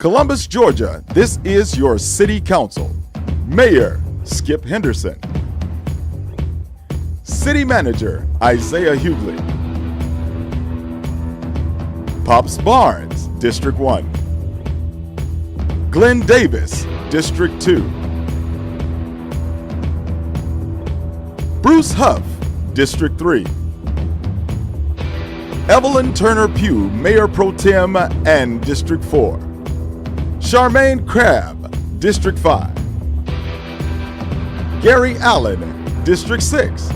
Columbus, Georgia, this is your City Council. Mayor, Skip Henderson. City Manager, Isaiah Hughley. Pops Barnes, District 1. Glenn Davis, District 2. Bruce Huff, District 3. Evelyn Turner Pugh, Mayor Pro Tem and District 4. Charmaine Crabb, District 5. Gary Allen, District 6.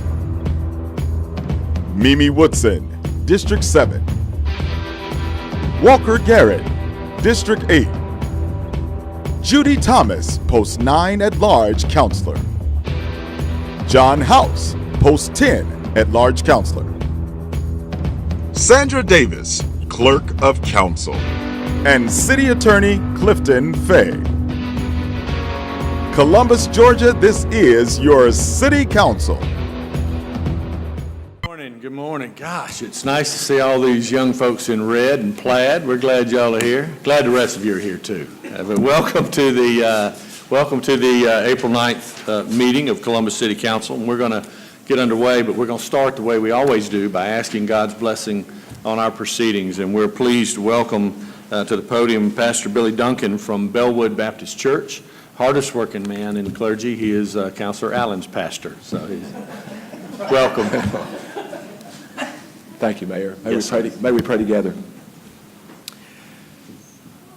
Mimi Woodson, District 7. Walker Garrett, District 8. Judy Thomas, Post 9 at-large Counselor. John House, Post 10 at-large Counselor. Sandra Davis, Clerk of Council. And City Attorney Clifton Fay. Columbus, Georgia, this is your City Council. Good morning. Gosh, it's nice to see all these young folks in red and plaid. We're glad y'all are here. Glad the rest of you are here too. But welcome to the April 9th meeting of Columbus City Council. And we're going to get underway, but we're going to start the way we always do by asking God's blessing on our proceedings. And we're pleased to welcome to the podium Pastor Billy Duncan from Bellwood Baptist Church, hardest working man in clergy. He is Counselor Allen's pastor. So he's welcome. Thank you, Mayor. May we pray together.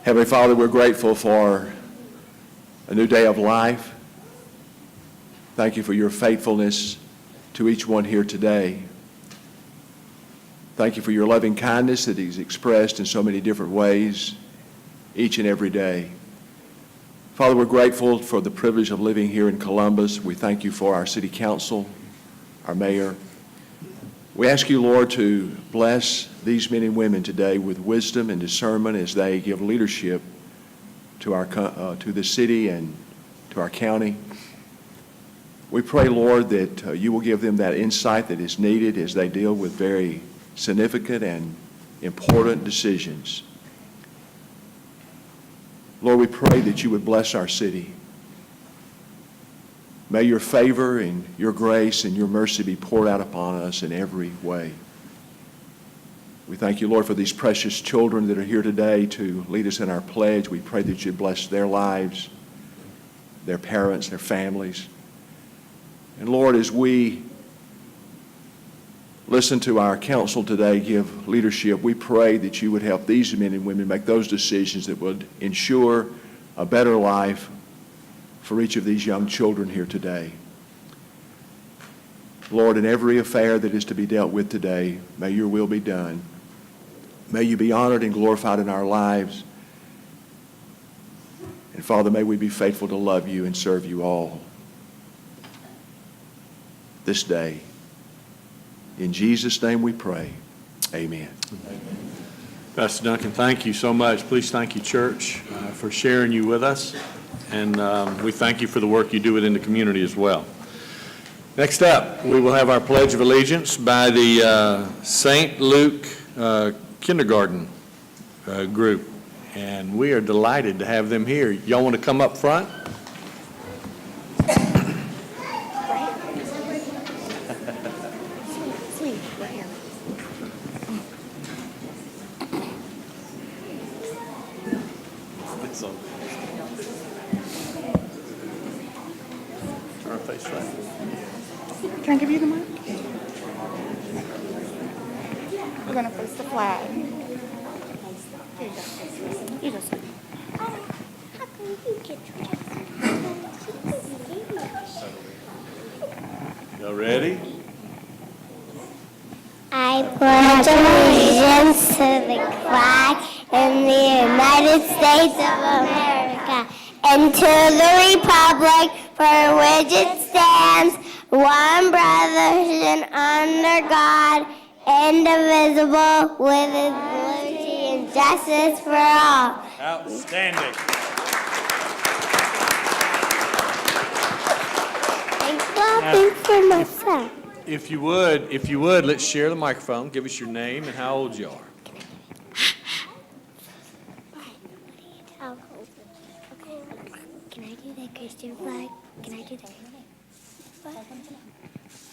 Heavenly Father, we're grateful for a new day of life. Thank you for your faithfulness to each one here today. Thank you for your loving kindness that is expressed in so many different ways each and every day. Father, we're grateful for the privilege of living here in Columbus. We thank you for our city council, our mayor. We ask you, Lord, to bless these men and women today with wisdom and discernment as they give leadership to to the city and to our county. We pray, Lord, that you will give them that insight that is needed as they deal with very significant and important decisions. Lord, we pray that you would bless our city. May your favor and your grace and your mercy be poured out upon us in every way. We thank you, Lord, for these precious children that are here today to lead us in our pledge. We pray that you bless their lives, their parents, their families. And Lord, as we listen to our council today give leadership, we pray that you would help these men and women make those decisions that would ensure a better life for each of these young children here today. Lord, in every affair that is to be dealt with today, may your will be done. May you be honored and glorified in our lives. And Father, may we be faithful to love you and serve you all this day. In Jesus' name we pray. Amen. Pastor Duncan, thank you so much. Please thank you, church, for sharing you with us. And we thank you for the work you do within the community as well. Next up, we will have our Pledge of Allegiance by the St. Luke Kindergarten group. And we are delighted to have them here. Y'all want to come up front? Can I give you the mic? We're going to face the flag. Here you go. You go, sir. How come you get Y'all ready? I pledge allegiance to the flag in the United States of America and to the republic for which it stands, one brotherhood under God, indivisible, with liberty and justice for all. Outstanding. I'm clapping for myself. If you would, let's share the microphone. Give us your name and how old you are. I'll hold it. Okay. Can I do the Christian flag? Can I do that? What?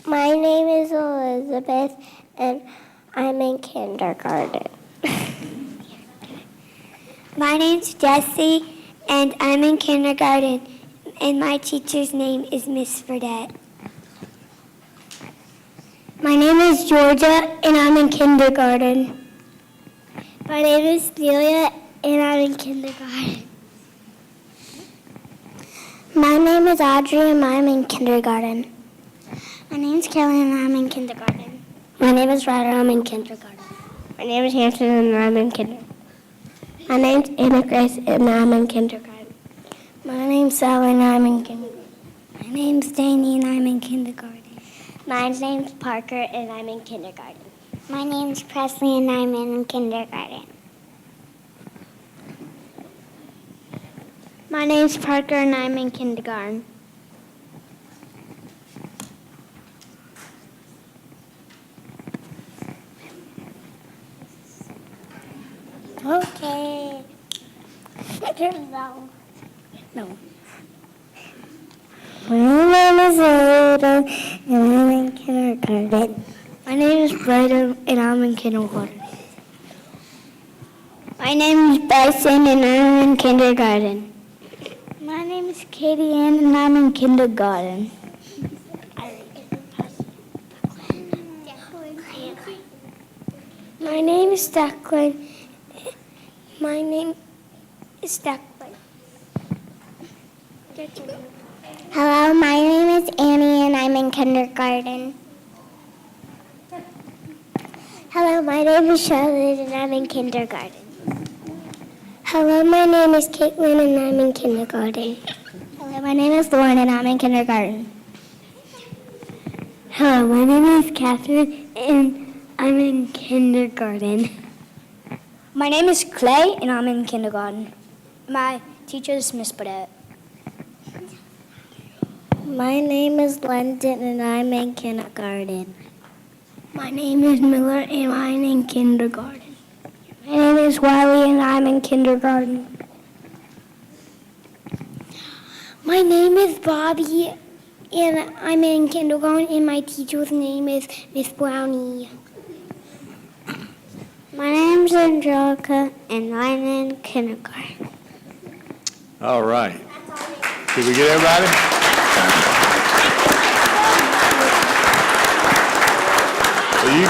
My name is Elizabeth, and I'm in kindergarten. My name's Jessie, and I'm in kindergarten, and my teacher's name is Miss Fredette. My name is Georgia, and I'm in kindergarten. My name is Celia, and I'm in kindergarten. My name is Audrey, and I'm in kindergarten. My name is Kelly, and I'm in kindergarten. My name is Ryder, I'm in kindergarten. My name is Hampton, and I'm in kindergarten. My name's Anna Grace, and I'm in kindergarten. My name's Sally, and I'm in kindergarten. My name's Danny, and I'm in kindergarten. My name's Parker, and I'm in kindergarten. My name's Presley, and I'm in kindergarten. My name's Parker, and I'm in kindergarten. Okay. No. My name is Ada, and I'm in kindergarten. My name is Brayden, and I'm in kindergarten. My name is Bryson, and I'm in kindergarten. My name is Katie Ann, and I'm in kindergarten. My name is Declan. My name is Declan. Hello, my name is Annie, and I'm in kindergarten. Hello, my name is Charlotte, and I'm in kindergarten. Hello, my name is Caitlin, and I'm in kindergarten. Hello, my name is Lauren, and I'm in kindergarten. Hello, my name is Catherine, and I'm in kindergarten. My name is Clay, and I'm in kindergarten. My teacher is Miss Burdett. My name is London, and I'm in kindergarten. My name is Miller, and I'm in kindergarten. My name is Wiley, and I'm in kindergarten. My name is Bobby, and I'm in kindergarten, and my teacher's name is Miss Brownie. My name's Angelica, and I'm in kindergarten. All right. Did we get everybody? Well,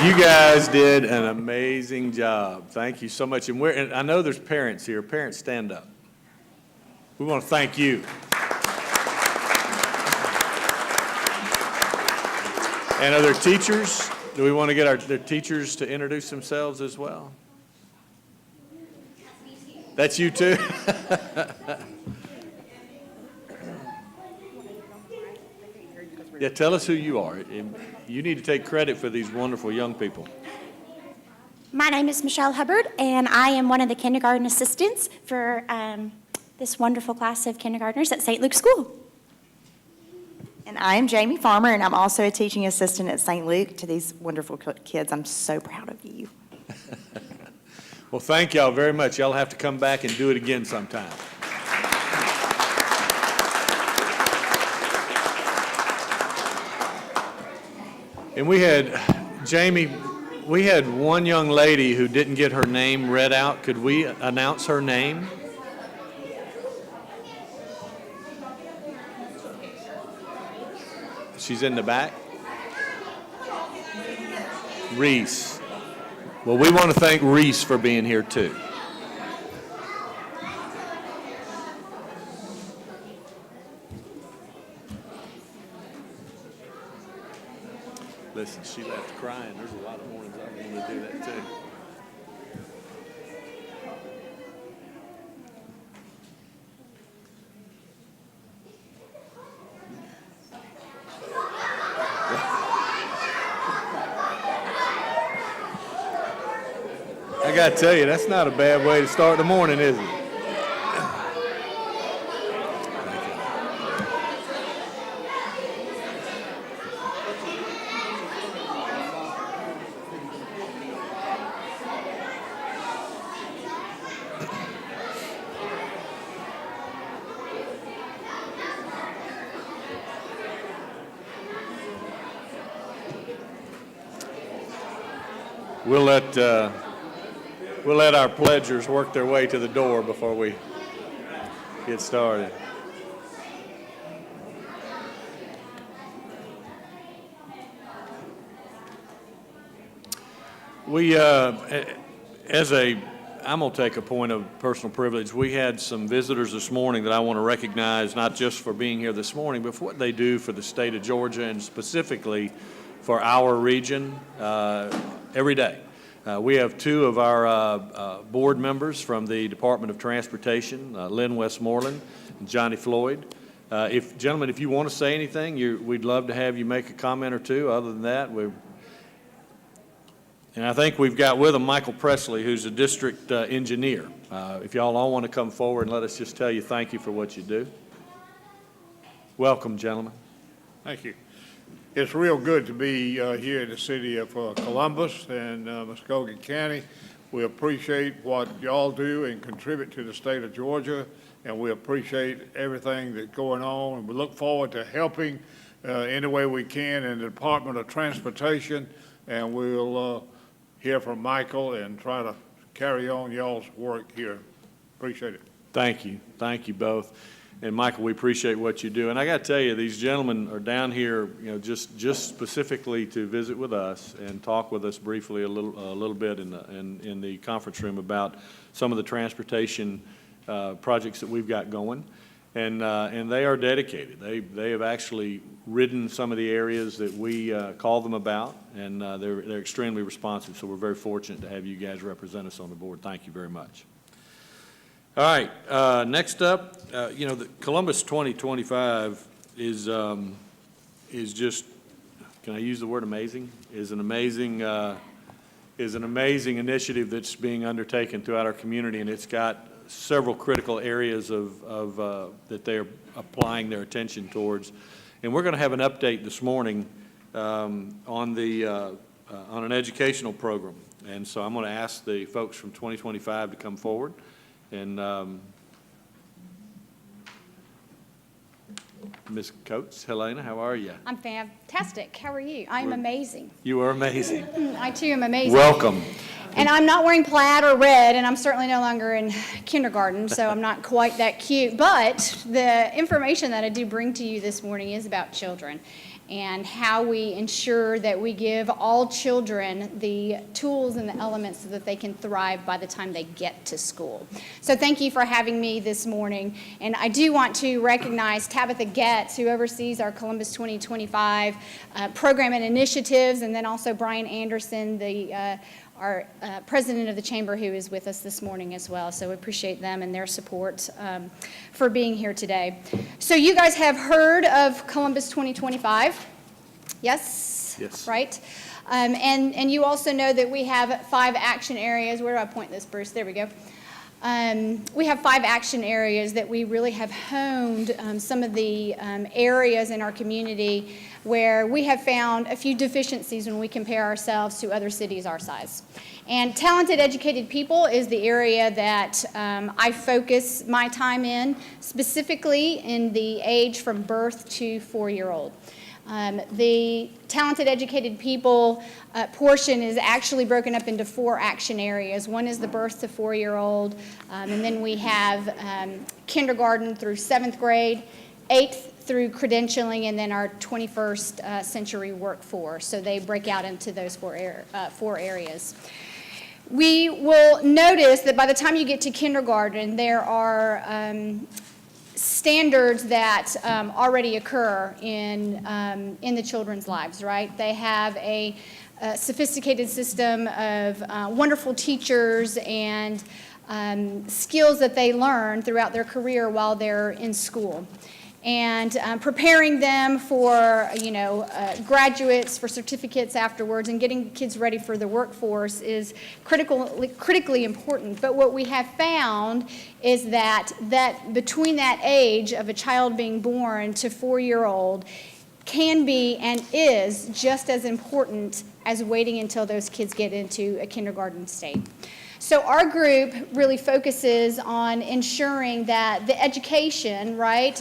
you guys did an amazing job. Thank you so much. And I know there's parents here. Parents, stand up. We want to thank you. And are there teachers? Do we want to get their teachers to introduce themselves as well? That's you too? Yeah, tell us who you are. You need to take credit for these wonderful young people. My name is Michelle Hubbard, and I am one of the kindergarten assistants for this wonderful class of kindergartners at St. Luke's School. And I'm Jamie Farmer, and I'm also a teaching assistant at St. Luke to these wonderful kids. I'm so proud of you. Well, thank y'all very much. Y'all have to come back and do it again sometime. And Jamie, we had one young lady who didn't get her name read out. Could we announce her name? She's in the back. Reese. Well, we want to thank Reese for being here too. Listen, she left crying. There's a lot of mornings I want to do that too. I got to tell you, that's not a bad way to start the morning, is it? We'll let our pledgers work their way to the door before we get started. I'm going to take a point of personal privilege. We had some visitors this morning that I want to recognize, not just for being here this morning, but for what they do for the state of Georgia and specifically for our region every day. We have two of our board members from the Department of Transportation, Lynn Westmoreland and Johnny Floyd. Gentlemen, if you want to say anything, we'd love to have you make a comment or two. Other than that, and I think we've got with them Michael Presley, who's a district engineer. If y'all all want to come forward and let us just tell you thank you for what you do. Welcome, gentlemen. Thank you. It's real good to be here in the city of Columbus and Muskogee County. We appreciate what y'all do and contribute to the state of Georgia, and we appreciate everything that's going on, and we look forward to helping any way we can in the Department of Transportation, and we'll hear from Michael and try to carry on y'all's work here. Appreciate it. Thank you. Thank you both. And Michael, we appreciate what you do. And I got to tell you, these gentlemen are down here, just specifically to visit with us and talk with us briefly a little bit in the conference room about some of the transportation projects that we've got going. And they are dedicated. They have actually ridden some of the areas that we call them about, and they're extremely responsive. So we're very fortunate to have you guys represent us on the board. Thank you very much. All right, next up, the Columbus 2025 is just, can I use the word amazing? Is an amazing initiative that's being undertaken throughout our community, and it's got several critical areas that they're applying their attention towards. And we're going to have an update this morning on an educational program. And so I'm going to ask the folks from 2025 to come forward. And Ms. Coates, Helena, how are you? I'm fantastic. How are you? I'm amazing. You are amazing. I too am amazing. Welcome. And I'm not wearing plaid or red, and I'm certainly no longer in kindergarten, so I'm not quite that cute. But the information that I do bring to you this morning is about children and how we ensure that we give all children the tools and the elements so that they can thrive by the time they get to school. So thank you for having me this morning. And I do want to recognize Tabitha Getz, who oversees our Columbus 2025 program and initiatives, and then also Brian Anderson, our president of the chamber, who is with us this morning as well. So we appreciate them and their support for being here today. So you guys have heard of Columbus 2025? Yes? Yes. Right? And you also know that we have 5 action areas. Where do I point this, Bruce? There we go. We have 5 action areas that we really have honed some of the areas in our community where we have found a few deficiencies when we compare ourselves to other cities our size. And talented, educated people is the area that I focus my time in, specifically in the age from birth to 4-year-old. The talented, educated people portion is actually broken up into 4 action areas. One is the birth to 4-year-old, and then we have kindergarten through 7th grade, 8th through credentialing, and then our 21st century workforce. So they break out into those 4 areas. We will notice that by the time you get to kindergarten, there are standards that already occur in the children's lives, right? They have a sophisticated system of wonderful teachers and skills that they learn throughout their career while they're in school. And preparing them for, graduates, for certificates afterwards, and getting kids ready for the workforce is critically important. But what we have found is that between that age of a child being born to 4-year-old can be and is just as important as waiting until those kids get into a kindergarten state. So our group really focuses on ensuring that the education, right,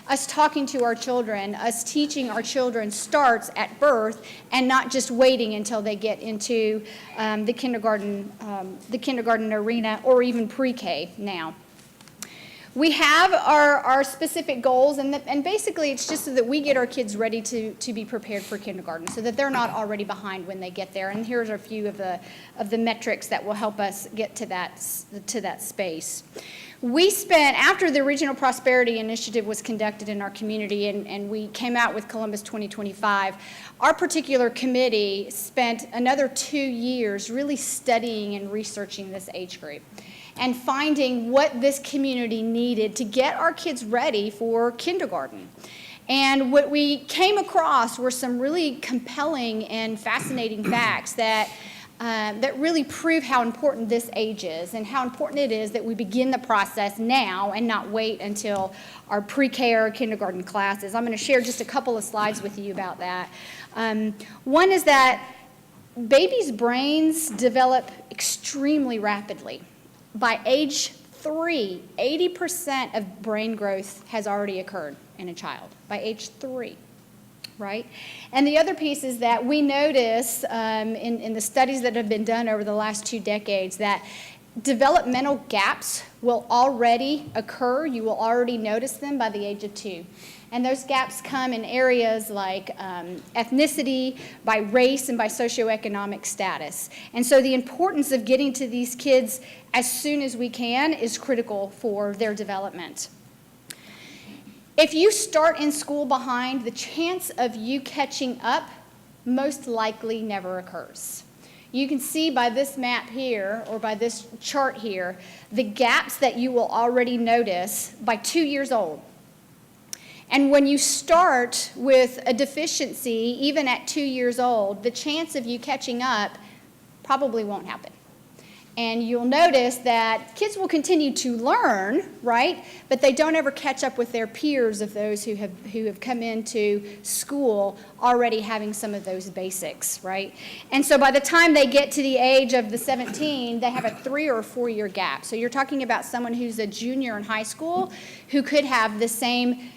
us talking to our children, us teaching our children starts at birth and not just waiting until they get into the kindergarten arena or even pre-K now. We have our specific goals, and basically it's just so that we get our kids ready to be prepared for kindergarten, so that they're not already behind when they get there. And here's a few of the metrics that will help us get to that space. We spent, after the Regional Prosperity Initiative was conducted in our community and we came out with Columbus 2025, our particular committee spent another 2 years really studying and researching this age group and finding what this community needed to get our kids ready for kindergarten. And what we came across were some really compelling and fascinating facts that really prove how important this age is and how important it is that we begin the process now and not wait until our pre-K or kindergarten classes. I'm going to share just a couple of slides with you about that. One is that babies' brains develop extremely rapidly. By age 3, 80% of brain growth has already occurred in a child, by age 3, right? And the other piece is that we notice in the studies that have been done over the last 2 decades that developmental gaps will already occur. You will already notice them by the age of 2. And those gaps come in areas like ethnicity, by race, and by socioeconomic status. And so the importance of getting to these kids as soon as we can is critical for their development. If you start in school behind, the chance of you catching up most likely never occurs. You can see by this map here, or by this chart here, the gaps that you will already notice by 2 years old. And when you start with a deficiency, even at 2 years old, the chance of you catching up probably won't happen. And you'll notice that kids will continue to learn, right? But they don't ever catch up with their peers of those who have come into school already having some of those basics, right? And so by the time they get to the age of the 17, they have a 3 or 4 year gap. So you're talking about someone who's a junior in high school who could have the same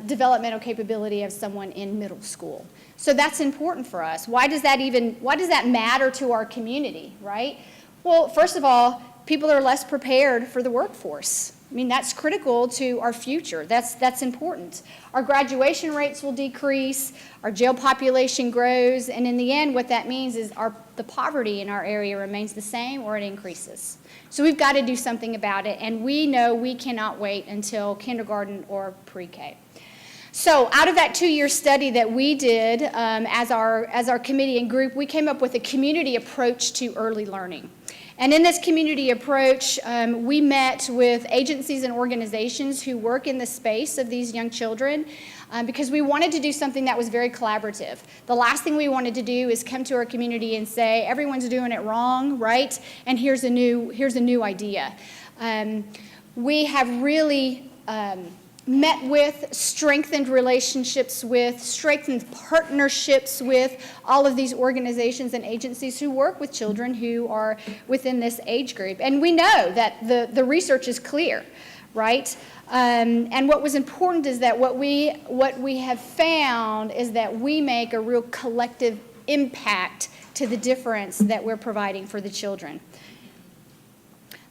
developmental capability of someone in middle school. So that's important for us. Why does that matter to our community, right? Well, first of all, people are less prepared for the workforce. I mean, that's critical to our future. That's important. Our graduation rates will decrease, our jail population grows, and in the end, what that means is the poverty in our area remains the same or it increases. So we've got to do something about it, and we know we cannot wait until kindergarten or pre-K. So out of that 2 year study that we did as our committee and group, we came up with a community approach to early learning. And in this community approach, we met with agencies and organizations who work in the space of these young children because we wanted to do something that was very collaborative. The last thing we wanted to do is come to our community and say, everyone's doing it wrong, right? And here's a new idea. We have really met with, strengthened relationships with, strengthened partnerships with all of these organizations and agencies who work with children who are within this age group. And we know that the research is clear, right? And what was important is that what we have found is that we make a real collective impact to the difference that we're providing for the children.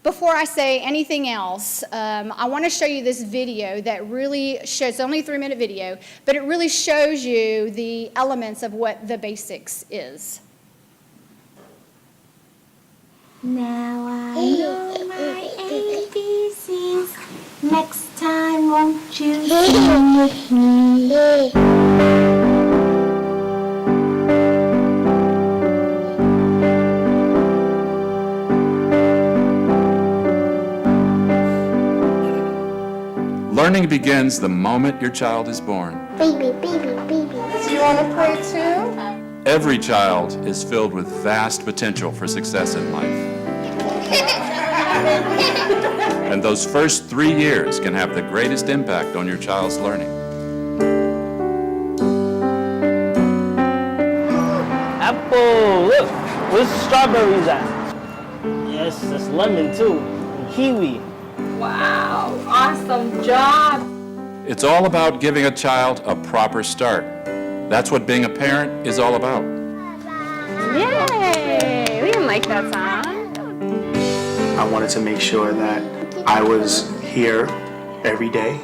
Before I say anything else, I want to show you this video that really shows, it's only a 3-minute video, but it really shows you the elements of what the basics is. Now I know my ABCs. Next time, won't you sing with me? Learning begins the moment your child is born. Baby, baby, baby. Do you want to pray too? Every child is filled with vast potential for success in life. And those first 3 years can have the greatest impact on your child's learning. Apple, look, where's the strawberries at? Yeah, It's lemon too, and kiwi. Wow, awesome job. It's all about giving a child a proper start. That's what being a parent is all about. Yay, we didn't like that song. I wanted to make sure that I was here every day.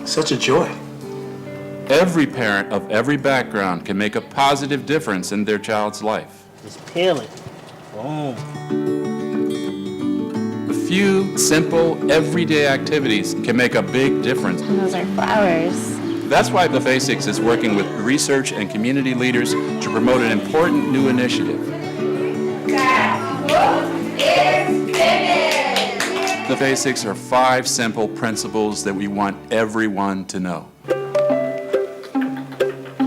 Such a joy. Every parent of every background can make a positive difference in their child's life. It's peeling. Boom. A few simple, everyday activities can make a big difference. And those are flowers. That's why The Basics is working with research and community leaders to promote an important new initiative. The Basics are 5 simple principles that we want everyone to know.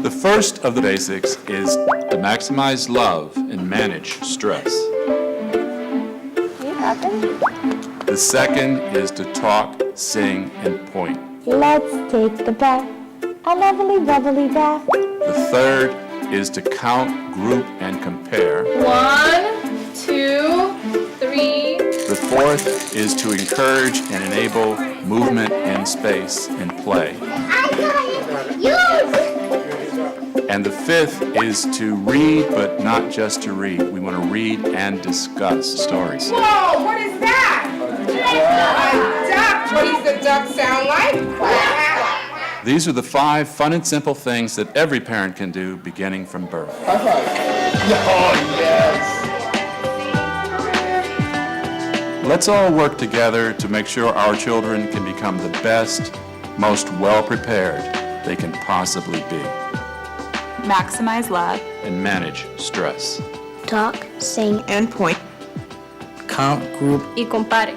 The first of the basics is to maximize love and manage stress. The second is to talk, sing, and point. Let's take the bath, a lovely bubbly bath. The third is to count, group, and compare. 1, 2, 3. The fourth is to encourage and enable movement in space and play. And the fifth is to read, but not just to read. We want to read and discuss stories. Whoa, what is that? A duck. What does the duck sound like? These are the 5 fun and simple things that every parent can do beginning from birth. High five. Oh, yes. Let's all work together to make sure our children can become the best, most well-prepared they can possibly be. Maximize love. And manage stress. Talk, sing, And point. Count, group, Y compare.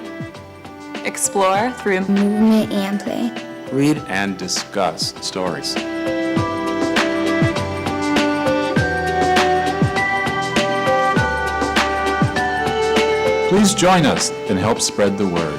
Explore through movement, and play. Read and discuss stories. Please join us and help spread the word.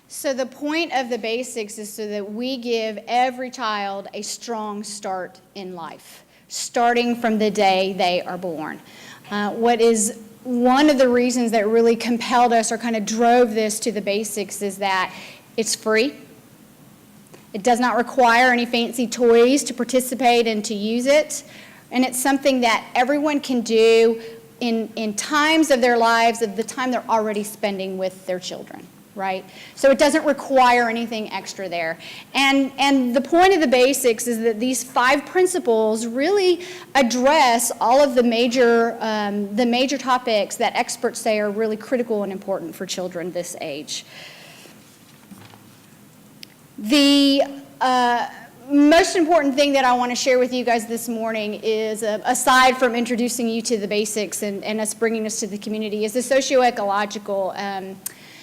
So the point of the basics is so that we give every child a strong start in life, starting from the day they are born. What is one of the reasons that really compelled us or kind of drove this to the basics is that it's free. It does not require any fancy toys to participate and to use it. And it's something that everyone can do in times of their lives, of the time they're already spending with their children, right? So it doesn't require anything extra there. And the point of the basics is that these 5 principles really address all of the major topics that experts say are really critical and important for children this age. The most important thing that I want to share with you guys this morning is, aside from introducing you to the basics and us bringing us to the community, is the socio-ecological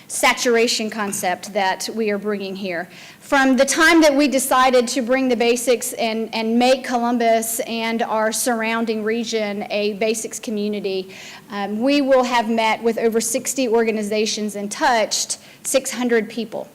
saturation concept that we are bringing here. From the time that we decided to bring the basics and make Columbus and our surrounding region a basics community, we will have met with over 60 organizations and touched 600 people.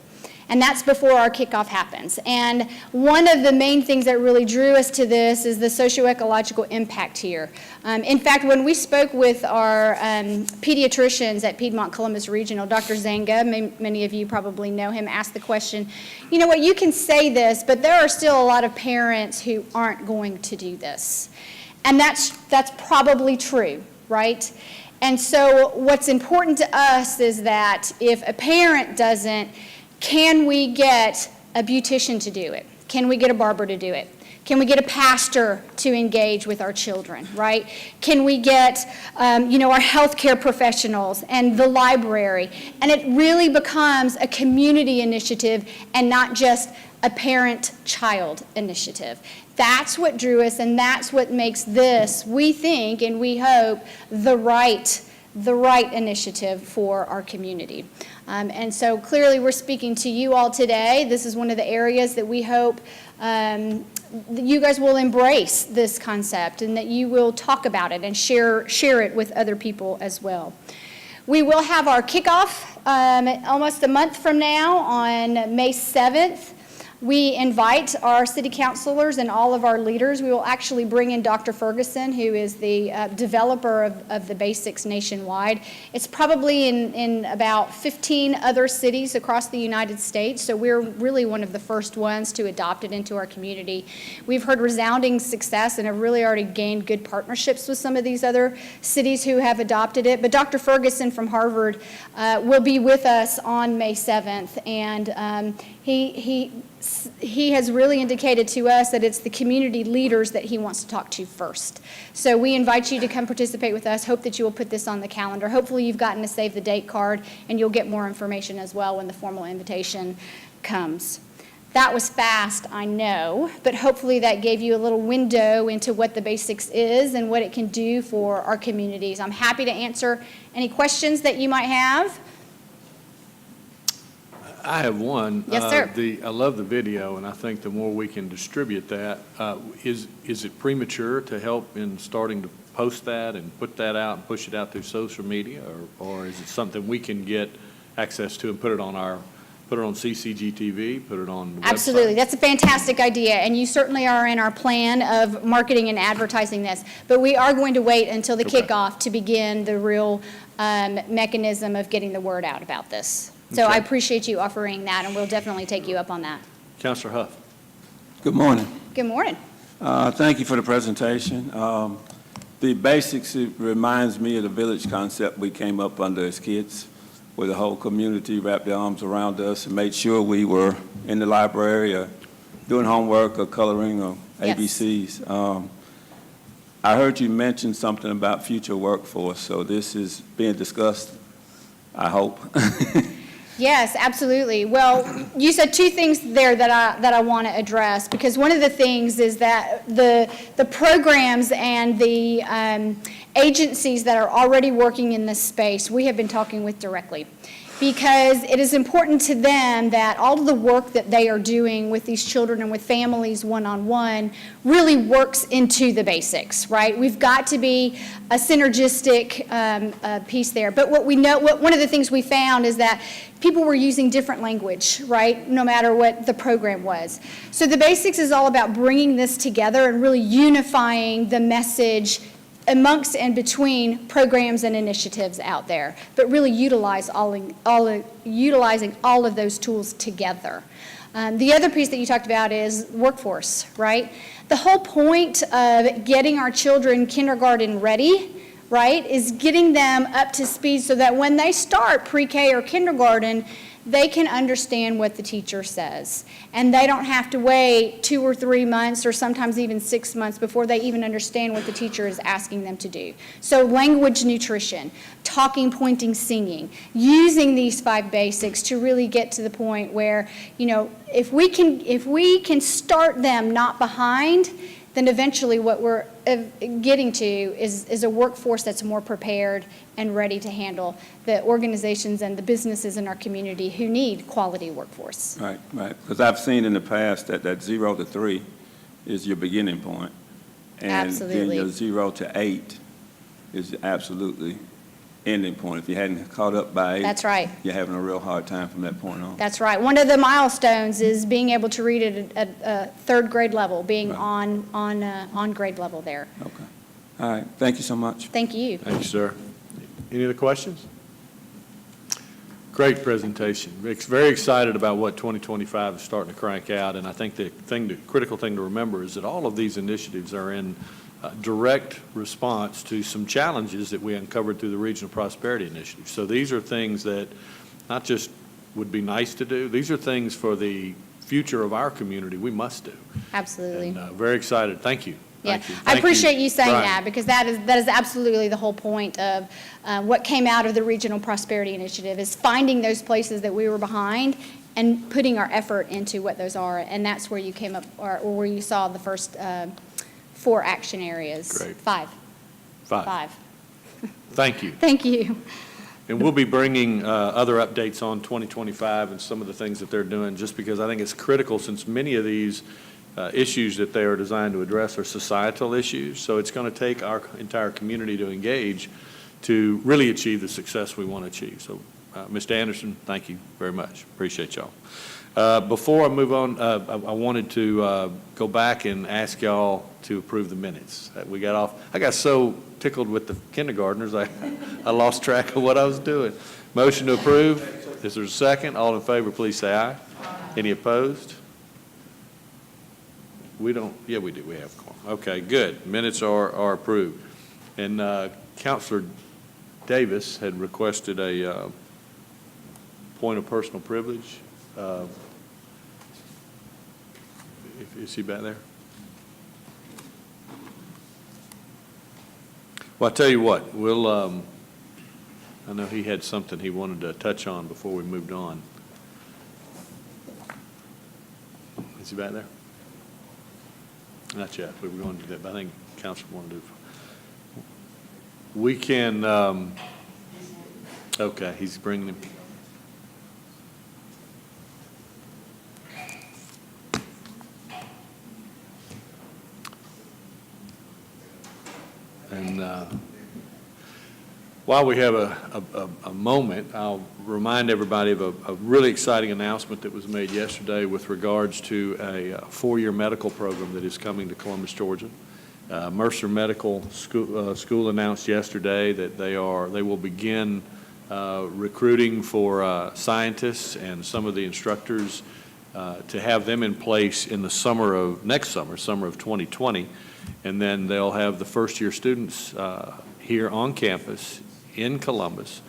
And that's before our kickoff happens. And one of the main things that really drew us to this is the socio-ecological impact here. In fact, when we spoke with our pediatricians at Piedmont Columbus Regional, Dr. Zanga, many of you probably know him, asked the question, you know what, you can say this, but there are still a lot of parents who aren't going to do this. And that's probably true, right? And so what's important to us is that if a parent doesn't, can we get a beautician to do it? Can we get a barber to do it? Can we get a pastor to engage with our children, right? Can we get, our healthcare professionals and the library? And it really becomes a community initiative and not just a parent-child initiative. That's what drew us, and that's what makes this, we think and we hope, the right initiative for our community. And so clearly we're speaking to you all today. This is one of the areas that we hope that you guys will embrace this concept and that you will talk about it and share it with other people as well. We will have our kickoff almost a month from now on May 7th. We invite our city councilors and all of our leaders. We will actually bring in Dr. Ferguson, who is the developer of the basics nationwide. It's probably in about 15 other cities across the United States, so we're really one of the first ones to adopt it into our community. We've heard resounding success and have really already gained good partnerships with some of these other cities who have adopted it. But Dr. Ferguson from Harvard will be with us on May 7th, and he has really indicated to us that it's the community leaders that he wants to talk to first. So we invite you to come participate with us. Hope that you will put this on the calendar. Hopefully you've gotten a save the date card, and you'll get more information as well when the formal invitation comes. That was fast, I know, but hopefully that gave you a little window into what the Basics is and what it can do for our communities. I'm happy to answer any questions that you might have. I have one. Yes, sir. I love the video, and I think the more we can distribute that, is it premature to help in starting to post that and put that out and push it out through social media, or is it something we can get access to and put it on CCGTV, put it on the website? Absolutely. That's a fantastic idea, and you certainly are in our plan of marketing and advertising this. But we are going to wait until the kickoff to begin the real mechanism of getting the word out about this. So I appreciate you offering that, and we'll definitely take you up on that. Councilor Huff. Good morning. Good morning. Thank you for the presentation. The Basics, it reminds me of the village concept we came up under as kids, where the whole community wrapped their arms around us and made sure we were in the library or doing homework or coloring or ABCs. I heard you mention something about future workforce, so this is being discussed, I hope. Yes, absolutely. Well, you said two things there that I want to address, because one of the things is that the programs and the agencies that are already working in this space, we have been talking with directly, because it is important to them that all of the work that they are doing with these children and with families one-on-one really works into the Basics, right? We've got to be a synergistic piece there. But what we know, one of the things we found is that people were using different language, right, no matter what the program was. So the Basics is all about bringing this together and really unifying the message amongst and between programs and initiatives out there, but really utilizing all of those tools together. The other piece that you talked about is workforce, right? The whole point of getting our children kindergarten ready, right, is getting them up to speed so that when they start pre-K or kindergarten, they can understand what the teacher says. And they don't have to wait 2 or 3 months or sometimes even 6 months before they even understand what the teacher is asking them to do. So language nutrition, talking, pointing, singing, using these 5 basics to really get to the point where, you know, if we can start them not behind, then eventually what we're getting to is a workforce that's more prepared and ready to handle the organizations and the businesses in our community who need quality workforce. Right, right. Because I've seen in the past that 0 to 3 is your beginning point. And Absolutely. then your 0 to 8 is absolutely ending point. If you hadn't caught up by 8, That's right. you're having a real hard time from that point on. That's right. One of the milestones is being able to read at a 3rd grade level, being Right. on grade level there. Okay. All right. Thank you so much. Thank you. Thank you, sir. Any other questions? Great presentation. Very excited about what 2025 is starting to crank out, and I think the critical thing to remember is that all of these initiatives are in direct response to some challenges that we uncovered through the Regional Prosperity Initiative. So these are things that not just would be nice to do, these are things for the future of our community we must do. Absolutely. And very excited. Thank you. Yeah, Thank you. I appreciate you saying Brian. that, because that is absolutely the whole point of what came out of the Regional Prosperity Initiative, is finding those places that we were behind and putting our effort into what those are, and that's where you came up, or where you saw the first 4 action areas. Great. 5. 5. Thank you. Thank you. And we'll be bringing other updates on 2025 and some of the things that they're doing, just because I think it's critical, since many of these issues that they are designed to address are societal issues. So it's going to take our entire community to engage to really achieve the success we want to achieve. So, Mr. Anderson, thank you very much. Appreciate y'all. Before I move on, I wanted to go back and ask y'all to approve the minutes. I got so tickled with the kindergartners, I lost track of what I was doing. Motion to approve. Is there a second? All in favor, please say aye. Any opposed? We don't, yeah, we do. We have quorum. Okay, good. Minutes are approved. And Counselor Davis had requested a point of personal privilege. Is he back there? Well, I tell you what, we'll, I know he had something he wanted to touch on before we moved on. Is he back there? Not yet. We were going to do that, but I think Council wanted to do it. We can, okay, he's bringing him. And while we have a moment, I'll remind everybody of a really exciting announcement that was made yesterday with regards to a four-year medical program that is coming to Columbus, Georgia. Mercer Medical School announced yesterday that they will begin recruiting for scientists and some of the instructors to have them in place in the next summer of 2020. And then they'll have the first-year students here on campus in Columbus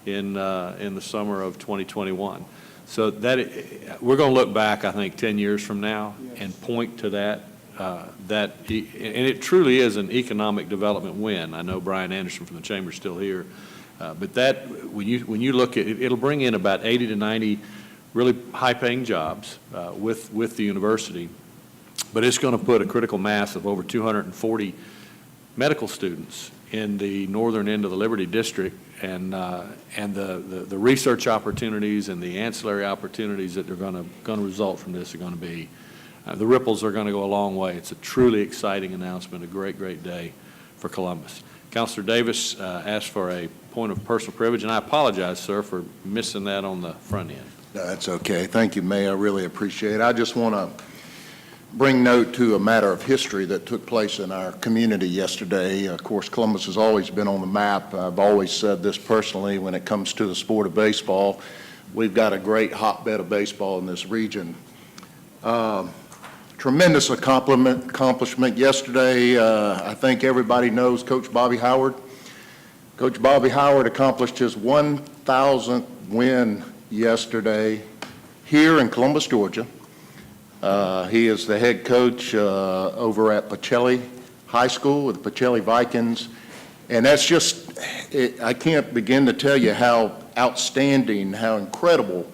in the summer of 2021. So that we're going to look back, I think, 10 years from now and point to that. And it truly is an economic development win. I know Brian Anderson from the Chamber is still here, but that when you look at it, it'll bring in about 80 to 90 really high-paying jobs with the university. But it's going to put a critical mass of over 240 medical students in the northern end of the Liberty District, and the research opportunities and the ancillary opportunities that are going to result from this are going to be, the ripples are going to go a long way. It's a truly exciting announcement, a great, great day for Columbus. Councilor Davis asked for a point of personal privilege, and I apologize, sir, for missing that on the front end. No, that's okay. Thank you, Mayor. I really appreciate it. I just want to bring note to a matter of history that took place in our community yesterday. Of course, Columbus has always been on the map. I've always said this personally when it comes to the sport of baseball. We've got a great hotbed of baseball in this region. Tremendous accomplishment yesterday. I think everybody knows Coach Bobby Howard. Coach Bobby Howard accomplished his 1,000th win yesterday here in Columbus, Georgia. He is the head coach over at Pacelli High School with the Pacelli Vikings. And that's just, I can't begin to tell you how outstanding, how incredible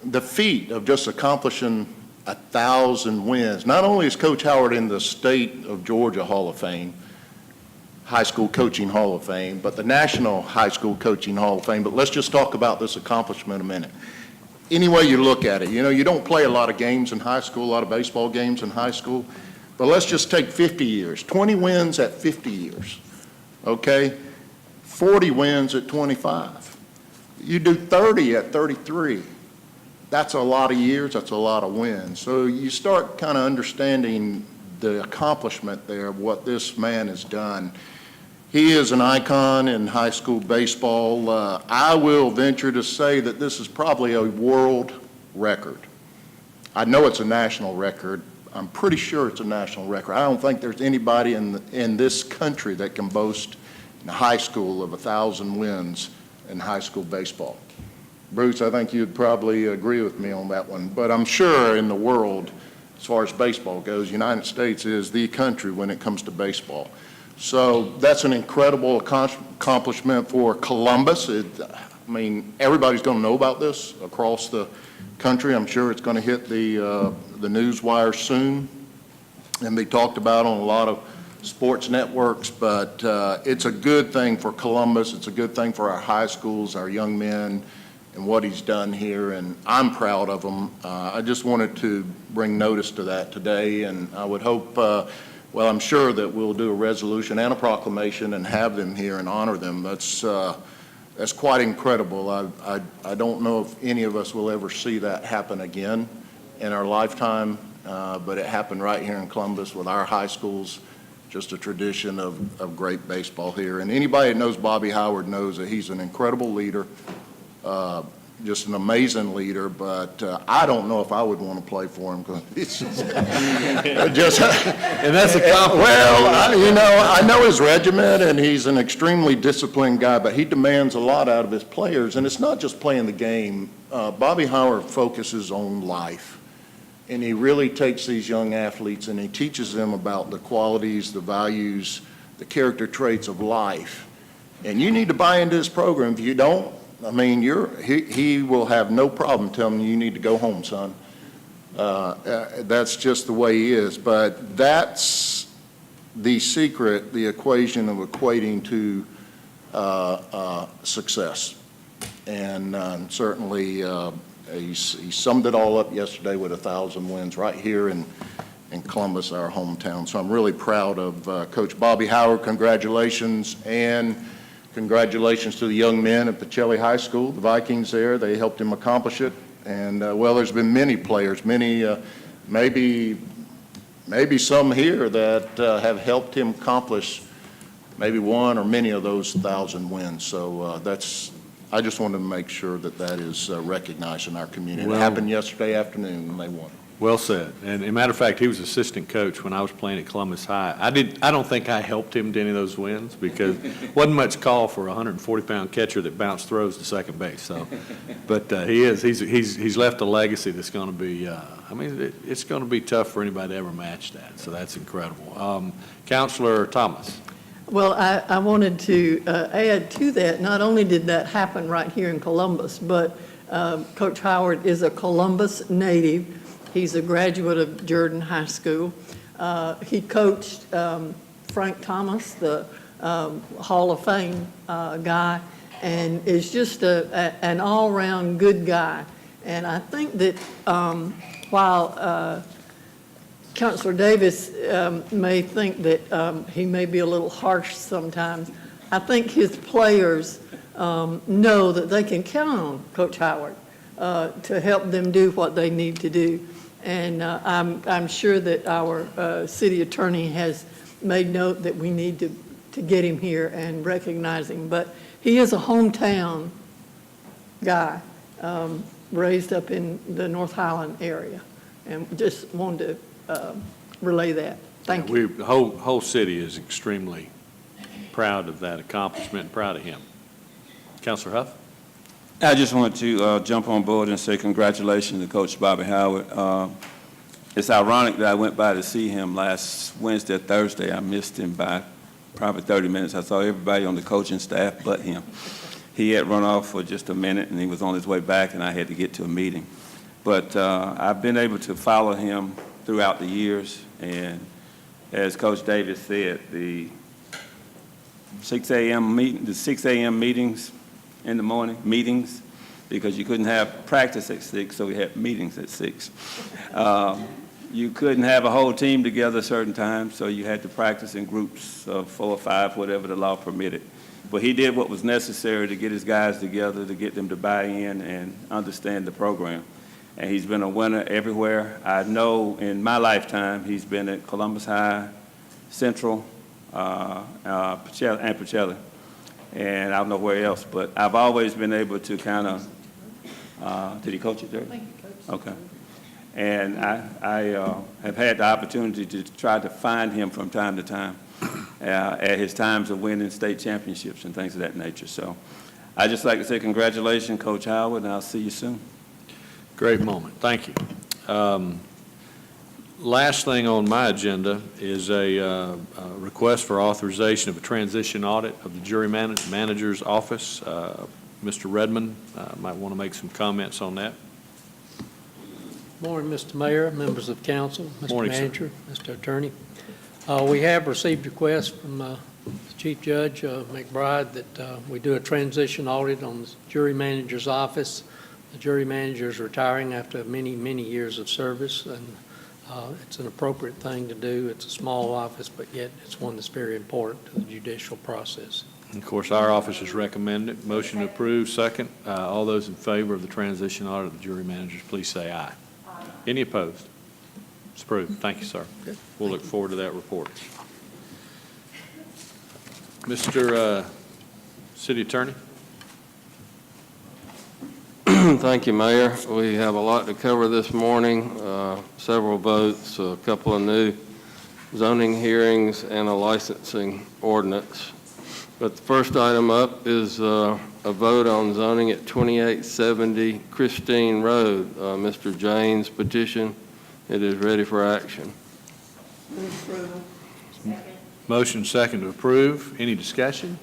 the feat of just accomplishing 1,000 wins. Not only is Coach Howard in the State of Georgia Hall of Fame, High School Coaching Hall of Fame, but the National High School Coaching Hall of Fame. But let's just talk about this accomplishment a minute. Any way you look at it, you know, you don't play a lot of games in high school, a lot of baseball games in high school, but let's just take 50 years, 20 wins at 50 years, okay? 40 wins at 25. You do 30 at 33. That's a lot of years, that's a lot of wins. So you start kind of understanding the accomplishment there of what this man has done. He is an icon in high school baseball. I will venture to say that this is probably a world record. I know it's a national record. I'm pretty sure it's a national record. I don't think there's anybody in this country that can boast in high school of 1,000 wins in high school baseball. Bruce, I think you'd probably agree with me on that one. But I'm sure in the world, as far as baseball goes, the United States is the country when it comes to baseball. So that's an incredible accomplishment for Columbus. I mean, everybody's going to know about this across the country. I'm sure it's going to hit the news wire soon and be talked about on a lot of sports networks. But it's a good thing for Columbus. It's a good thing for our high schools, our young men, and what he's done here. And I'm proud of him. I just wanted to bring notice to that today, and I would hope well, I'm sure that we'll do a resolution and a proclamation and have them here and honor them. That's that's quite incredible. I don't know if any of us will ever see that happen again in our lifetime, but it happened right here in Columbus with our high schools, just a tradition of great baseball here. And anybody that knows Bobby Howard knows that he's an incredible leader, just an amazing leader, but I don't know if I would want to play for him because it's just And that's a compliment. Well, I know his regiment, and he's an extremely disciplined guy, but he demands a lot out of his players, and it's not just playing the game. Bobby Howard focuses on life, and he really takes these young athletes and he teaches them about the qualities, the values, the character traits of life. And you need to buy into this program. If you don't, I mean, he will have no problem telling you need to go home, son. That's just the way he is. But that's the secret, the equation of equating to success. And certainly he summed it all up yesterday with 1,000 wins right here in Columbus, our hometown. So I'm really proud of Coach Bobby Howard. Congratulations. And congratulations to the young men at Pacelli High School, the Vikings there. They helped him accomplish it. And, well, there's been many players, many, maybe some here that have helped him accomplish maybe one or many of those 1,000 wins. So I just wanted to make sure that that is recognized in our community. It happened yesterday afternoon when they won. Well said. And as a matter of fact, he was assistant coach when I was playing at Columbus High. I don't think I helped him to any of those wins because wasn't much call for a 140-pound catcher that bounced throws to second base. So, but he's left a legacy that's going to be. It's going to be tough for anybody to ever match that. So that's incredible. Counselor Thomas. Well, I wanted to add to that. Not only did that happen right here in Columbus, but Coach Howard is a Columbus native. He's a graduate of Jordan High School. He coached Frank Thomas, the Hall of Fame guy, and is just an all-around good guy. And I think that while Counselor Davis may think that he may be a little harsh sometimes, I think his players know that they can count on Coach Howard to help them do what they need to do. And I'm sure that our city attorney has made note that we need to get him here and recognize him. But he is a hometown guy, raised up in the North Highland area, and just wanted to relay that. Thank you. The whole city is extremely proud of that accomplishment and proud of him. Counselor Huff? I just want to jump on board and say congratulations to Coach Bobby Howard. It's ironic that I went by to see him last Wednesday or Thursday. I missed him by probably 30 minutes. I saw everybody on the coaching staff but him. He had run off for just a minute, and he was on his way back, and I had to get to a meeting. But I've been able to follow him throughout the years, and as Coach Davis said, the 6 a.m. meetings in the morning, because you couldn't have practice at 6, so we had meetings at 6. You couldn't have a whole team together certain times, so you had to practice in groups of 4 or 5, whatever the law permitted. But he did what was necessary to get his guys together, to get them to buy in and understand the program. And he's been a winner everywhere. I know in my lifetime he's been at Columbus High, Central, Pacelli. And I don't know where else, but I've always been able to kind of, did he coach it there? I think he coached. Okay. And I have had the opportunity to try to find him from time to time at his times of winning state championships and things of that nature. So I'd just like to say congratulations, Coach Howard, and I'll see you soon. Great moment. Thank you. Last thing on my agenda is a request for authorization of a transition audit of the jury manager's office. Mr. Redmond might want to make some comments on that. Morning, Mr. Mayor, members of council, Mr. Morning, Manager, Mr. Attorney. We have received requests from the Chief Judge McBride that we do a transition audit on the jury manager's office. The jury manager is retiring after many, many years of service, and it's an appropriate thing to do. It's a small office, but yet it's one that's very important to the judicial process. Of course, our office has recommended it. Motion to approve, second. All those in favor of the transition audit of the jury managers, please say aye. Aye. Any opposed? It's approved. Thank you, sir. We'll look forward to that report. Mr. City Attorney? Thank you, Mayor. We have a lot to cover this morning, several votes, a couple of new zoning hearings, and a licensing ordinance. But the first item up is a vote on zoning at 2870 Christine Road. Mr. Jane's petition. It is ready for action. Motion second to approve. Any discussion?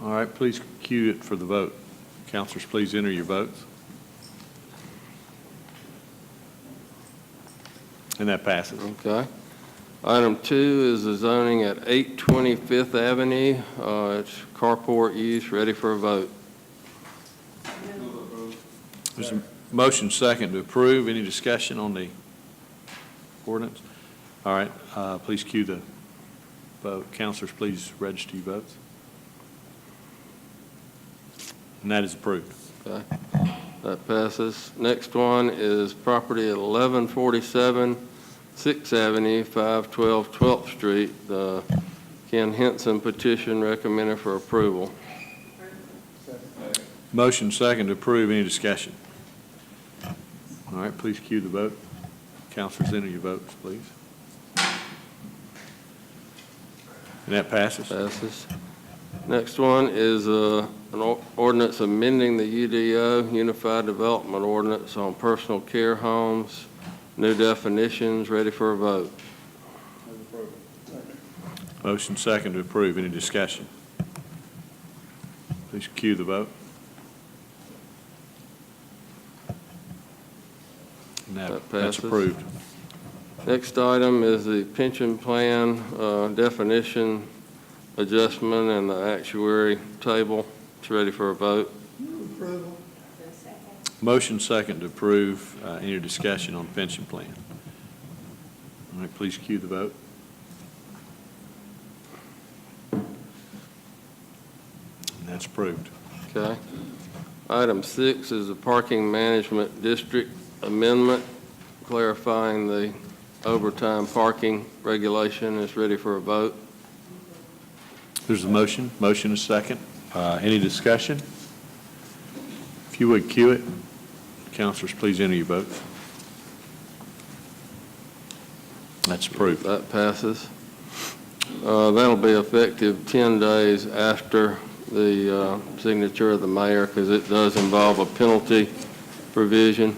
All right, please cue it for the vote. Councilors, please enter your votes. And that passes. Okay. Item 2 is the zoning at 820 Fifth Avenue. It's carport use, ready for a vote. There's a motion second to approve. Any discussion on the ordinance? All right, please cue the vote. Councilors, please register your votes. And that is approved. Okay. That passes. Next one is property at 1147 6th Avenue, 512 12th Street. The Ken Henson petition recommended for approval. Motion second to approve. Any discussion? All right, please cue the vote. Councilors, enter your votes, please. And that passes. Passes. Next one is an ordinance amending the UDO, Unified Development Ordinance, on personal care homes. New definitions, ready for a vote. Motion second to approve. Any discussion? Please cue the vote. And that's passes. approved. Next item is the pension plan definition adjustment and the actuary table. It's ready for a vote. Motion second to approve. Any discussion on the pension plan? All right, please cue the vote. And that's approved. Okay. Item 6 is the parking management district amendment, clarifying the overtime parking regulation. Is ready for a vote. There's a motion. Motion is second. Any discussion? If you would cue it. Councilors, please enter your votes. That's approved. That passes. That'll be effective 10 days after the signature of the mayor, because it does involve a penalty provision.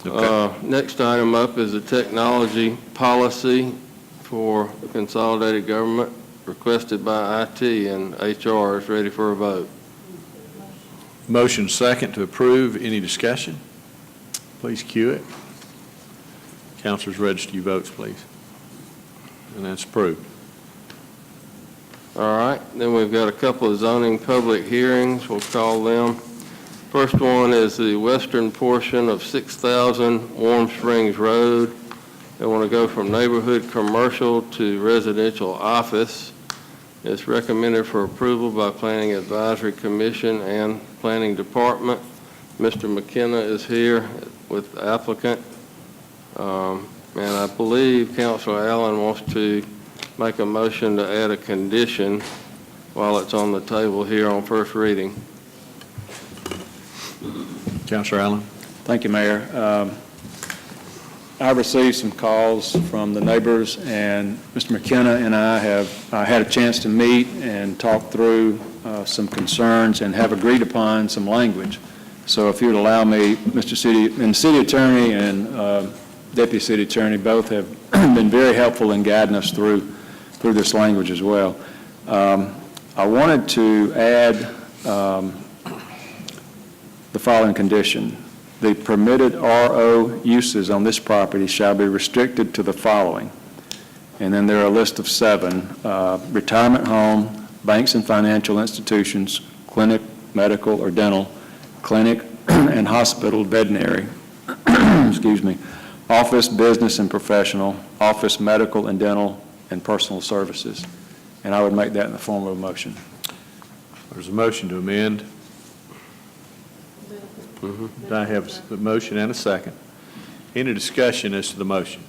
Okay. Next item up is a technology policy for the consolidated government requested by IT, and HR is ready for a vote. Motion second to approve. Any discussion? Please cue it. Councilors, register your votes, please. And that's approved. All right, then we've got a couple of zoning public hearings. We'll call them. First one is the western portion of 6,000 Warm Springs Road. They want to go from neighborhood commercial to residential office. It's recommended for approval by Planning Advisory Commission and Planning Department. Mr. McKenna is here with the applicant. And I believe Councilor Allen wants to make a motion to add a condition while it's on the table here on first reading. Councilor Allen. Thank you, Mayor. I received some calls from the neighbors, and Mr. McKenna and I have had a chance to meet and talk through some concerns and have agreed upon some language. So if you would allow me, Mr. City Attorney and Deputy City Attorney both have been very helpful in guiding us through this language as well. I wanted to add the following condition. The permitted RO uses on this property shall be restricted to the following. And then there are a list of 7. Retirement home, banks and financial institutions, clinic, medical or dental, clinic and hospital veterinary, excuse me, office, business and professional, office, medical and dental, and personal services. and I would make that in the form of a motion. There's a motion to amend. I have a motion and a second. Any discussion as to the motion?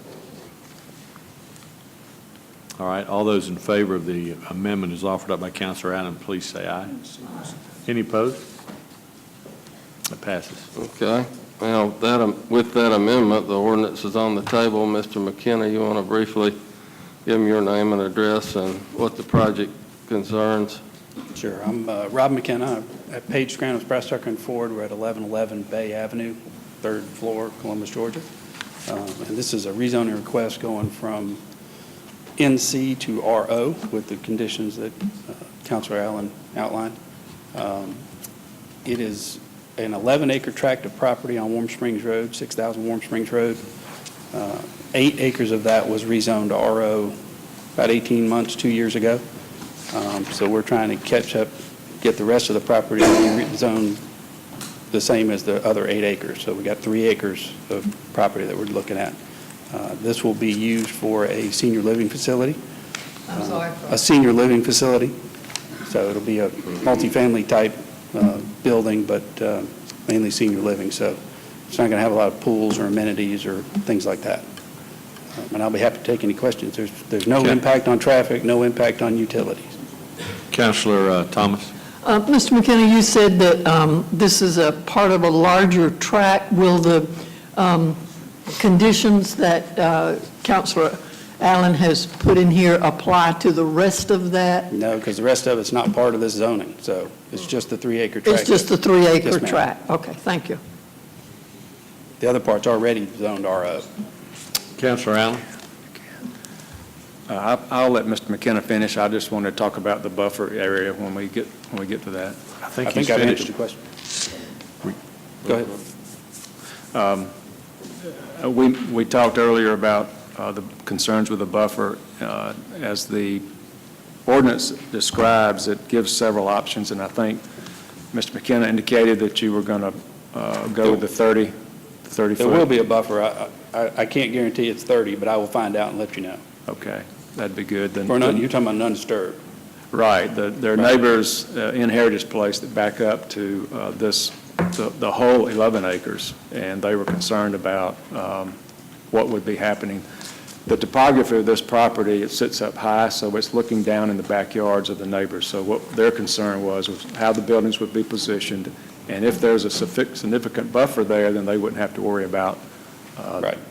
All right, all those in favor of the amendment as offered up by Councilor Allen, please say aye. Any opposed? It passes. Okay. Now, with that amendment, the ordinance is on the table. Mr. McKenna, you want to briefly give them your name and address and what the project concerns? Sure. I'm Rob McKenna at Page Scranton, Brass Tucker and Ford. We're at 1111 Bay Avenue, 3rd floor, Columbus, Georgia. And this is a rezoning request going from NC to RO with the conditions that Councilor Allen outlined. It is an 11-acre tract of property on Warm Springs Road, 6,000 Warm Springs Road. 8 acres of that was rezoned to RO about 18 months, 2 years ago. So we're trying to catch up, get the rest of the property zoned the same as the other 8 acres. So we got 3 acres of property that we're looking at. This will be used for a senior living facility. I'm sorry. A senior living facility. So it'll be a multifamily type building, but mainly senior living. So it's not going to have a lot of pools or amenities or things like that. And I'll be happy to take any questions. There's no impact on traffic, no impact on utilities. Councilor Thomas. Mr. McKenna, you said that this is a part of a larger tract. Will the conditions that Councilor Allen has put in here apply to the rest of that? No, because the rest of it's not part of this zoning, so it's just the 3-acre tract. It's just the 3-acre Yes, ma'am. tract. Okay, thank you. The other part's already zoned RO. Councilor Allen. I'll let Mr. McKenna finish. I just want to talk about the buffer area when we get to that. I think I've answered the question. Go ahead. We talked earlier about the concerns with the buffer. As the ordinance describes, it gives several options, and I think Mr. McKenna indicated that you were going to go with the 30 foot. There will be a buffer. I can't guarantee it's 30, but I will find out and let you know. Okay, that'd be good. Then You're talking about undisturbed. Right. There are neighbors in Heritage Place that back up to the whole 11 acres, and they were concerned about what would be happening. The topography of this property, it sits up high, so it's looking down in the backyards of the neighbors. So what their concern was how the buildings would be positioned, and if there's a significant buffer there, then they wouldn't have to worry about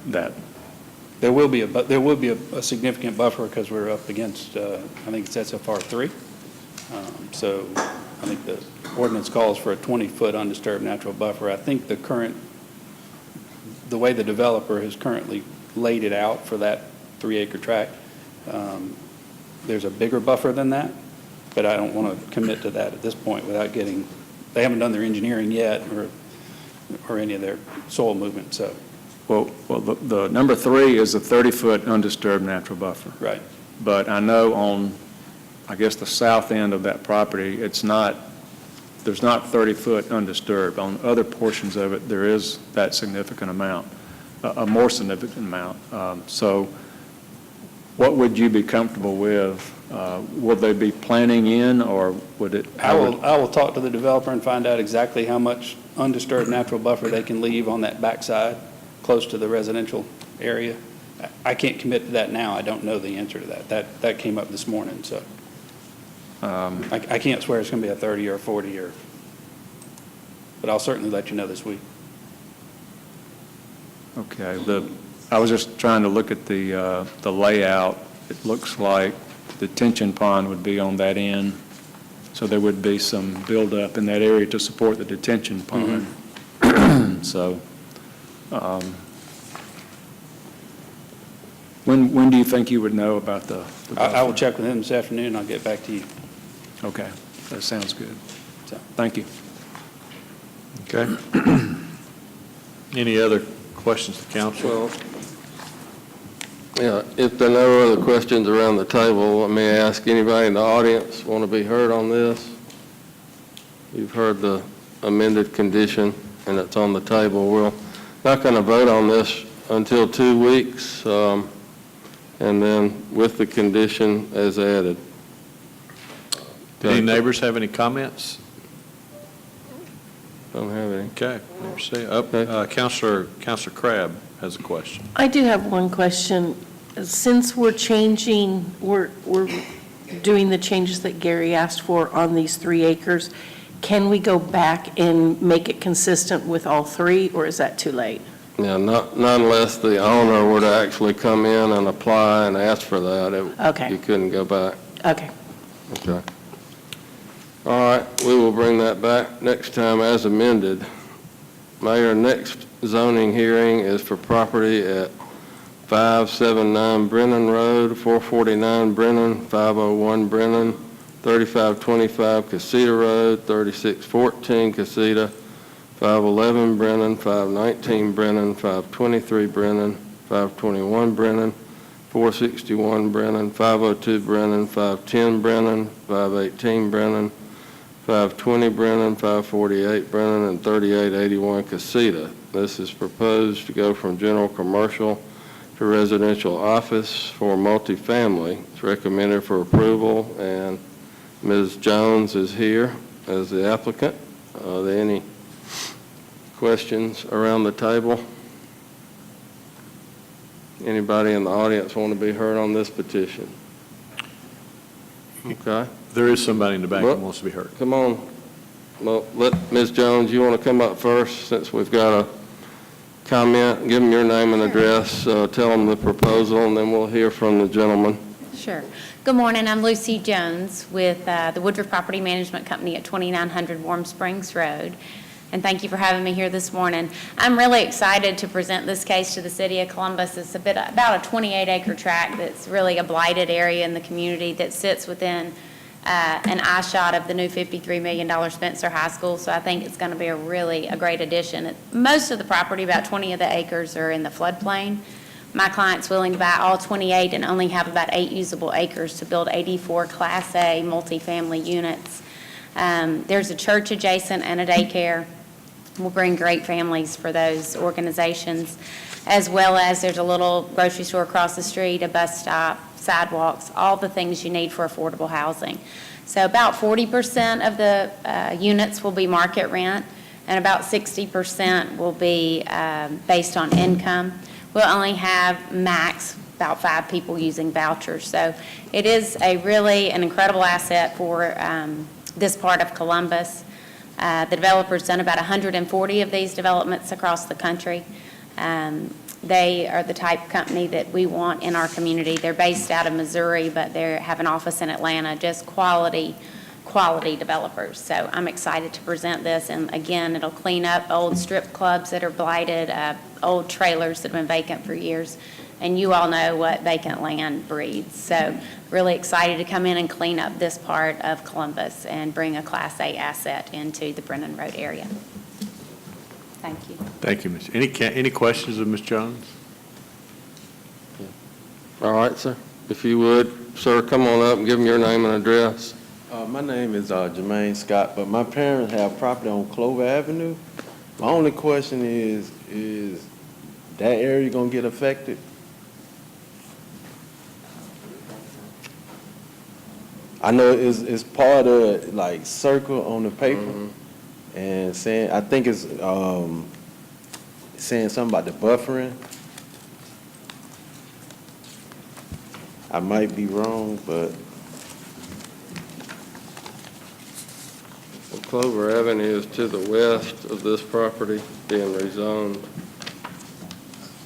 that. There will be a significant buffer because we're up against, I think it's SFR 3. So I think the ordinance calls for a 20-foot undisturbed natural buffer. I think the way the developer has currently laid it out for that 3-acre tract, there's a bigger buffer than that, but I don't want to commit to that at this point without getting, they haven't done their engineering yet or any of their soil movement, so. Well, the number 3 is a 30-foot undisturbed natural buffer. Right. But I know on, I guess, the south end of that property, there's not 30-foot undisturbed. On other portions of it, there is that significant amount, a more significant amount. So what would you be comfortable with? Would they be planning in, or would it? I will talk to the developer and find out exactly how much undisturbed natural buffer they can leave on that backside, close to the residential area. I can't commit to that now. I don't know the answer to that. That came up this morning, so. I can't swear it's going to be a 30 or a 40 but I'll certainly let you know this week. Okay. I was just trying to look at the layout. It looks like the detention pond would be on that end, so there would be some buildup in that area to support the detention pond. Mm-hmm. So, when do you think you would know about the I will check with him this afternoon, and I'll get back to you. Okay, that sounds good. So, thank you. Okay. Any other questions to council? Well, yeah, if there are no other questions around the table, let me ask anybody in the audience want to be heard on this? You've heard the amended condition, and it's on the table. We're not going to vote on this until 2 weeks, and then with the condition as added. Do any neighbors have any comments? Don't have any. Okay, never see. Counselor Crabb has a question. I do have one question. Since we're doing the changes that Gary asked for on these 3 acres, can we go back and make it consistent with all 3, or is that too late? Yeah, not unless the owner were to actually come in and apply and ask for that. Okay. You couldn't go back. Okay. Okay. All right, we will bring that back next time as amended. Mayor, next zoning hearing is for property at 579 Brennan Road, 449 Brennan, 501 Brennan, 3525 Casita Road, 3614 Casita, 511 Brennan, 519 Brennan, 523 Brennan, 521 Brennan, 461 Brennan, 502 Brennan, 510 Brennan, 518 Brennan, 520 Brennan, 548 Brennan, and 3881 Casita. This is proposed to go from general commercial to residential office for multifamily. It's recommended for approval, and Ms. Jones is here as the applicant. Are there any questions around the table? Anybody in the audience want to be heard on this petition? Okay. There is somebody in the back that wants to be heard. Come on. Well, let Ms. Jones, you want to come up first since we've got a comment? Give them your name and address, tell them the proposal, and then we'll hear from the gentleman. Sure. Good morning. I'm Lucy Jones with the Woodruff Property Management Company at 2900 Warm Springs Road. And thank you for having me here this morning. I'm really excited to present this case to the City of Columbus. It's about a 28-acre tract that's really a blighted area in the community that sits within an eye shot of the new $53 million Spencer High School. So I think it's going to be a great addition. Most of the property, about 20 of the acres, are in the floodplain. My client's willing to buy all 28 and only have about 8 usable acres to build 84 Class A multifamily units. There's a church adjacent and a daycare. We'll bring great families for those organizations, as well as there's a little grocery store across the street, a bus stop, sidewalks, all the things you need for affordable housing. So about 40% of the units will be market rent, and about 60% will be based on income. We'll only have max about 5 people using vouchers. So it is an incredible asset for this part of Columbus. The developer's done about 140 of these developments across the country. They are the type of company that we want in our community. They're based out of Missouri, but they have an office in Atlanta, just quality developers. So I'm excited to present this, and again, it'll clean up old strip clubs that are blighted, old trailers that have been vacant for years, and you all know what vacant land breeds. So really excited to come in and clean up this part of Columbus and bring a Class A asset into the Brennan Road area. Thank you. Thank you, Ms. Any questions of Ms. Jones? All right, sir. If you would, sir, come on up and give them your name and address. My name is Jermaine Scott, but my parents have property on Clover Avenue. My only question is that area going to get affected? I know it's part of like circle on the paper, and saying I think it's saying something about the buffering. I might be wrong, but Clover Avenue is to the west of this property being rezoned.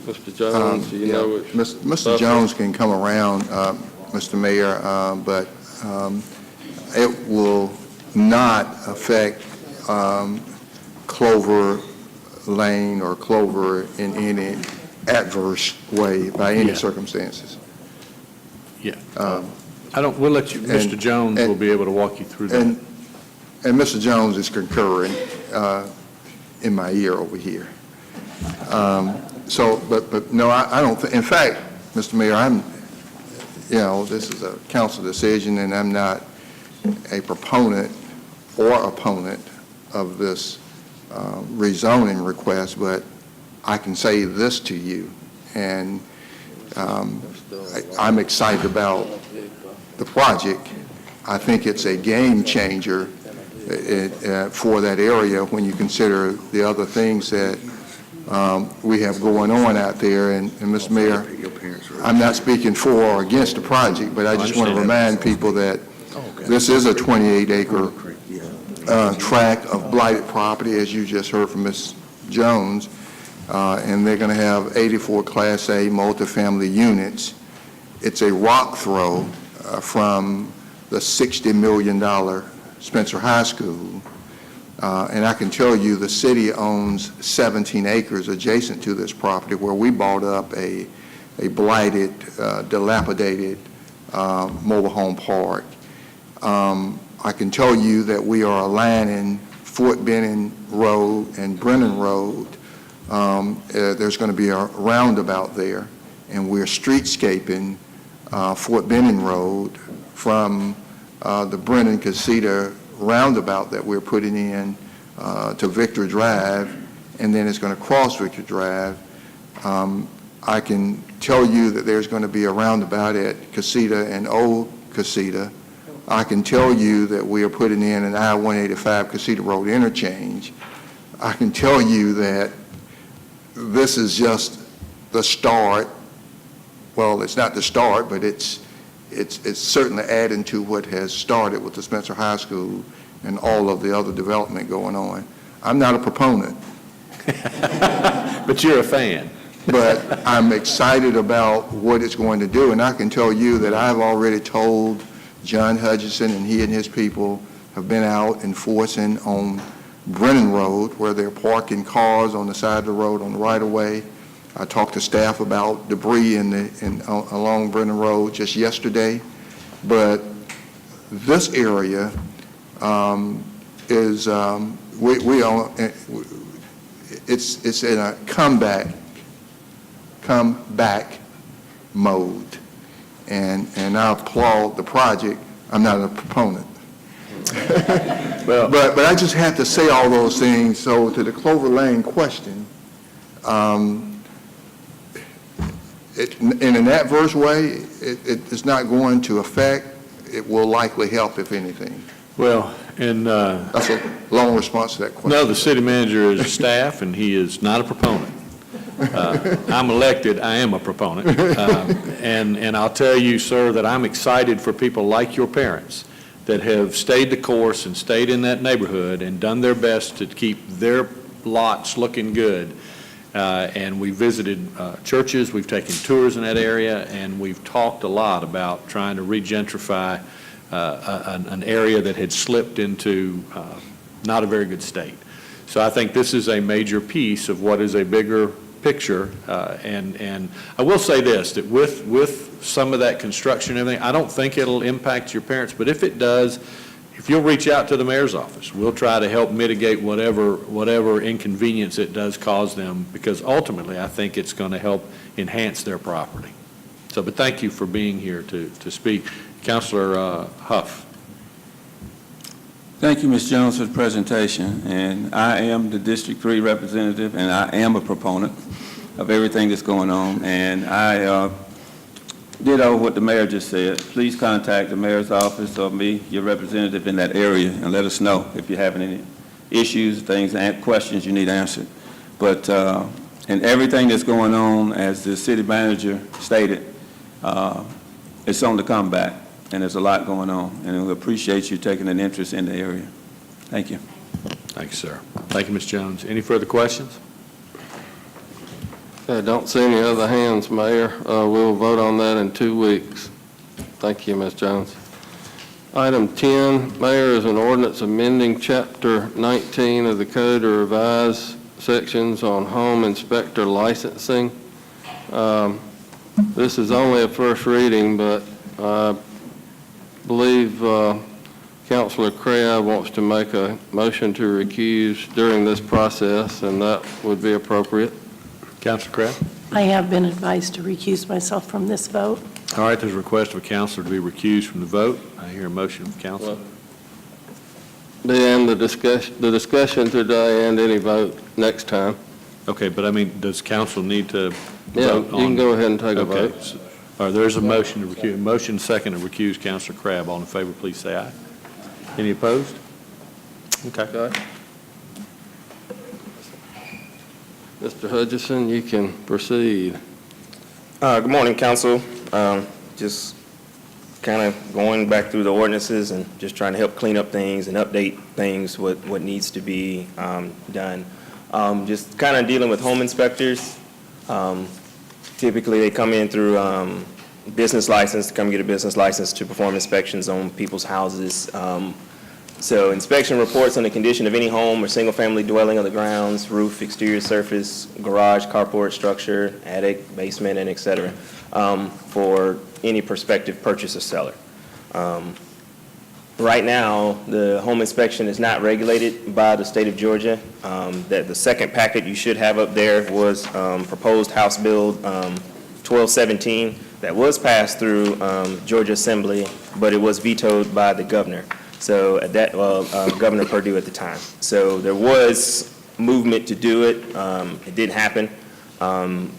Mr. Jones, do you know which? Mr. Jones can come around, Mr. Mayor, but it will not affect Clover Lane or Clover in any adverse way by any circumstances. Yeah. We'll let you, Mr. Jones will be able to walk you through that. And Mr. Jones is concurring in my ear over here. But no, I don't think, in fact, Mr. Mayor, this is a council decision, and I'm not a proponent or opponent of this rezoning request, but I can say this to you, and I'm excited about the project, I think it's a game changer for that area when you consider the other things that we have going on out there. And Mr. Mayor, I'm not speaking for or against the project, but I just want to remind people that this is a 28-acre tract of blighted property, as you just heard from Ms. Jones, and they're going to have 84 Class A multifamily units. It's a rock throw from the $60 million Spencer High School. And I can tell you the city owns 17 acres adjacent to this property where we bought up a blighted, dilapidated mobile home park. I can tell you that we are aligning Fort Benning Road and Brennan Road. There's going to be a roundabout there, and we're streetscaping Fort Benning Road from the Brennan-Casita roundabout that we're putting in to Victor Drive, and then it's going to cross Victor Drive. I can tell you that there's going to be a roundabout at Casita and Old Casita. I can tell you that we are putting in an I-185 Casita Road interchange. I can tell you that this is just the start. Well, it's not the start, but it's certainly adding to what has started with the Spencer High School and all of the other development going on. I'm not a proponent. But you're a fan. But I'm excited about what it's going to do, and I can tell you that I've already told John Hutchison, and he and his people have been out enforcing on Brennan Road, where they're parking cars on the side of the road on the right-of-way. I talked to staff about debris along Brennan Road just yesterday, but this area is it's in a comeback mode, and I applaud the project. I'm not a proponent. But I just had to say all those things. So to the Clover Lane question, in an adverse way, it's not going to affect. It will likely help, if anything. Well, and that's a long response to that question. No, the city manager is staff, and he is not a proponent. I'm elected, I am a proponent. And I'll tell you, sir, that I'm excited for people like your parents that have stayed the course and stayed in that neighborhood and done their best to keep their lots looking good. And we visited churches, we've taken tours in that area, and we've talked a lot about trying to regentrify an area that had slipped into not a very good state. So I think this is a major piece of what is a bigger picture. And I will say this, that with some of that construction and everything, I don't think it'll impact your parents, but if it does, if you'll reach out to the mayor's office, we'll try to help mitigate whatever inconvenience it does cause them, because ultimately I think it's going to help enhance their property. So, but thank you for being here to speak. Councilor Huff. Thank you, Ms. Jones, for the presentation. And I am the District 3 representative, and I am a proponent of everything that's going on. And I ditto what the mayor just said. Please contact the mayor's office or me, your representative in that area, and let us know if you're having any issues, things, and questions you need answered. But in everything that's going on, as the city manager stated, it's on the comeback, and there's a lot going on. And we appreciate you taking an interest in the area. Thank you. Thank you, sir. Thank you, Ms. Jones. Any further questions? I don't see any other hands, Mayor. We'll vote on that in 2 weeks. Thank you, Ms. Jones. Item 10, Mayor, is an ordinance amending Chapter 19 of the Code to revise sections on home inspector licensing. This is only a first reading, but I believe Councilor Crabb wants to make a motion to recuse during this process, and that would be appropriate. Councilor Crabb? I have been advised to recuse myself from this vote. All right, there's a request of a councilor to be recused from the vote. I hear a motion from council. And the discussion today and any vote next time. Okay, but I mean, does council need to Yeah, vote on? you can go ahead and take a Okay. vote. There's a motion to recuse, motion second to recuse Counselor Crabb. All in favor, please say aye. Any opposed? Okay. Mr. Hutchison, you can proceed. Good morning, council. Just kind of going back through the ordinances and just trying to help clean up things and update things, what needs to be done. Just kind of dealing with home inspectors. Typically, they come in through business license, to come get a business license to perform inspections on people's houses. So inspection reports on the condition of any home or single-family dwelling on the grounds, roof, exterior surface, garage, carport structure, attic, basement, and et cetera, for any prospective purchaser seller. Right now, the home inspection is not regulated by the state of Georgia. That the second packet you should have up there was proposed House Bill 1217 that was passed through Georgia Assembly, but it was vetoed by the governor. So that Governor Perdue at the time. So there was movement to do it. It didn't happen.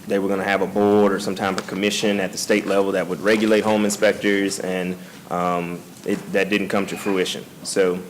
They were going to have a board or some type of commission at the state level that would regulate home inspectors, and that didn't come to fruition. So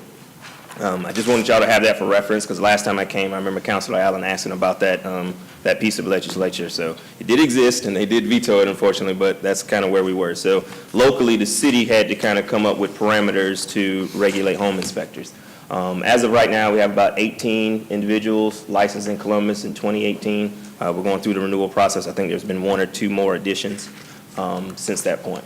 I just wanted y'all to have that for reference, because last time I came, I remember Councilor Allen asking about that piece of legislature. So it did exist, and they did veto it, unfortunately, but that's kind of where we were. So locally, the city had to kind of come up with parameters to regulate home inspectors. As of right now, we have about 18 individuals licensed in Columbus in 2018. We're going through the renewal process. I think there's been 1 or 2 more additions since that point.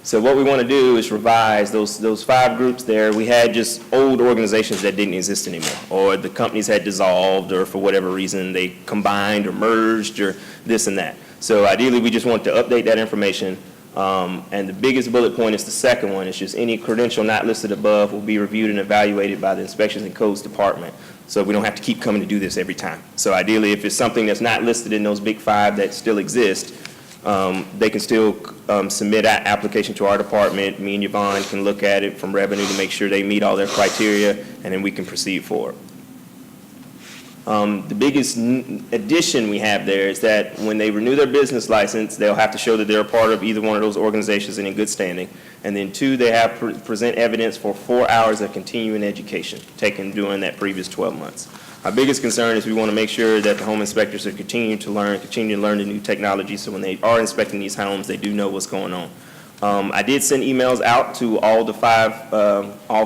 So what we want to do is revise those 5 groups there. We had just old organizations that didn't exist anymore, or the companies had dissolved, or for whatever reason they combined or merged or this and that. So ideally, we just want to update that information. And the biggest bullet point is the second one. It's just any credential not listed above will be reviewed and evaluated by the Inspections and Codes Department. So we don't have to keep coming to do this every time. So ideally, if it's something that's not listed in those big 5 that still exist, they can still submit an application to our department. Me and Yvonne can look at it from revenue to make sure they meet all their criteria, and then we can proceed forward. The biggest addition we have there is that when they renew their business license, they'll have to show that they're a part of either one of those organizations and in good standing. And then 2, they have to present evidence for 4 hours of continuing education taken during that previous 12 months. Our biggest concern is we want to make sure that the home inspectors are continuing to learn the new technology, so when they are inspecting these homes, they do know what's going on. I did send emails out to all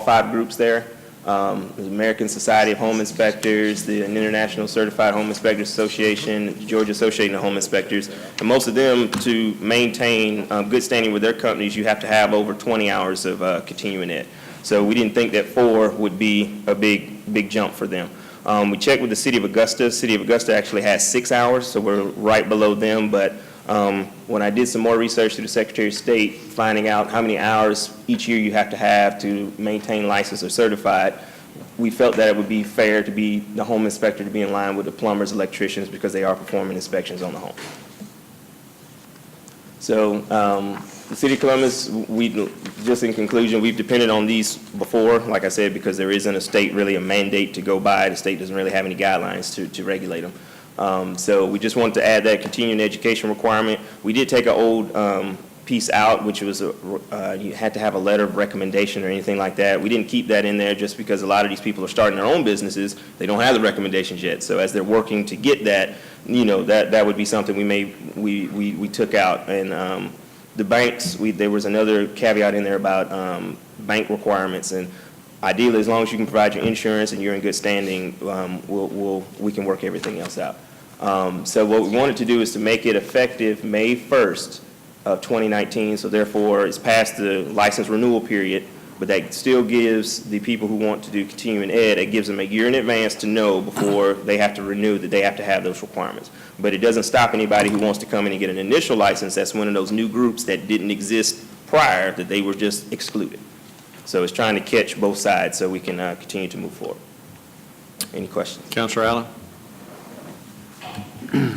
5 groups there. The American Society of Home Inspectors, the International Certified Home Inspectors Association, the Georgia Association of Home Inspectors, and most of them, to maintain good standing with their companies, you have to have over 20 hours of continuing ed. So we didn't think that 4 would be a big jump for them. We checked with the City of Augusta. City of Augusta actually has 6 hours, so we're right below them. But when I did some more research through the Secretary of State, finding out how many hours each year you have to maintain licensed or certified, we felt that it would be fair to be the home inspector to be in line with the plumbers, electricians, because they are performing inspections on the home. So the City of Columbus, just in conclusion, we've depended on these before, like I said, because there isn't a mandate to go by. The state doesn't really have any guidelines to regulate them. So we just wanted to add that continuing education requirement. We did take an old piece out, which was you had to have a letter of recommendation or anything like that. We didn't keep that in there just because a lot of these people are starting their own businesses. They don't have the recommendations yet. So as they're working to get that, that would be something we took out. And the banks, there was another caveat in there about bank requirements, and ideally, as long as you can provide your insurance and you're in good standing, we can work everything else out. So what we wanted to do is to make it effective May 1st of 2019, so therefore it's past the license renewal period, but that still gives the people who want to do continuing ed, it gives them a year in advance to know before they have to renew that they have to have those requirements. But it doesn't stop anybody who wants to come in and get an initial license. That's one of those new groups that didn't exist prior, that they were just excluded. So it's trying to catch both sides so we can continue to move forward. Any questions? Councilor Allen?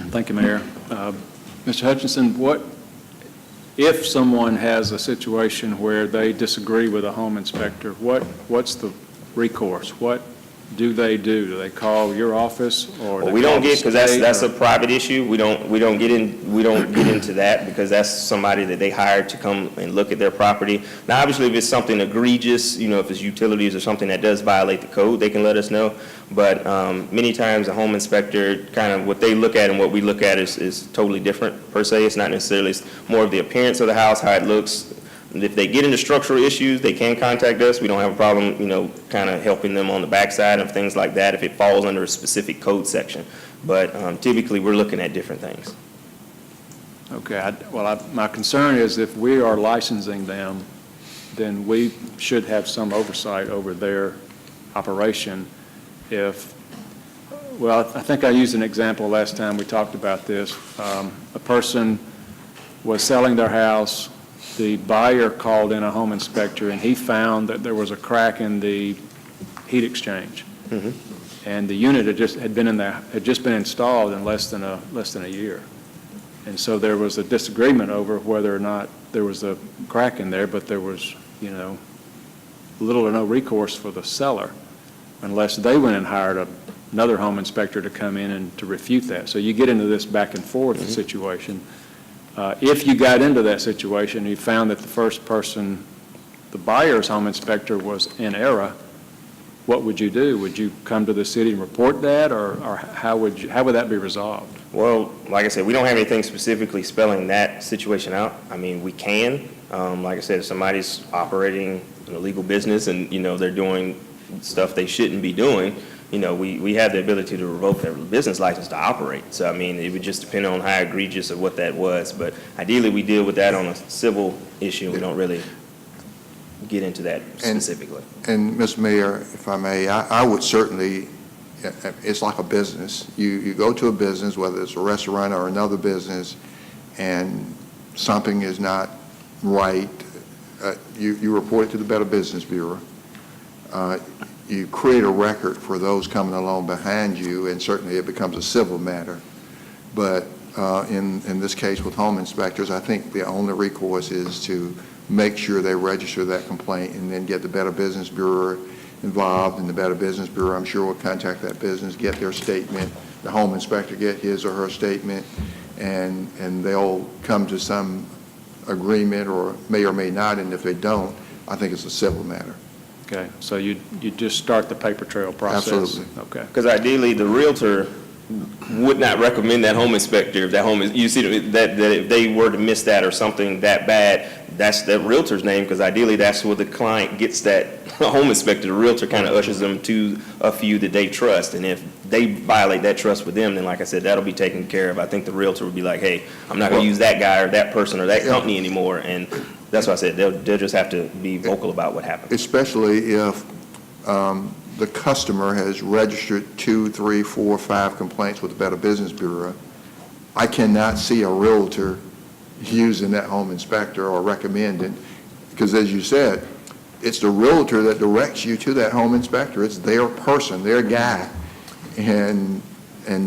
Thank you, Mayor. Mr. Hutchinson, if someone has a situation where they disagree with a home inspector, what's the recourse? What do they do? Do they call your office or? Well, they we call don't the get, because that's state, a private issue. We don't get into that because that's somebody that they hired to come and look at their property. Now, obviously, if it's something egregious, if it's utilities or something that does violate the code, they can let us know. But many times a home inspector, kind of what they look at and what we look at is totally different per se. It's not necessarily, it's more of the appearance of the house, how it looks. If they get into structural issues, they can contact us. We don't have a problem, kind of helping them on the backside of things like that if it falls under a specific code section. But typically, we're looking at different things. Okay, my concern is if we are licensing them, then we should have some oversight over their operation. I think I used an example last time we talked about this. A person was selling their house. The buyer called in a home inspector, and he found that there was a crack in the heat exchange. Mm-hmm. And the unit had just been installed in less than a year. And so there was a disagreement over whether or not there was a crack in there, but there was, little or no recourse for the seller unless they went and hired another home inspector to come in and to refute that. So you get into this back and forth mm-hmm. situation. If you got into that situation, you found that the first person, the buyer's home inspector, was in error, what would you do? Would you come to the city and report that, or how would that be resolved? Well, like I said, we don't have anything specifically spelling that situation out. I mean, we can. Like I said, if somebody's operating an illegal business and, they're doing stuff they shouldn't be doing, we have the ability to revoke their business license to operate. So, I mean, it would just depend on how egregious of what that was. But ideally, we deal with that on a civil issue. We don't really get into that specifically. And Ms. Mayor, if I may, I would certainly, it's like a business. You go to a business, whether it's a restaurant or another business, and something is not right, you report it to the Better Business Bureau. You create a record for those coming along behind you, and certainly it becomes a civil matter. But in this case with home inspectors, I think the only recourse is to make sure they register that complaint and then get the Better Business Bureau involved. And the Better Business Bureau, I'm sure, will contact that business, get their statement, the home inspector get his or her statement, and they'll come to some agreement or may not, and if they don't, I think it's a civil matter. Okay, so you just start the paper trail process? Absolutely. Okay. Because ideally, the realtor would not recommend that home inspector if that home is, you see that if they were to miss that or something that bad, that's the realtor's name, because ideally that's where the client gets that home inspector. The realtor kind of ushers them to a few that they trust, and if they violate that trust with them, then like I said, that'll be taken care of. I think the realtor would be like, hey, I'm not going to use that guy or that person or that company anymore, and that's why I said they'll just have to be vocal about what happened. Especially if the customer has registered 2, 3, 4, 5 complaints with the Better Business Bureau. I cannot see a realtor using that home inspector or recommending, because as you said, it's the realtor that directs you to that home inspector. It's their person, their guy. And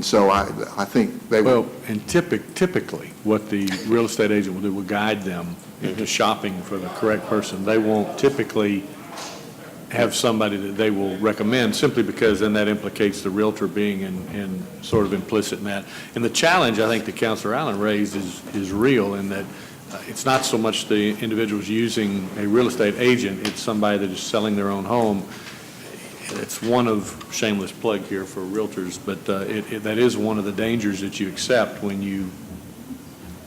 so I think they will. Well, and typically, what the real estate agent will do will guide them into shopping for the correct person. They won't typically have somebody that they will recommend simply because then that implicates the realtor being in sort of implicit in that. And the challenge I think that Councilor Allen raised is real in that it's not so much the individuals using a real estate agent, it's somebody that is selling their own home. It's one of, shameless plug here for realtors, but that is one of the dangers that you accept when you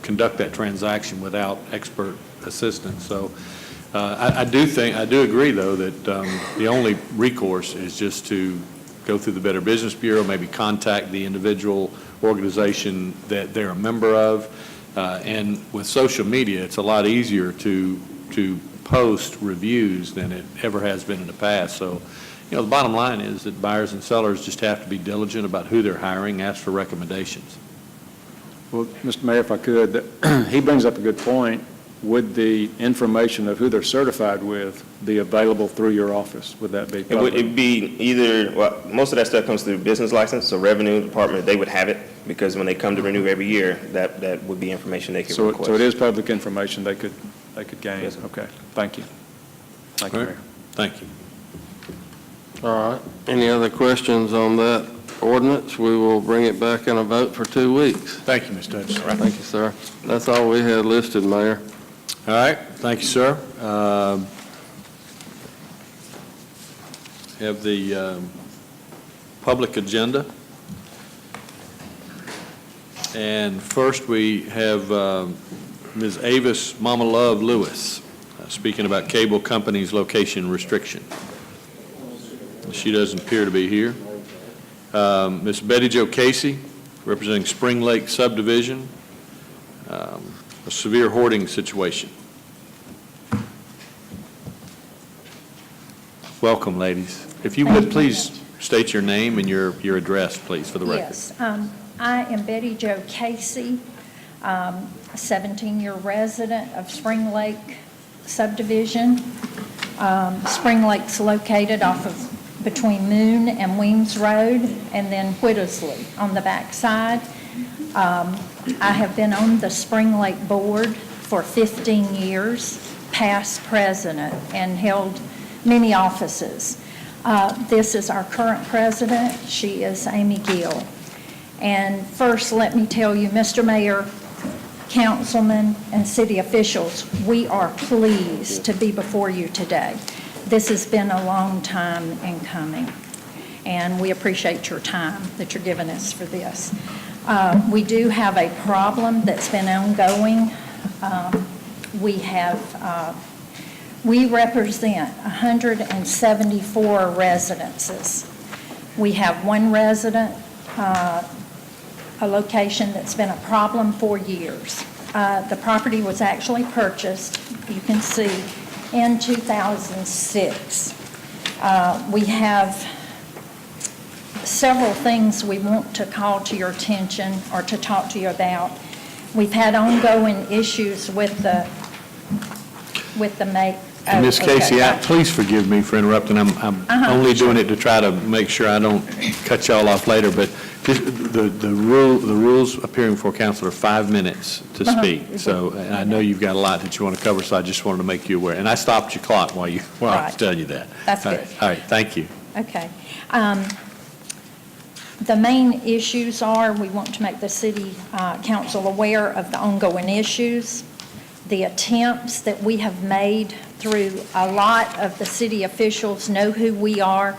conduct that transaction without expert assistance. So I do agree, though, that the only recourse is just to go through the Better Business Bureau, maybe contact the individual organization that they're a member of. And with social media, it's a lot easier to post reviews than it ever has been in the past. So, the bottom line is that buyers and sellers just have to be diligent about who they're hiring, ask for recommendations. Well, Mr. Mayor, if I could, he brings up a good point. Would the information of who they're certified with be available through your office? Would that be public? It would be either, well, most of that stuff comes through business license, so revenue department, they would have it, because when they come to renew every year, that would be information they could request. So it is public information they could gain? Yes. Okay, thank you. Thank you, Mayor. Thank you. All right. Any other questions on that ordinance? We will bring it back in a vote for 2 weeks. Thank you, Mr. Hutchinson. Thank you, sir. That's all we had listed, Mayor. All right, thank you, sir. Have the public agenda. And first, we have Ms. Avis Mama Love Lewis speaking about cable companies' location restriction. She doesn't appear to be here. Ms. Betty Jo Casey, representing Spring Lake Subdivision, a severe hoarding situation. Welcome, ladies. If you would, please state your name and your address, please, for the record. Yes, I am Betty Jo Casey, a 17-year resident of Spring Lake Subdivision. Spring Lake's located off of between Moon and Weems Road, and then Whittlesey on the back side. I have been on the Spring Lake Board for 15 years, past president, and held many offices. This is our current president. She is Amy Gill. And first, let me tell you, Mr. Mayor, councilmen, and city officials, we are pleased to be before you today. This has been a long time in coming, and we appreciate your time that you're giving us for this. We do have a problem that's been ongoing. We represent 174 residences. We have one resident, a location that's been a problem for years. The property was actually purchased, you can see, in 2006. We have several things we want to call to your attention or to talk to you about. We've had ongoing issues with the Ms. Casey, please forgive me for interrupting. I'm only doing it to try to make sure I don't cut y'all off later, but the rules appearing before council are 5 minutes to speak. So, and I know you've got a lot that you want to cover, so I just wanted to make you aware. And I stopped your clock while I was telling you that. That's good. All right, thank you. Okay. The main issues are, we want to make the city council aware of the ongoing issues, the attempts that we have made through a lot of the city officials know who we are.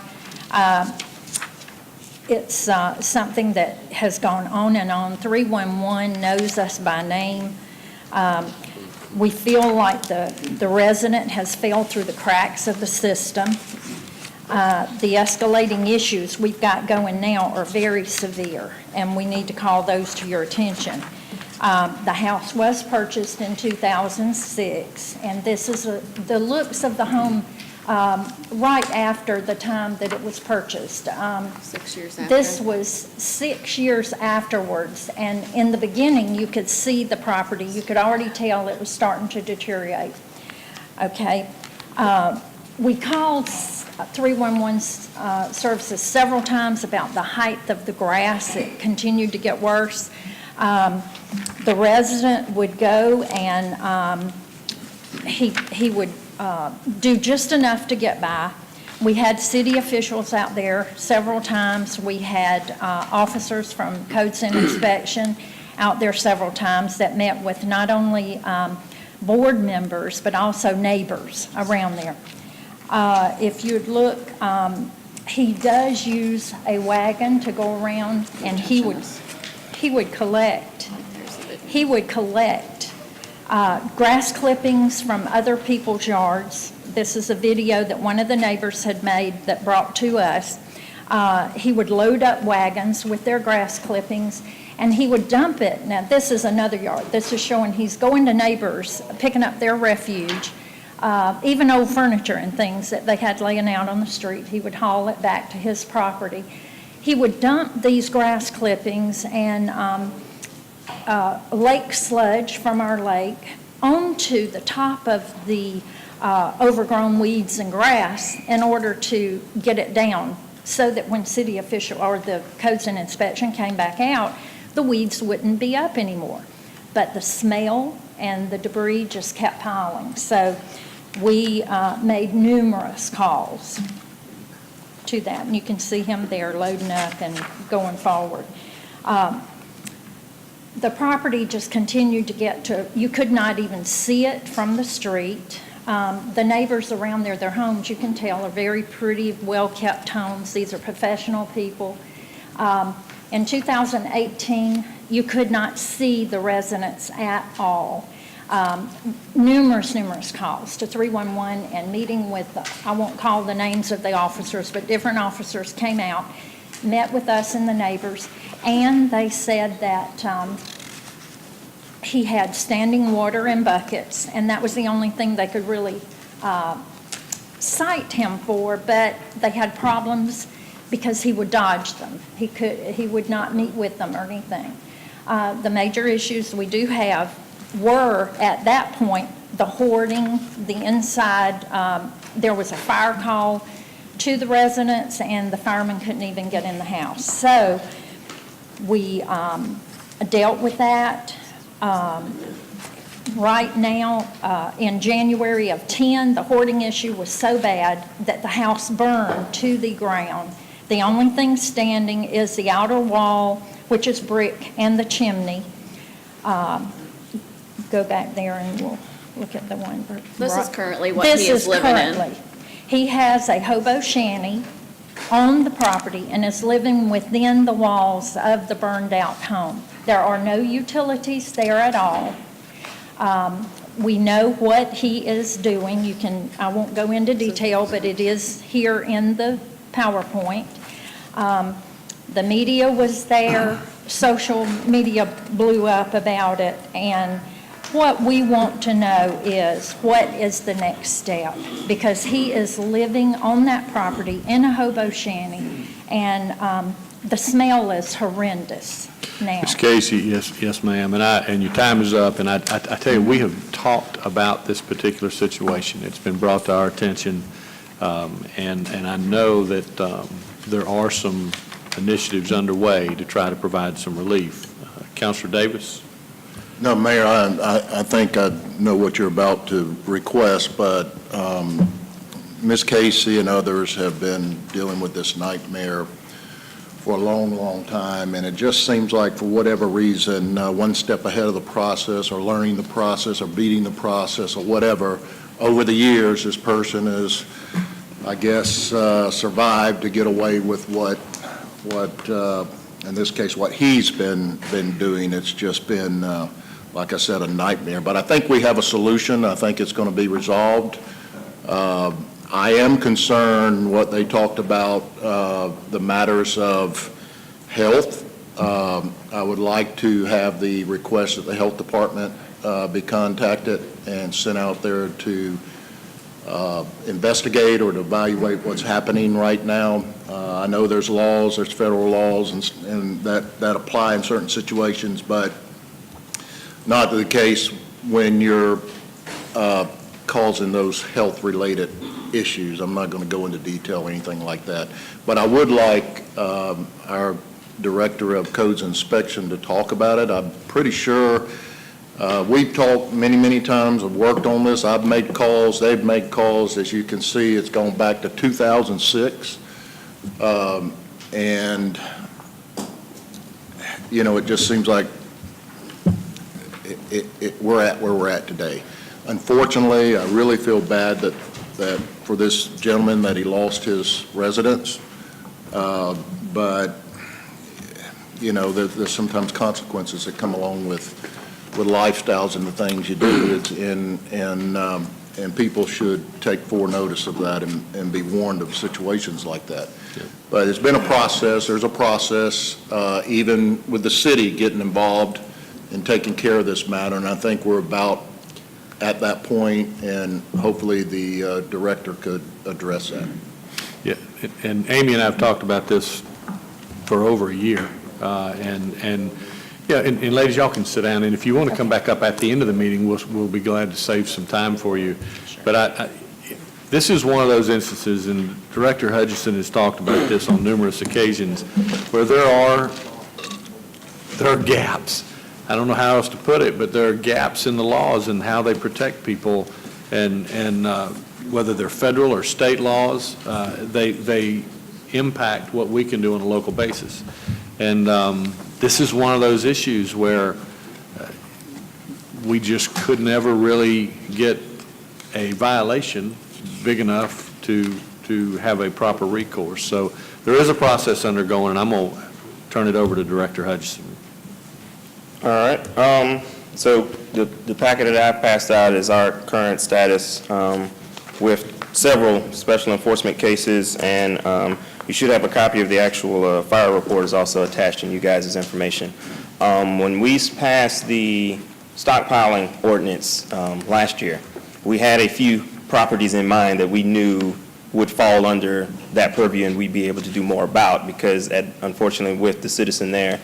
It's something that has gone on and on. 311 knows us by name. We feel like the resident has fell through the cracks of the system. The escalating issues we've got going now are very severe, and we need to call those to your attention. The house was purchased in 2006, and this is the looks of the home right after the time that it was purchased. 6 years after. This was 6 years afterwards, and in the beginning, you could see the property. You could already tell it was starting to deteriorate. Okay. We called 311 services several times about the height of the grass. It continued to get worse. The resident would go and he would do just enough to get by. We had city officials out there several times. We had officers from Code Center Inspection out there several times that met with not only board members but also neighbors around there. If you'd look, he does use a wagon to go around, and he would collect grass clippings from other people's yards. This is a video that one of the neighbors had made that brought to us. He would load up wagons with their grass clippings, and he would dump it. Now, this is another yard. This is showing he's going to neighbors, picking up their refuge, even old furniture and things that they had laying out on the street. He would haul it back to his property. He would dump these grass clippings and lake sludge from our lake onto the top of the overgrown weeds and grass in order to get it down, so that when city official or the Codes and Inspection came back out, the weeds wouldn't be up anymore. But the smell and the debris just kept piling. So we made numerous calls. to that. And you can see him there loading up and going forward. The property just continued to get to, you could not even see it from the street. The neighbors around there, their homes, you can tell, are very pretty, well-kept homes. These are professional people. In 2018, you could not see the residents at all. Numerous calls to 311 and meeting with, I won't call the names of the officers, but different officers came out, met with us and the neighbors, and they said that he had standing water in buckets, and that was the only thing they could really cite him for, but they had problems because he would dodge them. He would not meet with them or anything. The major issues we do have were, at that point, the hoarding, the inside. There was a fire call to the residents, and the firemen couldn't even get in the house. So we dealt with that. Right now, in January of 10, the hoarding issue was so bad that the house burned to the ground. The only thing standing is the outer wall, which is brick, and the chimney. Go back there and we'll look at the one. This is currently what he is living in. He has a hobo shanty on the property and is living within the walls of the burned-out home. There are no utilities there at all. We know what he is doing. I won't go into detail, but it is here in the PowerPoint. The media was there. Social media blew up about it, and what we want to know is what is the next step, because he is living on that property in a hobo shanty, and the smell is horrendous now. Ms. Casey, yes, ma'am, and your time is up, and I tell you, we have talked about this particular situation. It's been brought to our attention, and I know that there are some initiatives underway to try to provide some relief. Councilor Davis? No, Mayor, I think I know what you're about to request, but Ms. Casey and others have been dealing with this nightmare for a long time, and it just seems like, for whatever reason, one step ahead of the process, or learning the process, or beating the process, or whatever, over the years, this person has, I guess, survived to get away with what in this case, what he's been doing. It's just been, like I said, a nightmare. But I think we have a solution. I think it's going to be resolved. I am concerned what they talked about, the matters of health. I would like to have the request that the health department be contacted and sent out there to investigate or to evaluate what's happening right now. I know there's laws, there's federal laws, and that apply in certain situations, but not the case when you're causing those health-related issues. I'm not going to go into detail or anything like that. But I would like our Director of Codes Inspection to talk about it. I'm pretty sure we've talked many times. I've worked on this. I've made calls. They've made calls. As you can see, it's gone back to 2006. And, you know, it just seems like we're at where we're at today. Unfortunately, I really feel bad that for this gentleman that he lost his residence. But, you know, there's sometimes consequences that come along with lifestyles and the things you do. And people should take notice of that and be warned of situations like that. Yeah. But it's been a process. There's a process, even with the city getting involved in taking care of this matter, and I think we're about at that point, and hopefully the director could address that. Yeah, and Amy and I have talked about this for over a year, and ladies, y'all can sit down, and if you want to come back up at the end of the meeting, we'll be glad to save some time for you. Sure. But this is one of those instances, and Director Hutchison has talked about this on numerous occasions, where there are gaps. I don't know how else to put it, but there are gaps in the laws and how they protect people, and whether they're federal or state laws, they impact what we can do on a local basis. And this is one of those issues where we just could never really get a violation big enough to have a proper recourse. So there is a process undergoing, and I'm going to turn it over to Director Hutchison. All right. So the packet that I passed out is our current status with several special enforcement cases, and you should have a copy of the actual fire report is also attached in you guys' information. When we passed the stockpiling ordinance last year, we had a few properties in mind that we knew would fall under that purview and we'd be able to do more about because unfortunately with the citizen there,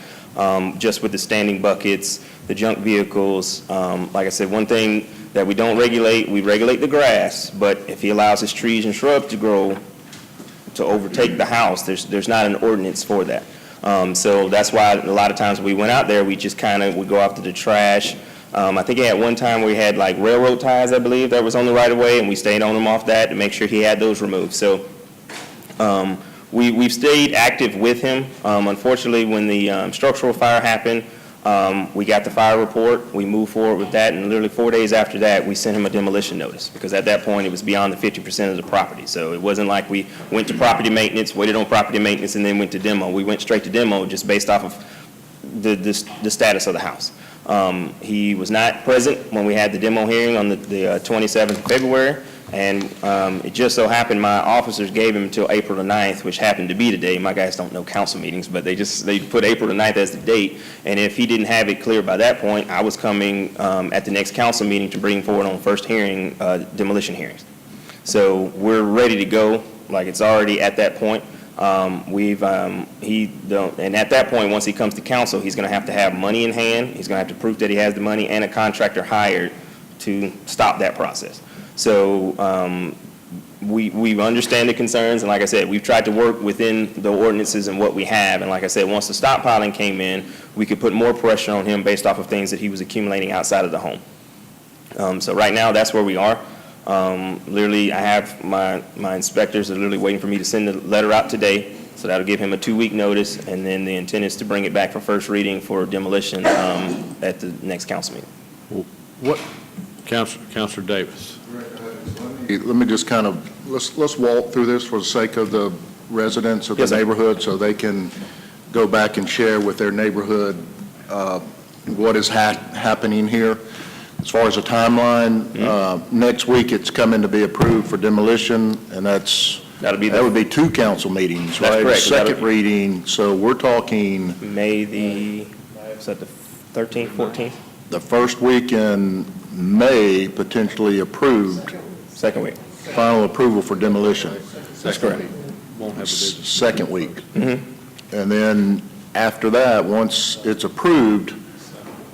just with the standing buckets, the junk vehicles, like I said, one thing that we don't regulate, we regulate the grass, but if he allows his trees and shrubs to grow to overtake the house, there's not an ordinance for that. So that's why a lot of times we went out there, we just kind of would go after the trash. I think at one time we had like railroad ties, I believe, that was on the right of way, and we stayed on him off that to make sure he had those removed. So we've stayed active with him. Unfortunately, when the structural fire happened, we got the fire report, we moved forward with that, and literally 4 days after that, we sent him a demolition notice, because at that point, it was beyond the 50% of the property. So it wasn't like we went to property maintenance, waited on property maintenance, and then went to demo. We went straight to demo just based off of the status of the house. He was not present when we had the demo hearing on the 27th of February, and it just so happened my officers gave him until April the 9th, which happened to be today. My guys don't know council meetings, but they put April the 9th as the date, and if he didn't have it clear by that point, I was coming at the next council meeting to bring forward on first hearing demolition hearings. So we're ready to go, like it's already at that point. And at that point, once he comes to council, he's going to have money in hand. He's going to have to prove that he has the money and a contractor hired to stop that process. So we understand the concerns, and like I said, we've tried to work within the ordinances and what we have. And like I said, once the stockpiling came in, we could put more pressure on him based off of things that he was accumulating outside of the home. So right now, that's where we are. Literally, I have my inspectors are literally waiting for me to send the letter out today, so that'll give him a 2-week notice, and then the intent is to bring it back for first reading for demolition at the next council meeting. What, Councilor Davis? Let me just kind of, let's walk through this for the sake of the residents of the neighborhood so they can go back and share with their neighborhood what is happening here. As far as the timeline, next week it's coming to be approved for demolition, and that would be 2 council meetings, That's right? correct. Second reading, so we're talking May the 13th, 14th? the first week in May, potentially approved. Second week. Final approval for demolition. That's correct. Won't have a business. Second week. And then after that, once it's approved,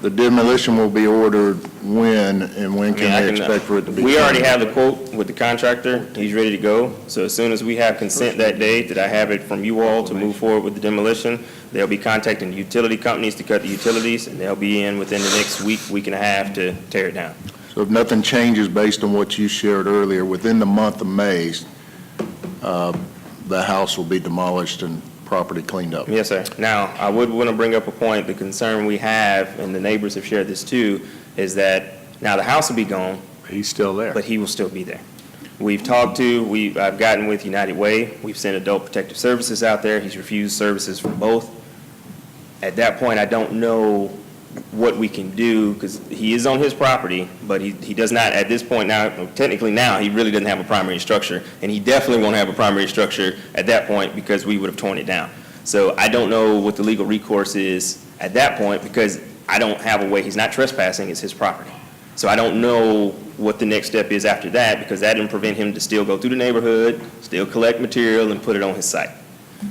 the demolition will be ordered when, and when can they expect for it to be? We already have the quote with the contractor. He's ready to go. So as soon as we have consent that day, that I have it from you all to move forward with the demolition, they'll be contacting the utility companies to cut the utilities, and they'll be in within the next week and a half to tear it down. So if nothing changes based on what you shared earlier, within the month of May, the house will be demolished and property cleaned up? Yes, sir. Now, I would want to bring up a point. The concern we have, and the neighbors have shared this too, is that now the house will be gone. He's still there. But he will still be there. We've talked to, I've gotten with United Way. We've sent Adult Protective Services out there. He's refused services from both. At that point, I don't know what we can do, because he is on his property, but he does not, at this point now, technically now, he really doesn't have a primary structure, and he definitely won't have a primary structure at that point because we would have torn it down. So I don't know what the legal recourse is at that point, because I don't have a way, he's not trespassing, it's his property. So I don't know what the next step is after that, because that didn't prevent him to still go through the neighborhood, still collect material and put it on his site.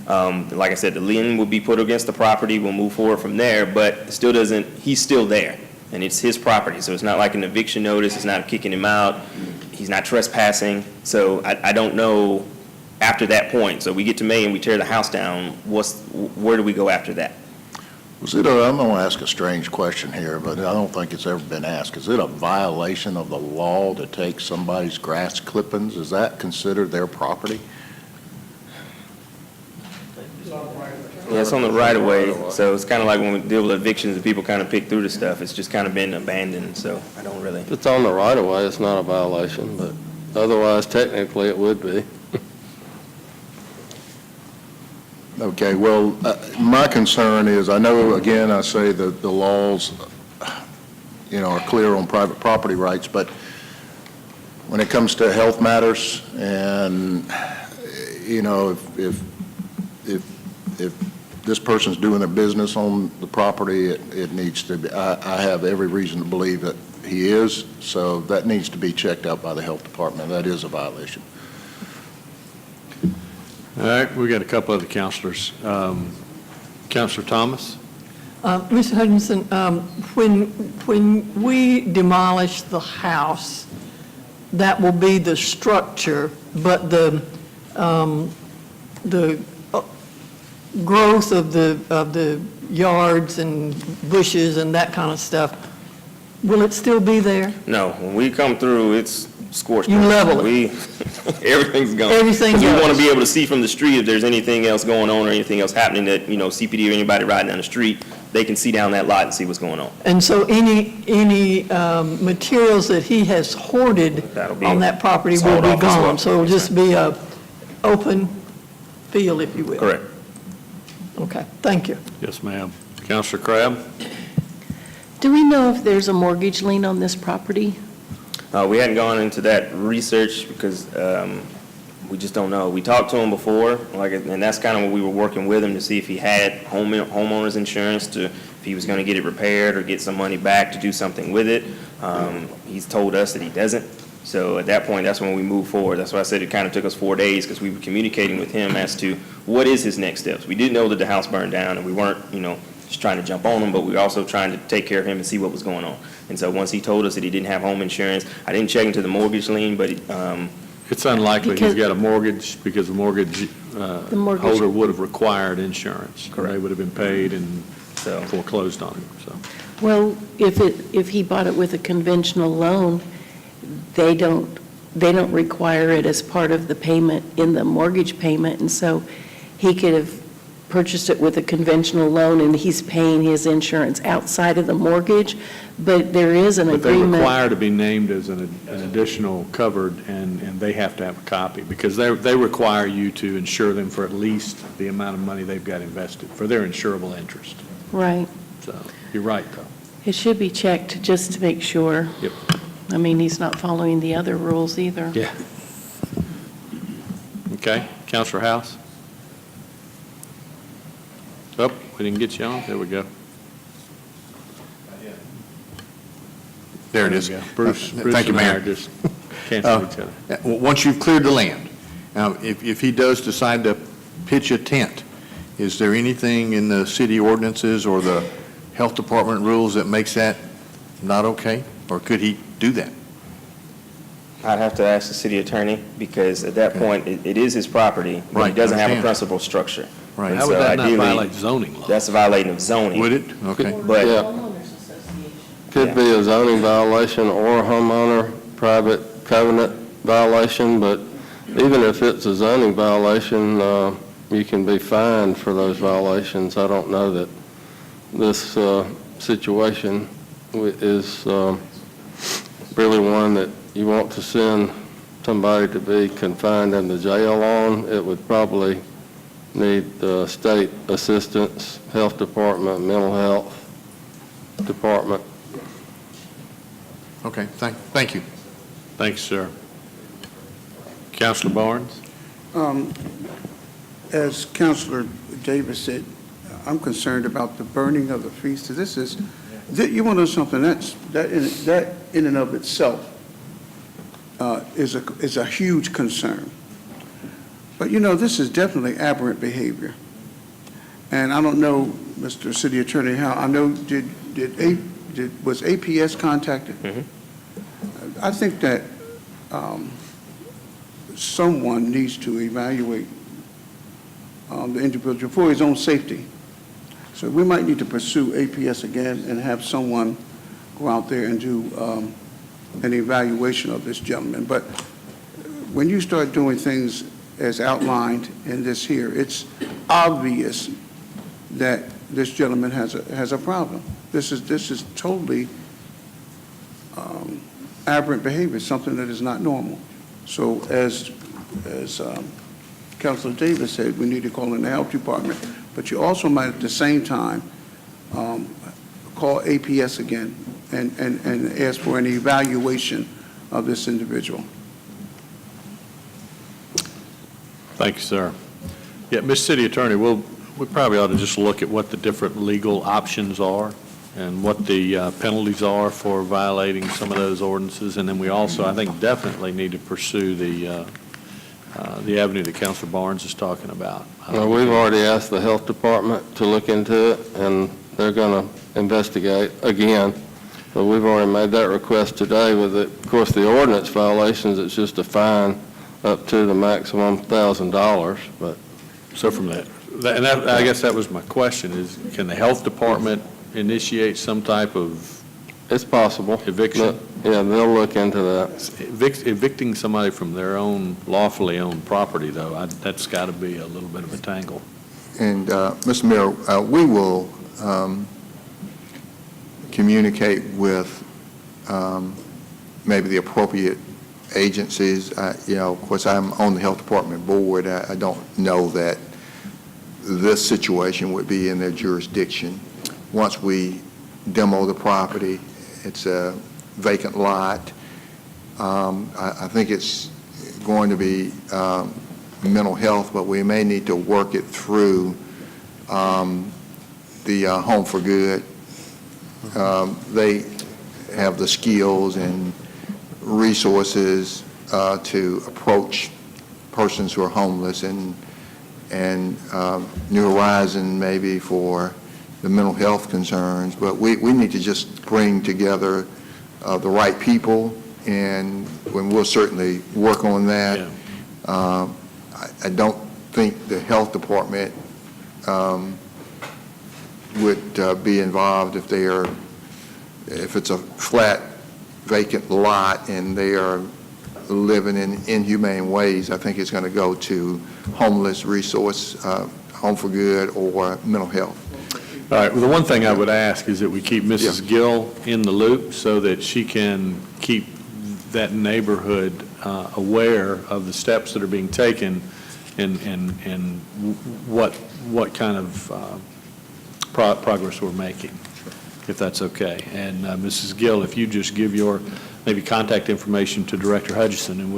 Like I said, the lien will be put against the property, we'll move forward from there, but it still doesn't, he's still there, and it's his property, so it's not like an eviction notice, it's not kicking him out, he's not trespassing, so I don't know after that point. So we get to May and we tear the house down, where do we go after that? I'm going to ask a strange question here, but I don't think it's ever been asked. Is it a violation of the law to take somebody's grass clippings? Is that considered their property? Yeah, it's on the right of way, so it's kind of like when we deal with evictions and people kind of pick through the stuff, it's just kind of been abandoned, so I don't really. If it's on the right of way, it's not a violation, but otherwise technically it would be. Okay, well, my concern is, I know, again, I say that the laws, are clear on private property rights, but when it comes to health matters and, if this person's doing a business on the property, it needs to be, I have every reason to believe that he is, so that needs to be checked out by the health department. That is a violation. All right, we got a couple other counselors. Counselor Thomas? Mr. Hutchinson, when we demolish the house, that will be the structure, but the growth of the yards and bushes and that kind of stuff, will it still be there? No, when we come through, it's scorched. You level it. Everything's gone. Everything 'Cause we goes. want to be able to see from the street if there's anything else going on or anything else happening that, CPD or anybody riding down the street, they can see down that lot and see what's going on. And so any materials that he has hoarded on that property will sold be off as well. gone? So it'll just be a open field, if you will? Correct. Okay, thank you. Yes, ma'am. Counselor Crabb? Do we know if there's a mortgage lien on this property? We hadn't gone into that research because we just don't know. We talked to him before, and that's kind of what we were working with him to see if he had homeowner's insurance, if he was going to get it repaired or get some money back to do something with it. He's told us that he doesn't. So at that point, that's when we moved forward. That's why I said it kind of took us 4 days because we were communicating with him as to what is his next steps. We didn't know that the house burned down, and we weren't, just trying to jump on him, but we were also trying to take care of him and see what was going on. And so once he told us that he didn't have home insurance, I didn't check into the mortgage lien, but It's unlikely he's got a mortgage because the mortgage mortgage- holder would have required insurance. Correct. They would have been paid and So- foreclosed on him, so. Well, if he bought it with a conventional loan, they don't require it as part of the payment in the mortgage payment, and so he could have purchased it with a conventional loan, and he's paying his insurance outside of the mortgage, but there is an But they agreement. require to be named as an additional covered, and they have to have a copy, because they require you to insure them for at least the amount of money they've got invested, for their insurable interest. Right. So, you're right, though. It should be checked just to make sure. Yep. I mean, he's not following the other rules either. Yeah. Okay, Counselor House? Oh, we didn't get you on, there we go. There it is. Bruce Thank you, and I Mayor. are just canceling each other. Once you've cleared the land, now, if he does decide to pitch a tent, is there anything in the city ordinances or the health department rules that makes that not okay? Or could he do that? I'd have to ask the city attorney because at that point, it is his property, but he Right, doesn't have a understand. principal structure. Right. And How would so that not ideally, violate zoning law? That's violating of zoning. Would it? Okay. But Yeah. Could be a zoning violation or a homeowner private covenant violation, but even if it's a zoning violation, you can be fined for those violations. I don't know that this situation is really one that you want to send somebody to be confined in the jail on. It would probably need state assistance, health department, mental health department. Okay, thank you. Thanks, sir. Counselor Barnes? As Councilor Davis said, I'm concerned about the burning of the feast. You want to know something, that in and of itself is a huge concern. But this is definitely aberrant behavior. And I don't know, Mr. City Attorney, how, I know, was APS contacted? I think that someone needs to evaluate the individual for his own safety. So we might need to pursue APS again and have someone go out there and do an evaluation of this gentleman. But when you start doing things as outlined in this here. It's obvious that this gentleman has a problem. This is totally aberrant behavior, something that is not normal. So as Councilor Davis said, we need to call in the health department, but you also might at the same time call APS again and ask for an evaluation of this individual. Thank you, sir. Yeah, Mr. City Attorney, we probably ought to just look at what the different legal options are and what the penalties are for violating some of those ordinances. And then we also, I think, definitely need to pursue the avenue that Councilor Barnes is talking about. Well, we've already asked the health department to look into it, and they're going to investigate again. So we've already made that request today with it. Of course, the ordinance violations, it's just a fine up to the maximum $1,000, but. So from that, I guess that was my question, is can the health department initiate some type of It's possible. eviction? Yeah, they'll look into that. Evicting somebody from their own lawfully owned property, though, that's got to be a little bit of a tangle. And, Mr. Mayor, we will communicate with maybe the appropriate agencies. Of course, I'm on the Health Department board. I don't know that this situation would be in their jurisdiction. Once we demo the property, it's a vacant lot. I think it's going to be mental health, but we may need to work it through the Home for Good. They have the skills and resources to approach persons who are homeless, and New Horizon maybe for the mental health concerns, but we need to just bring together the right people, and we'll certainly work on that. Yeah. I don't think the health department would be involved if it's a flat vacant lot and they are living in inhumane ways. I think it's going to go to homeless resource, Home for Good, or mental health. All right, well, the one thing I would ask is that we keep Mrs. Gill in the loop so that she can keep that neighborhood aware of the steps that are being taken and what kind of progress we're making, if that's okay. And Mrs. Gill, if you just give your maybe contact information to Director Hutchison, and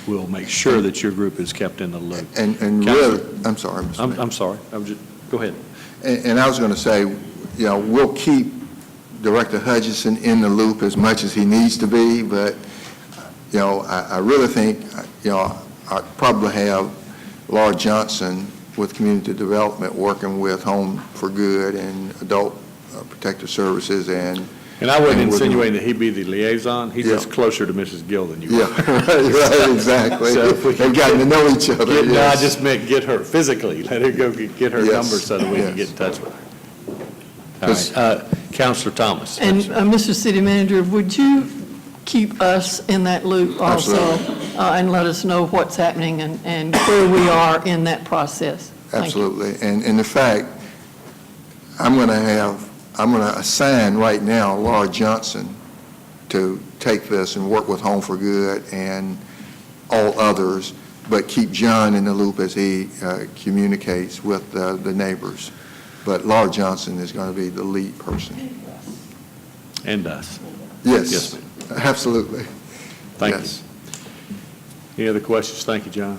we'll make sure that your group is kept in the loop. And really, I'm sorry, Mr. Mayor. I'm sorry. Go ahead. And I was going to say, we'll keep Director Hutchison in the loop as much as he needs to be, but, I really think, I'd probably have Laura Johnson with Community Development working with Home for Good and Adult Protective Services and I wouldn't insinuate that he'd be the liaison. He's just closer to Mrs. Gill than you are. right, exactly. So they've gotten to know each other. No, I just meant get her physically. Let her go get her number so that we can get in touch with her. All right. Councilor Thomas. And Mr. City Manager, would you keep us in that loop also and let us know what's happening and where we are in that process? Absolutely. And in fact, I'm going to assign right now Laura Johnson to take this and work with Home for Good and all others, but keep John in the loop as he communicates with the neighbors. But Laura Johnson is going to be the lead person. And us. Yes. Yes, ma'am. Absolutely. Thank you. Any other questions? Thank you, John.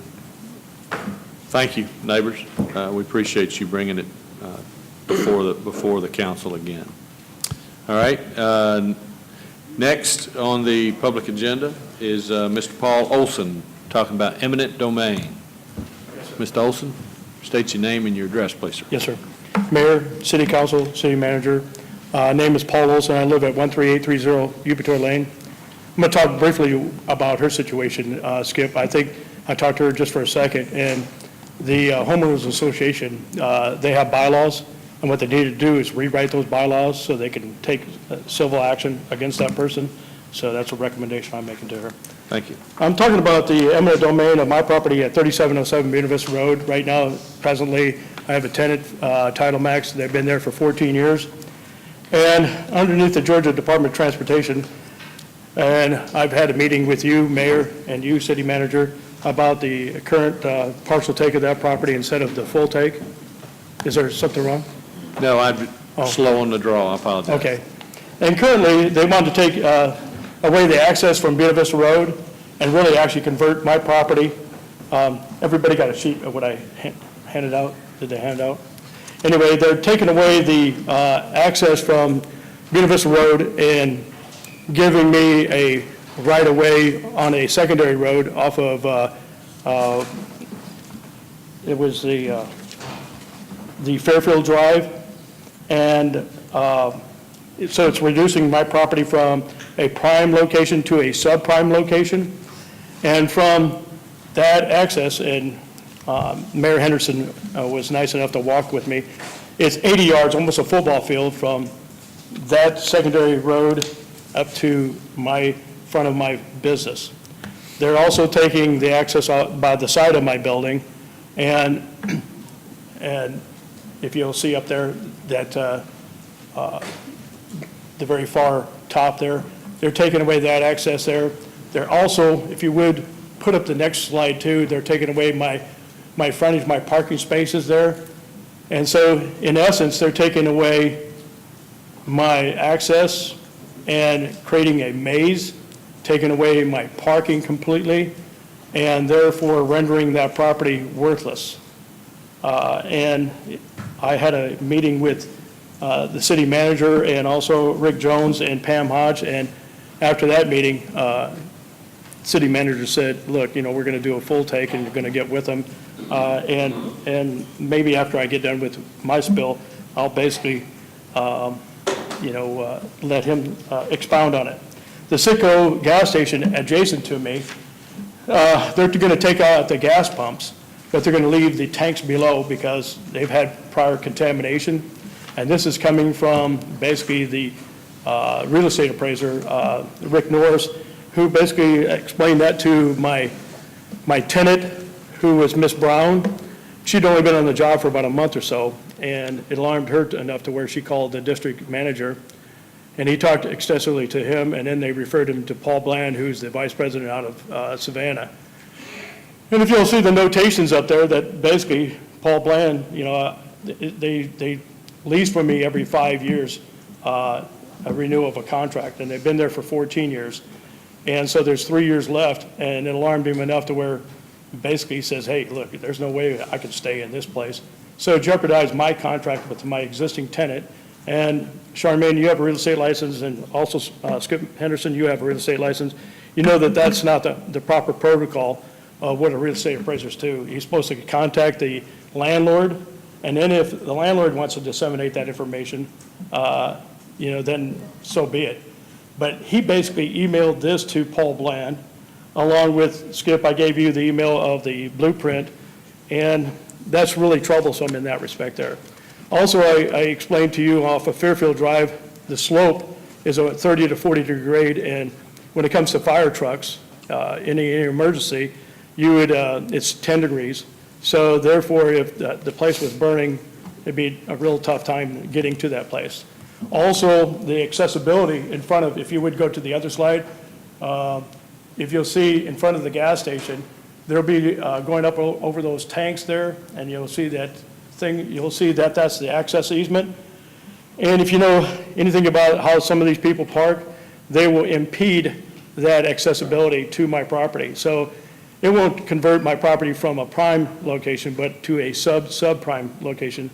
Thank you, neighbors. We appreciate you bringing it before the council again. All right. Next on the public agenda is Mr. Paul Olson talking about eminent domain. Mr. Olson, state your name and your address, please, sir. Yes, sir. Mayor, City Council, City Manager. Name is Paul Olson. I live at 13830 Upitor Lane. I'm going to talk briefly about her situation, Skip. I think I talked to her just for a second, and the Homeowners Association, they have bylaws, and what they need to do is rewrite those bylaws so they can take civil action against that person. So that's a recommendation I'm making to her. Thank you. I'm talking about the eminent domain of my property at 3707 Buena Vista Road. Right now, presently, I have a tenant, Title Max. They've been there for 14 years. And underneath the Georgia Department of Transportation, and I've had a meeting with you, Mayor, and you, City Manager, about the current partial take of that property instead of the full take. Is there something wrong? No, I'm slow on the draw, I apologize. Okay. And currently, they want to take away the access from Buena Vista Road and really actually convert my property. Everybody got a sheet of what I handed out? Did they hand out? Anyway, they're taking away the access from Buena Vista Road and giving me a right-of-way on a secondary road off of, it was the Fairfield Drive. And so it's reducing my property from a prime location to a subprime location. And from that access, and Mayor Henderson was nice enough to walk with me, it's 80 yards, almost a football field, from that secondary road up to my front of my business. They're also taking the access out by the side of my building, and if you'll see up there that the very far top there, they're taking away that access there. They're also, if you would, put up the next slide too, they're taking away my frontage, my parking spaces there. And so in essence, they're taking away my access and creating a maze, taking away my parking completely, and therefore rendering that property worthless. And I had a meeting with the city manager and also Rick Jones and Pam Hodge, and after that meeting, city manager said, look, we're going to do a full take and you're going to get with them. And maybe after I get done with my spill, I'll basically, let him expound on it. The Citgo gas station adjacent to me, they're going to take out the gas pumps, but they're going to leave the tanks below because they've had prior contamination. And this is coming from basically the real estate appraiser, Rick Norris, who basically explained that to my tenant, who was Miss Brown. She'd only been on the job for about a month or so, and it alarmed her enough to where she called the district manager. And he talked extensively to him, and then they referred him to Paul Bland, who's the vice president out of Savannah. And if you'll see the notations up there, that basically Paul Bland, they lease from me every 5 years, a renewal of a contract, and they've been there for 14 years. And so there's 3 years left, and it alarmed him enough to where basically he says, hey, look, there's no way I can stay in this place. So it jeopardized my contract with my existing tenant. And Charmaine, you have a real estate license, and also Skip Henderson, you have a real estate license. You know that that's not the proper protocol of what a real estate appraiser's do. He's supposed to contact the landlord, and then if the landlord wants to disseminate that information, then so be it. But he basically emailed this to Paul Bland, along with, Skip, I gave you the email of the blueprint, and that's really troublesome in that respect there. Also, I explained to you off of Fairfield Drive, the slope is a 30 to 40 degree grade, and when it comes to fire trucks, in any emergency, it's 10 degrees. So therefore, if the place was burning, it'd be a real tough time getting to that place. Also, the accessibility in front of, if you would go to the other slide, if you'll see in front of the gas station, there'll be going up over those tanks there, and you'll see that that's the access easement. And if you know anything about how some of these people park, they will impede that accessibility to my property. So it won't convert my property from a prime location, but to a subprime location.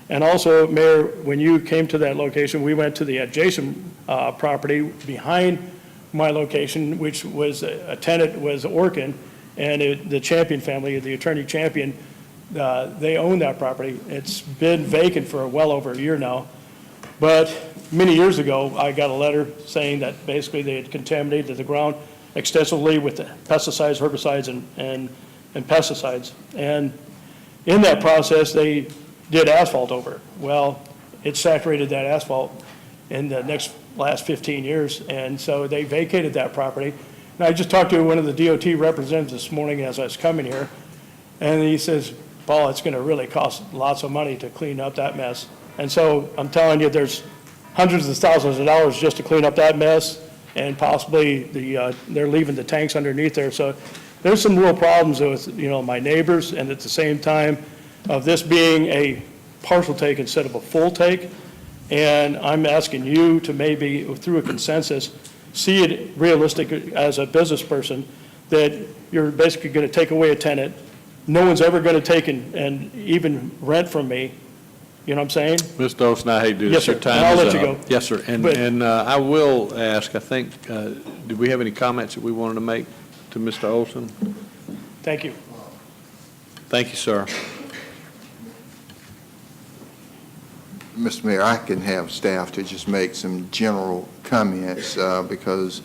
And also, Mayor, when you came to that location, we went to the adjacent property behind my location, which was a tenant was Orkin, and the Champion family, the attorney Champion, they own that property. It's been vacant for well over a year now. But many years ago, I got a letter saying that basically they had contaminated the ground extensively with pesticides, herbicides, and pesticides. And in that process, they did asphalt over it. Well, it saturated that asphalt in the next last 15 years, and so they vacated that property. And I just talked to one of the DOT representatives this morning as I was coming here, and he says, Paul, it's going to really cost lots of money to clean up that mess. And so I'm telling you, there's hundreds of thousands of dollars just to clean up that mess, and possibly they're leaving the tanks underneath there. So there's some real problems with, my neighbors, and at the same time of this being a partial take instead of a full take. And I'm asking you to maybe, through a consensus, see it realistic as a business person, that you're basically going to take away a tenant. No one's ever going to take and even rent from me. You know what I'm saying? Mr. Olson, I hate to do Yes, this. sir. Your time I'll is let you up. go. Yes, sir. And I will ask, I think, did we have any comments that we wanted to make to Mr. Olson? Thank you. Thank you, sir. Mr. Mayor, I can have staff to just make some general comments because,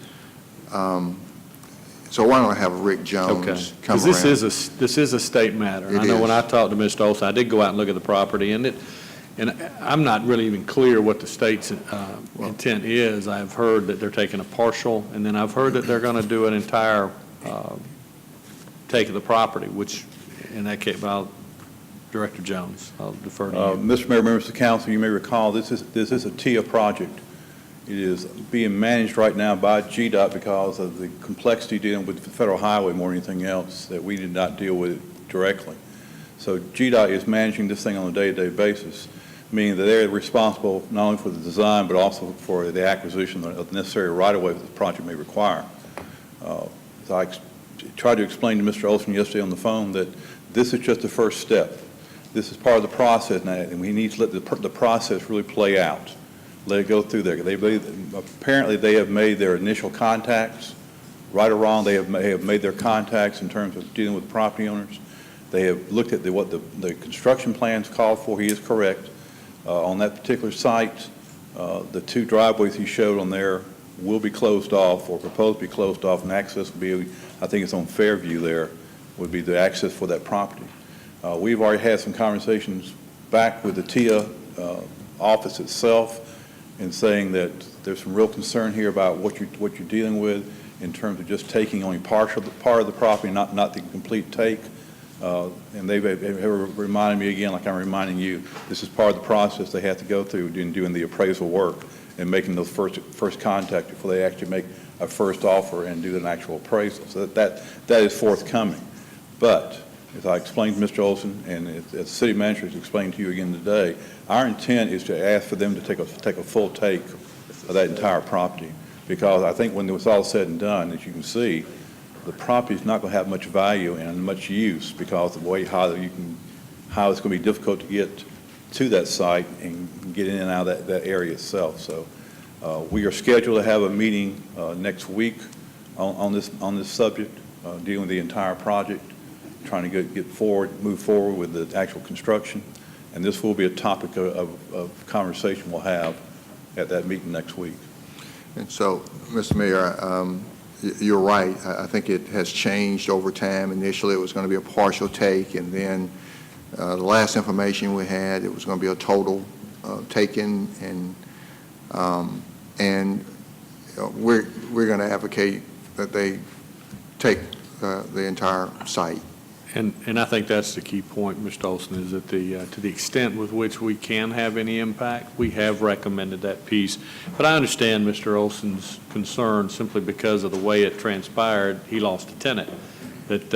so why don't I have Rick Jones Okay. come Because around? this is a state matter. It I know when is. I talked to Mr. Olson, I did go out and look at the property, and I'm not really even clear what the state's intent is. I've heard that they're taking a partial, and then I've heard that they're going to do an entire take of the property, which in that case, Director Jones, I'll defer to you. Mr. Mayor, members of the council, you may recall this is a TIA project. It is being managed right now by GDOT because of the complexity dealing with the federal highway more than anything else, that we did not deal with it directly. So GDOT is managing this thing on a day-to-day basis, meaning that they're responsible not only for the design but also for the acquisition of the necessary right-of-way that the project may require. So I tried to explain to Mr. Olson yesterday on the phone that this is just the first step. This is part of the process now, and we need to let the process really play out. Let it go through there. Apparently, they have made their initial contacts. Right or wrong, they have made their contacts in terms of dealing with property owners. They have looked at what the construction plans call for. He is correct. On that particular site, the two driveways he showed on there will be closed off or proposed to be closed off, and access will be, I think it's on Fairview there, would be the access for that property. We've already had some conversations back with the TIA office itself in saying that there's some real concern here about what you're dealing with in terms of just taking only part of the property, not the complete take. And they've reminded me again, like I'm reminding you, this is part of the process they have to go through in doing the appraisal work and making those first contact before they actually make a first offer and do an actual appraisal. So that is forthcoming. But as I explained to Mr. Olson, and as the city manager has explained to you again today, our intent is to ask for them to take a full take of that entire property. Because I think when it was all said and done, as you can see, the property is not going to have much value and much use because of the way how it's going to be difficult to get to that site and get in and out of that area itself. So we are scheduled to have a meeting next week on this subject, dealing with the entire project, trying to move forward with the actual construction. And this will be a topic of conversation we'll have at that meeting next week. And so, Mr. Mayor, you're right. I think it has changed over time. Initially, it was going to be a partial take, and then the last information we had, it was going to be a total taken, and we're going to advocate that they take the entire site. And I think that's the key point, Mr. Olson, is that to the extent with which we can have any impact, we have recommended that piece. But I understand Mr. Olson's concern simply because of the way it transpired. He lost a tenant that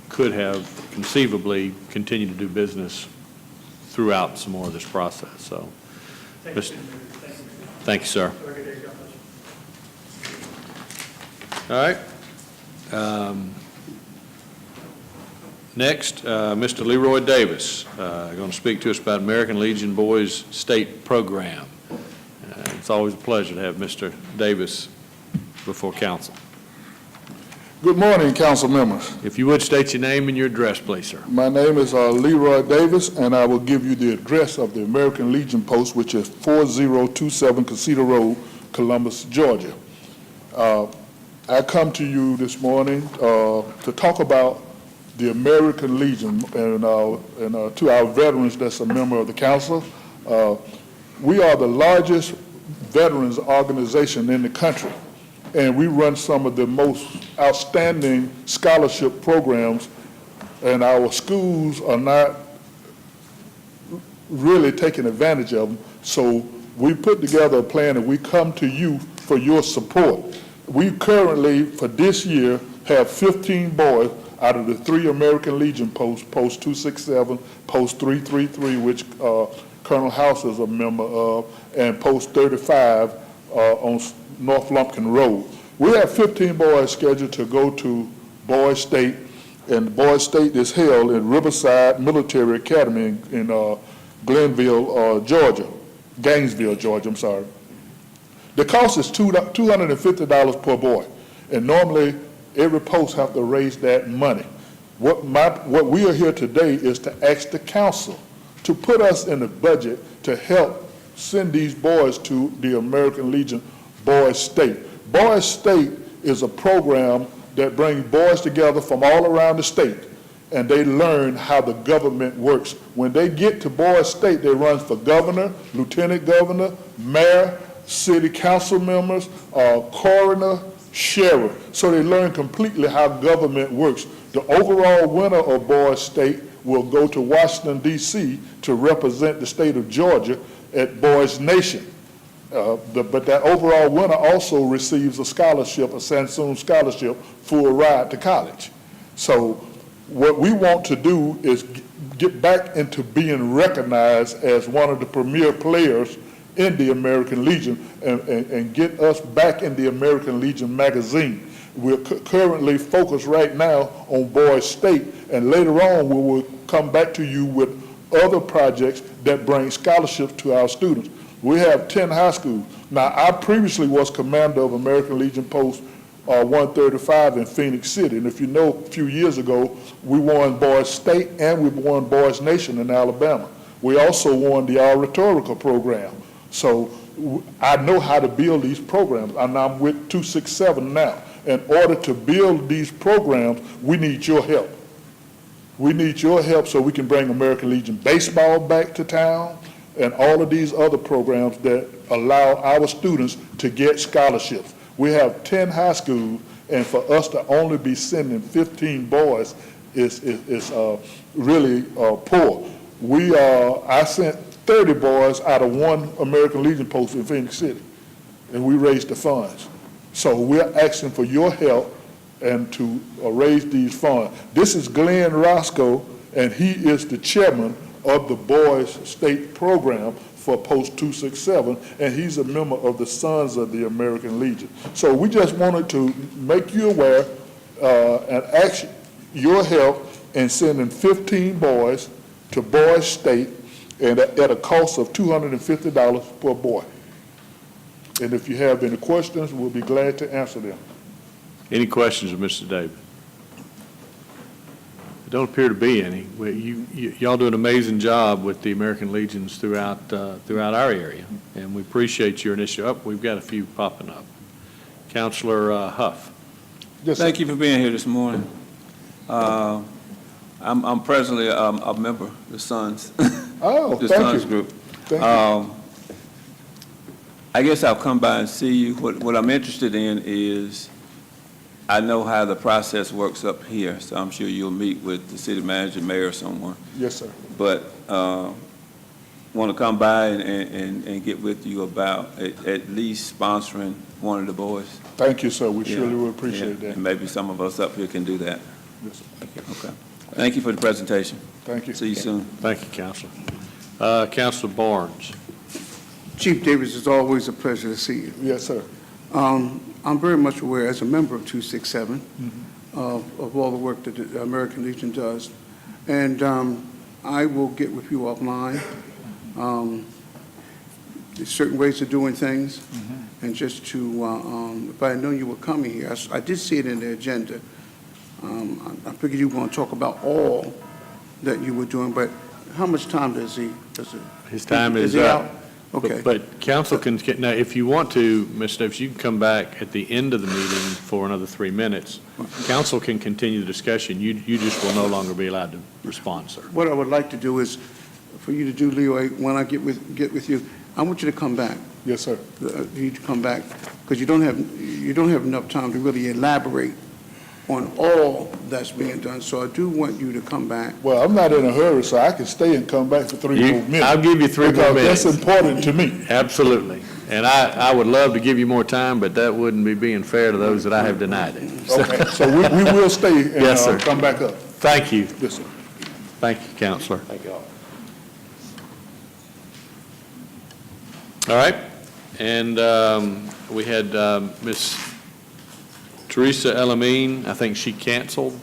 could have conceivably continued to do business throughout some more of this process. So, thank you, sir. All right. Next, Mr. Leroy Davis, going to speak to us about American Legion Boys State Program. It's always a pleasure to have Mr. Davis before council. Good morning, council members. If you would state your name and your address, please, sir. My name is Leroy Davis, and I will give you the address of the American Legion Post, which is 4027 Casita Road, Columbus, Georgia. I come to you this morning to talk about the American Legion, and to our veterans that's a member of the council. We are the largest veterans organization in the country. And we run some of the most outstanding scholarship programs, and our schools are not really taking advantage of them. So we put together a plan and we come to you for your support. We currently, for this year, have 15 boys out of the 3 American Legion posts, Post 267, Post 333, which Colonel House is a member of, and Post 35 on North Lumpkin Road. We have 15 boys scheduled to go to Boys State, and Boys State is held in Riverside Military Academy in Gainesville, Georgia. I'm sorry. The cost is $250 per boy, and normally every post have to raise that money. What we are here today is to ask the council to put us in the budget to help send these boys to the American Legion Boys State. Boys State is a program that brings boys together from all around the state, and they learn how the government works. When they get to Boys State, they run for governor, lieutenant governor, mayor, city council members, coroner, sheriff. So they learn completely how government works. The overall winner of Boys State will go to Washington, D.C. to represent the state of Georgia at Boys Nation. But that overall winner also receives a scholarship, a Sassoon scholarship, for a ride to college. So what we want to do is get back into being recognized as one of the premier players in the American Legion and get us back in the American Legion magazine. We're currently focused right now on Boys State, and later on we will come back to you with other projects that bring scholarships to our students. We have 10 high schools. Now, I previously was commander of American Legion Post 135 in Phoenix City, and if you know, a few years ago, we won Boys State and we won Boys Nation in Alabama. We also won the rhetorical program. So I know how to build these programs, and I'm with 267 now. In order to build these programs, we need your help. We need your help so we can bring American Legion baseball back to town and all of these other programs that allow our students to get scholarships. We have 10 high schools, and for us to only be sending 15 boys is really poor. I sent 30 boys out of 1 American Legion post in Phoenix City, and we raised the funds. So we're asking for your help and to raise these funds. This is Glenn Roscoe, and he is the chairman of the Boys State program for Post 267, and he's a member of the Sons of the American Legion. So we just wanted to make you aware and ask your help in sending 15 boys to Boys State and at a cost of $250 per boy. And if you have any questions, we'll be glad to answer them. Any questions of Mr. Davis? There don't appear to be any. Y'all do an amazing job with the American Legions throughout our area, and we appreciate your initiative. We've got a few popping up. Councilor Huff. Yes, Thank you for being here this morning. I'm presently a member of the Sons. Oh, the thank Sons you. group. Thank you. I guess I'll come by and see you. What I'm interested in is, I know how the process works up here, so I'm sure you'll meet with the city manager, mayor, or someone. Yes, sir. But want to come by and get with you about at least sponsoring one of the boys. Thank you, sir. We surely will appreciate that. And maybe some of us up here can do that. Yes, sir. Okay. Thank you for the presentation. Thank you. See you soon. Thank you, Councilor. Councilor Barnes. Chief Davis, it's always a pleasure to see you. Yes, sir. I'm very much aware, as a member of 267, of all the work that the American Legion does. And I will get with you offline. There's certain ways of doing things. And just to, if I had known you were coming here, I did see it in the agenda. I figured you were going to talk about all that you were doing, but how much time does he? His time is he up. out? Okay. But council can, now, if you want to, Mr. Davis, you can come back at the end of the meeting for another 3 minutes. Council can continue the discussion. You just will no longer be allowed to respond, sir. What I would like to do is for you to do, Leo, when I get with you, I want you to come back Yes, sir. You to come back, because you don't have enough time to really elaborate on all that's being done. So I do want you to come back. Well, I'm not in a hurry, so I can stay and come back for 3 more minutes. I'll give you 3 more minutes. Because that's important to me. Absolutely. And I would love to give you more time, but that wouldn't be being fair to those that I have denied it. Okay, so we will stay and Yes, sir. come back up. Thank you. Yes, sir. Thank you, Counselor. Thank you all. All right, and we had Ms. Teresa Elamine, I think she canceled,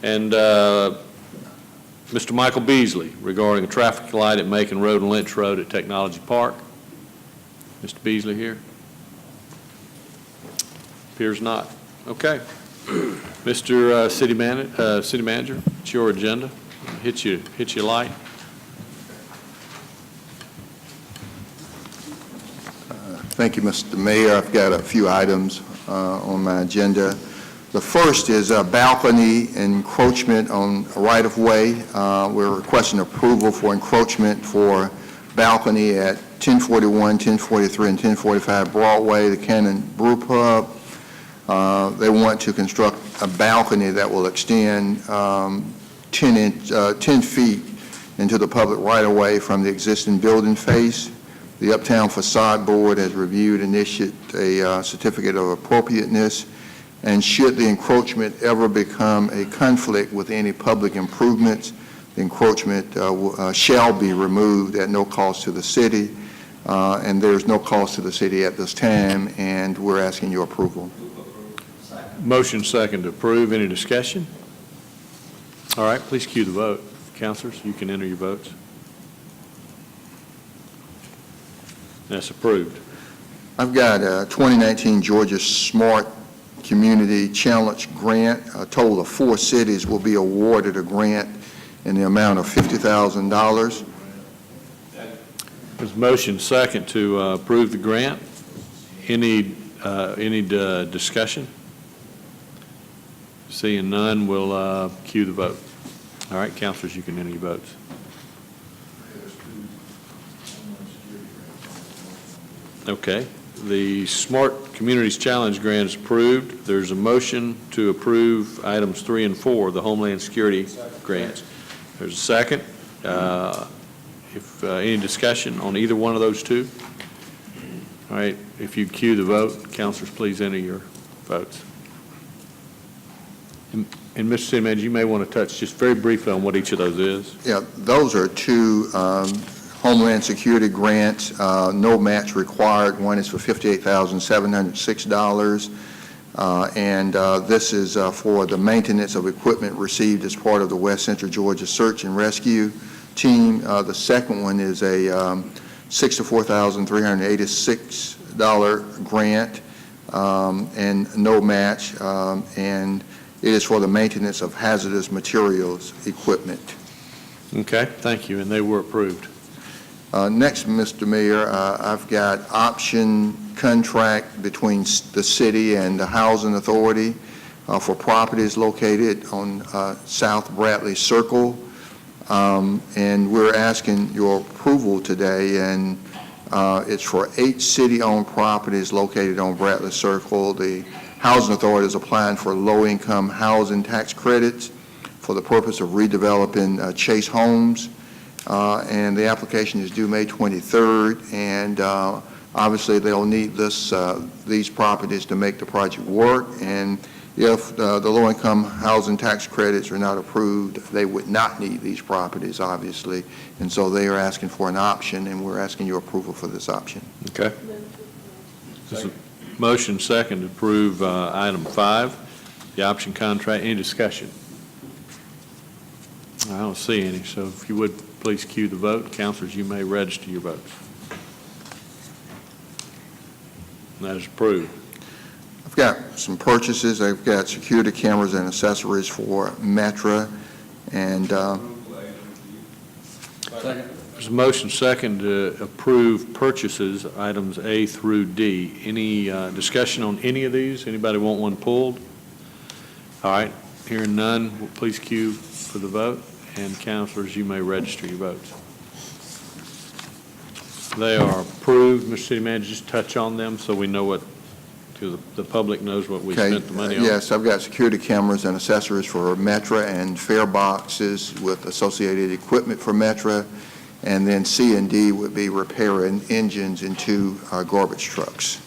and Mr. Michael Beasley regarding a traffic light at Macon Road and Lynch Road at Technology Park. Mr. Beasley here? Appears not. Okay. Mr. City Manager, it's your agenda. Hit you light. Thank you, Mr. Mayor. I've got a few items on my agenda. The first is a balcony encroachment on a right-of-way. We're requesting approval for encroachment for balcony at 1041, 1043, and 1045 Broadway, the Cannon Brew Pub. They want to construct a balcony that will extend 10 feet into the public right-of-way from the existing building face. The Uptown Facade Board has reviewed and issued a certificate of appropriateness, and should the encroachment ever become a conflict with any public improvements, the encroachment shall be removed at no cost to the city, and there's no cost to the city at this time, and we're asking your approval. Motion second to approve. Any discussion? All right, please cue the vote. Councilors, you can enter your votes. That's approved. I've got a 2019 Georgia Smart Community Challenge grant. A total of 4 cities will be awarded a grant in the amount of $50,000. There's a motion second to approve the grant. Any discussion? Seeing none, we'll cue the vote. All right, councilors, you can enter your votes. Okay. The Smart Communities Challenge grant is approved. There's a motion to approve items 3 and 4, the Homeland Security grants. There's a second. Any discussion on either one of those two? All right, if you cue the vote, councilors, please enter your votes. And Mr. City Manager, you may want to touch just very briefly on what each of those is. Yeah, those are 2 Homeland Security grants, no match required. One is for $58,706, and this is for the maintenance of equipment received as part of the West Central Georgia Search and Rescue Team. The second one is a $64,386 grant and no match, and it is for the maintenance of hazardous materials equipment. Okay, thank you, and they were approved. Next, Mr. Mayor, I've got option contract between the city and the Housing Authority for properties located on South Bradley Circle. And we're asking your approval today, and it's for 8 city-owned properties located on Bradley Circle. The Housing Authority is applying for low-income housing tax credits for the purpose of redeveloping Chase Homes. And the application is due May 23rd, and obviously they'll need these properties to make the project work, and if the low-income housing tax credits are not approved, they would not need these properties, obviously, and so they are asking for an option, and we're asking your approval for this option. Okay. There's a motion second to approve item 5, the option contract. Any discussion? I don't see any, so if you would please cue the vote. Councilors, you may register your votes. And that is approved. I've got some purchases. I've got security cameras and accessories for Metra, and There's a motion second to approve purchases, items A through D. Any discussion on any of these? Anybody want one pulled? All right, hearing none, please cue for the vote. And councilors, you may register your votes. They are approved. Mr. City Manager, just touch on them so we know what, because the public knows what we Okay, spent the money on. yes, I've got security cameras and accessories for Metra and fare boxes with associated equipment for Metra. And then C and D would be repairing engines in 2 garbage trucks.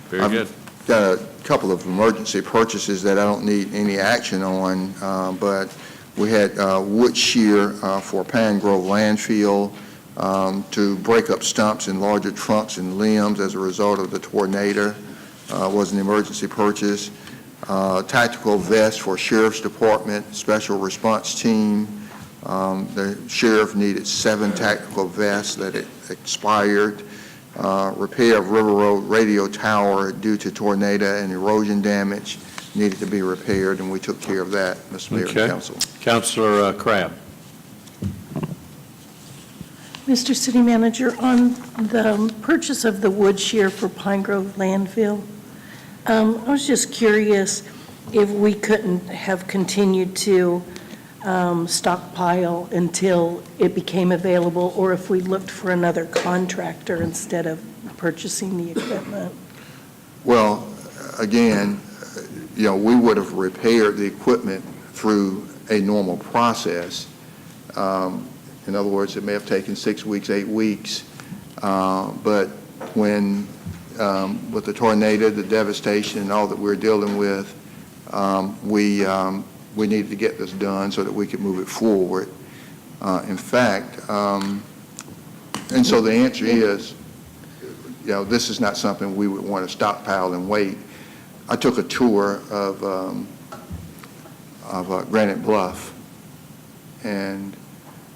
Very good. Got a couple of emergency purchases that I don't need any action on, but we had wood shear for Pine Grove landfill to break up stumps in larger trunks and limbs as a result of the tornado. Was an emergency purchase. Tactical vest for Sheriff's Department, Special Response Team. The sheriff needed 7 tactical vests that expired. Repair of River Road radio tower due to tornado and erosion damage needed to be repaired, and we took care of that, Mr. Mayor and Okay. Council. Councilor Crabb. Mr. City Manager, on the purchase of the wood shear for Pine Grove landfill, I was just curious if we couldn't have continued to stockpile until it became available, or if we looked for another contractor instead of purchasing the equipment. Well, again, we would have repaired the equipment through a normal process. In other words, it may have taken 6 weeks, 8 weeks, but when, with the tornado, the devastation, and all that we're dealing with, we needed to get this done so that we could move it forward. In fact, and so the answer is, this is not something we would want to stockpile and wait. I took a tour of Granite Bluff, and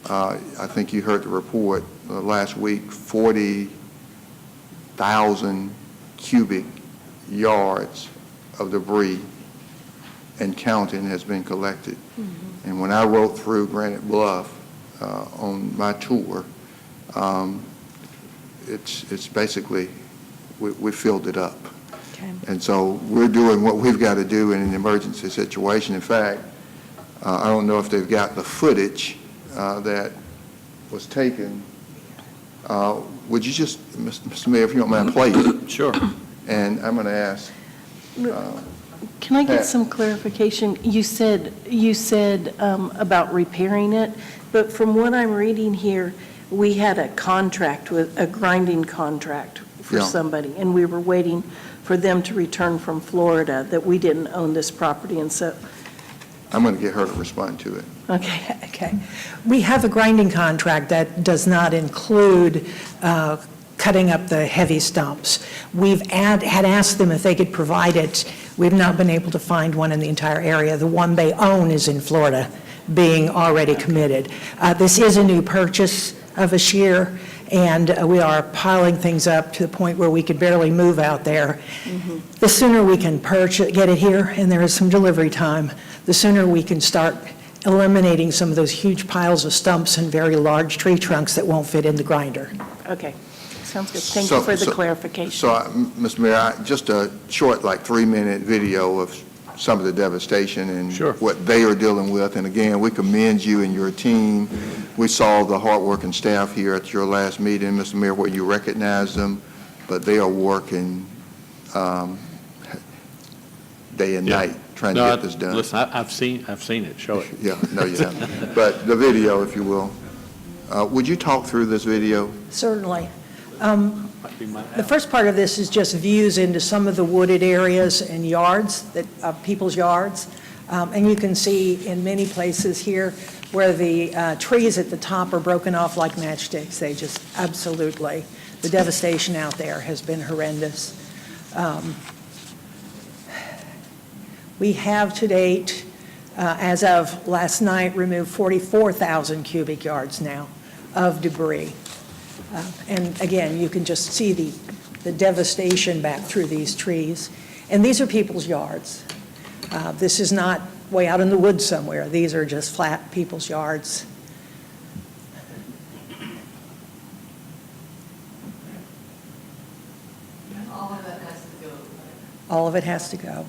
I think you heard the report last week, 40,000 cubic yards of debris and counting has been collected. Mm-hmm. And when I rode through Granite Bluff on my tour, it's basically, we filled it up. Okay. And so we're doing what we've got to do in an emergency situation. In fact, I don't know if they've got the footage that was taken. Would you just, Mr. Mayor, if you don't mind, play it? Sure. And I'm going to ask. Can I get Pat. some clarification? You said about repairing it, but from what I'm reading here, we had a contract with, a grinding contract for somebody, and we were waiting for them to return from Florida, that we didn't own this property, and so. I'm going to get her to respond to it. Okay. Okay. We have a grinding contract that does not include cutting up the heavy stumps. We've had asked them if they could provide it. We've not been able to find one in the entire area. The one they own is in Florida, being already committed. This is a new purchase of a shear, and we are piling things up to the point where we could barely move out there. Mm-hmm. The sooner we can get it here, and there is some delivery time, the sooner we can start eliminating some of those huge piles of stumps and very large tree trunks that won't fit in the grinder. Okay, sounds good. Thank you for the clarification. So, Mr. Mayor, just a short, 3-minute video of some of the devastation and what they are dealing with. And again, we commend you and your team. We saw the hardworking staff here at your last meeting, Mr. Mayor, where you recognized them, but they are working day and night trying to get this done. Listen, I've seen it. Show it. Yeah, no, you haven't. But the video, if you will. Would you talk through this video? Certainly. The first part of this is just views into some of the wooded areas and yards, people's yards. And you can see in many places here where the trees at the top are broken off like matchsticks. They just absolutely, the devastation out there has been horrendous. We have to date, as of last night, removed 44,000 cubic yards now of debris. And again, you can just see the devastation back through these trees. And these are people's yards. This is not way out in the woods somewhere. These are just flat people's yards. All of that has to go. All of it has to go.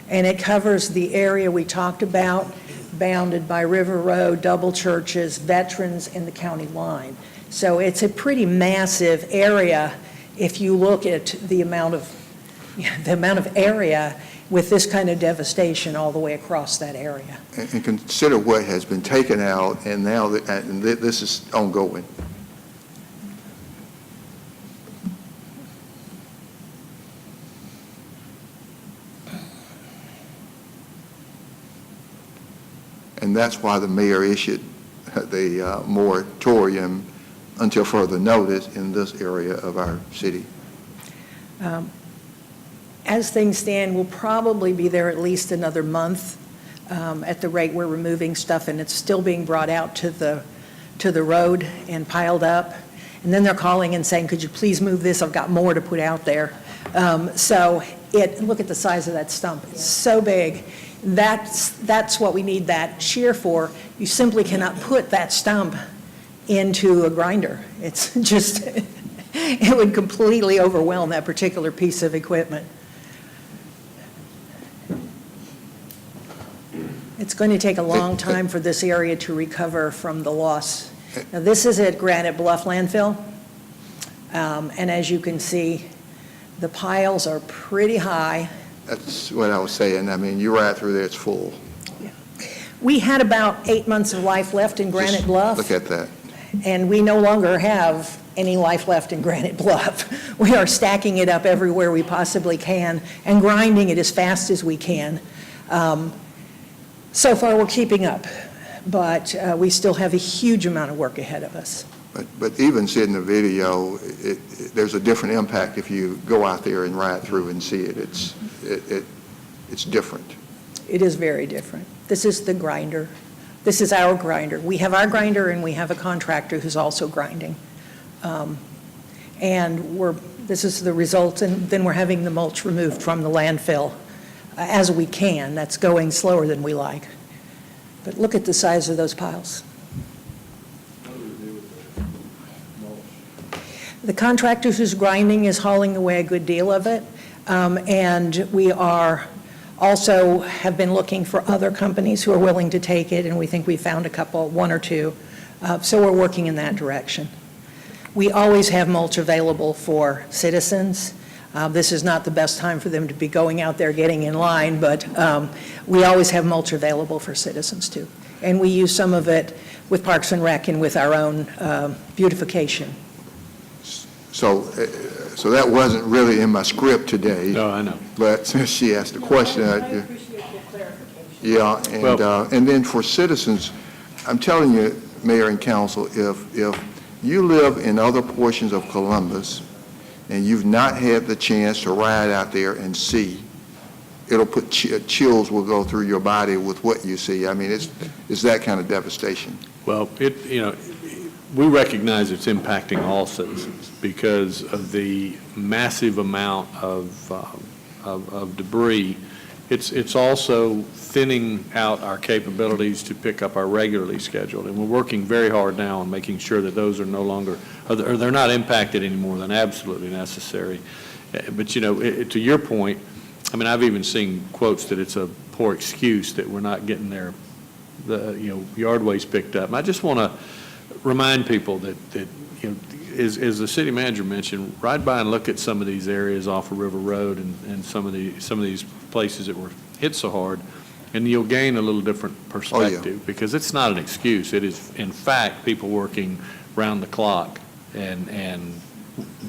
And it covers the area we talked about, bounded by River Road, Double Churches, Veterans, and the county line. So it's a pretty massive area if you look at the amount of area with this kind of devastation all the way across that area. And consider what has been taken out, and now this is ongoing. And that's why the mayor issued the moratorium until further notice in this area of our city. As things stand, we'll probably be there at least another month at the rate we're removing stuff, and it's still being brought out to the road and piled up. And then they're calling and saying, could you please move this? I've got more to put out there. Look at the size of that stump. It's so big. That's what we need that shear for. You simply cannot put that stump into a grinder. It's just, it would completely overwhelm that particular piece of equipment. It's going to take a long time for this area to recover from the loss. Now, this is at Granite Bluff landfill, and as you can see, the piles are pretty high. That's what I was saying. I mean, you're right through there, it's full. We had about 8 months of life left in Granite Bluff. Look at that. And we no longer have any life left in Granite Bluff. We are stacking it up everywhere we possibly can and grinding it as fast as we can. So far, we're keeping up, but we still have a huge amount of work ahead of us. But even seeing the video, there's a different impact if you go out there and ride through and see it. It's different. It is very different. This is the grinder. This is our grinder. We have our grinder and we have a contractor who's also grinding. This is the result, and then we're having the mulch removed from the landfill as we can. That's going slower than we like. But look at the size of those piles. The contractor who's grinding is hauling away a good deal of it, and we are also have been looking for other companies who are willing to take it, and we think we found one or two. So we're working in that direction. We always have mulch available for citizens. This is not the best time for them to be going out there getting in line, but we always have mulch available for citizens too. And we use some of it with Parks and Rec and with our own beautification. So that wasn't really in my script today. No, I know. But since she asked the question, I appreciate your clarification. Yeah, and then for citizens, I'm telling you, Mayor and Council, if you live in other portions of Columbus and you've not had the chance to ride out there and see, it'll put chills will go through your body with what you see. I mean, it's that kind of devastation. Well, we recognize it's impacting all citizens because of the massive amount of debris. It's also thinning out our capabilities to pick up our regularly scheduled, and we're working very hard now on making sure that those are no longer, or they're not impacted any more than absolutely necessary. But, to your point, I mean, I've even seen quotes that it's a poor excuse that we're not getting the yard waste picked up. And I just want to remind people that as the city manager mentioned, ride by and look at some of these areas off of River Road and some of these places that were hit so hard, and you'll gain a little different perspective. Because it's not an excuse. It is, in fact, people working round the clock and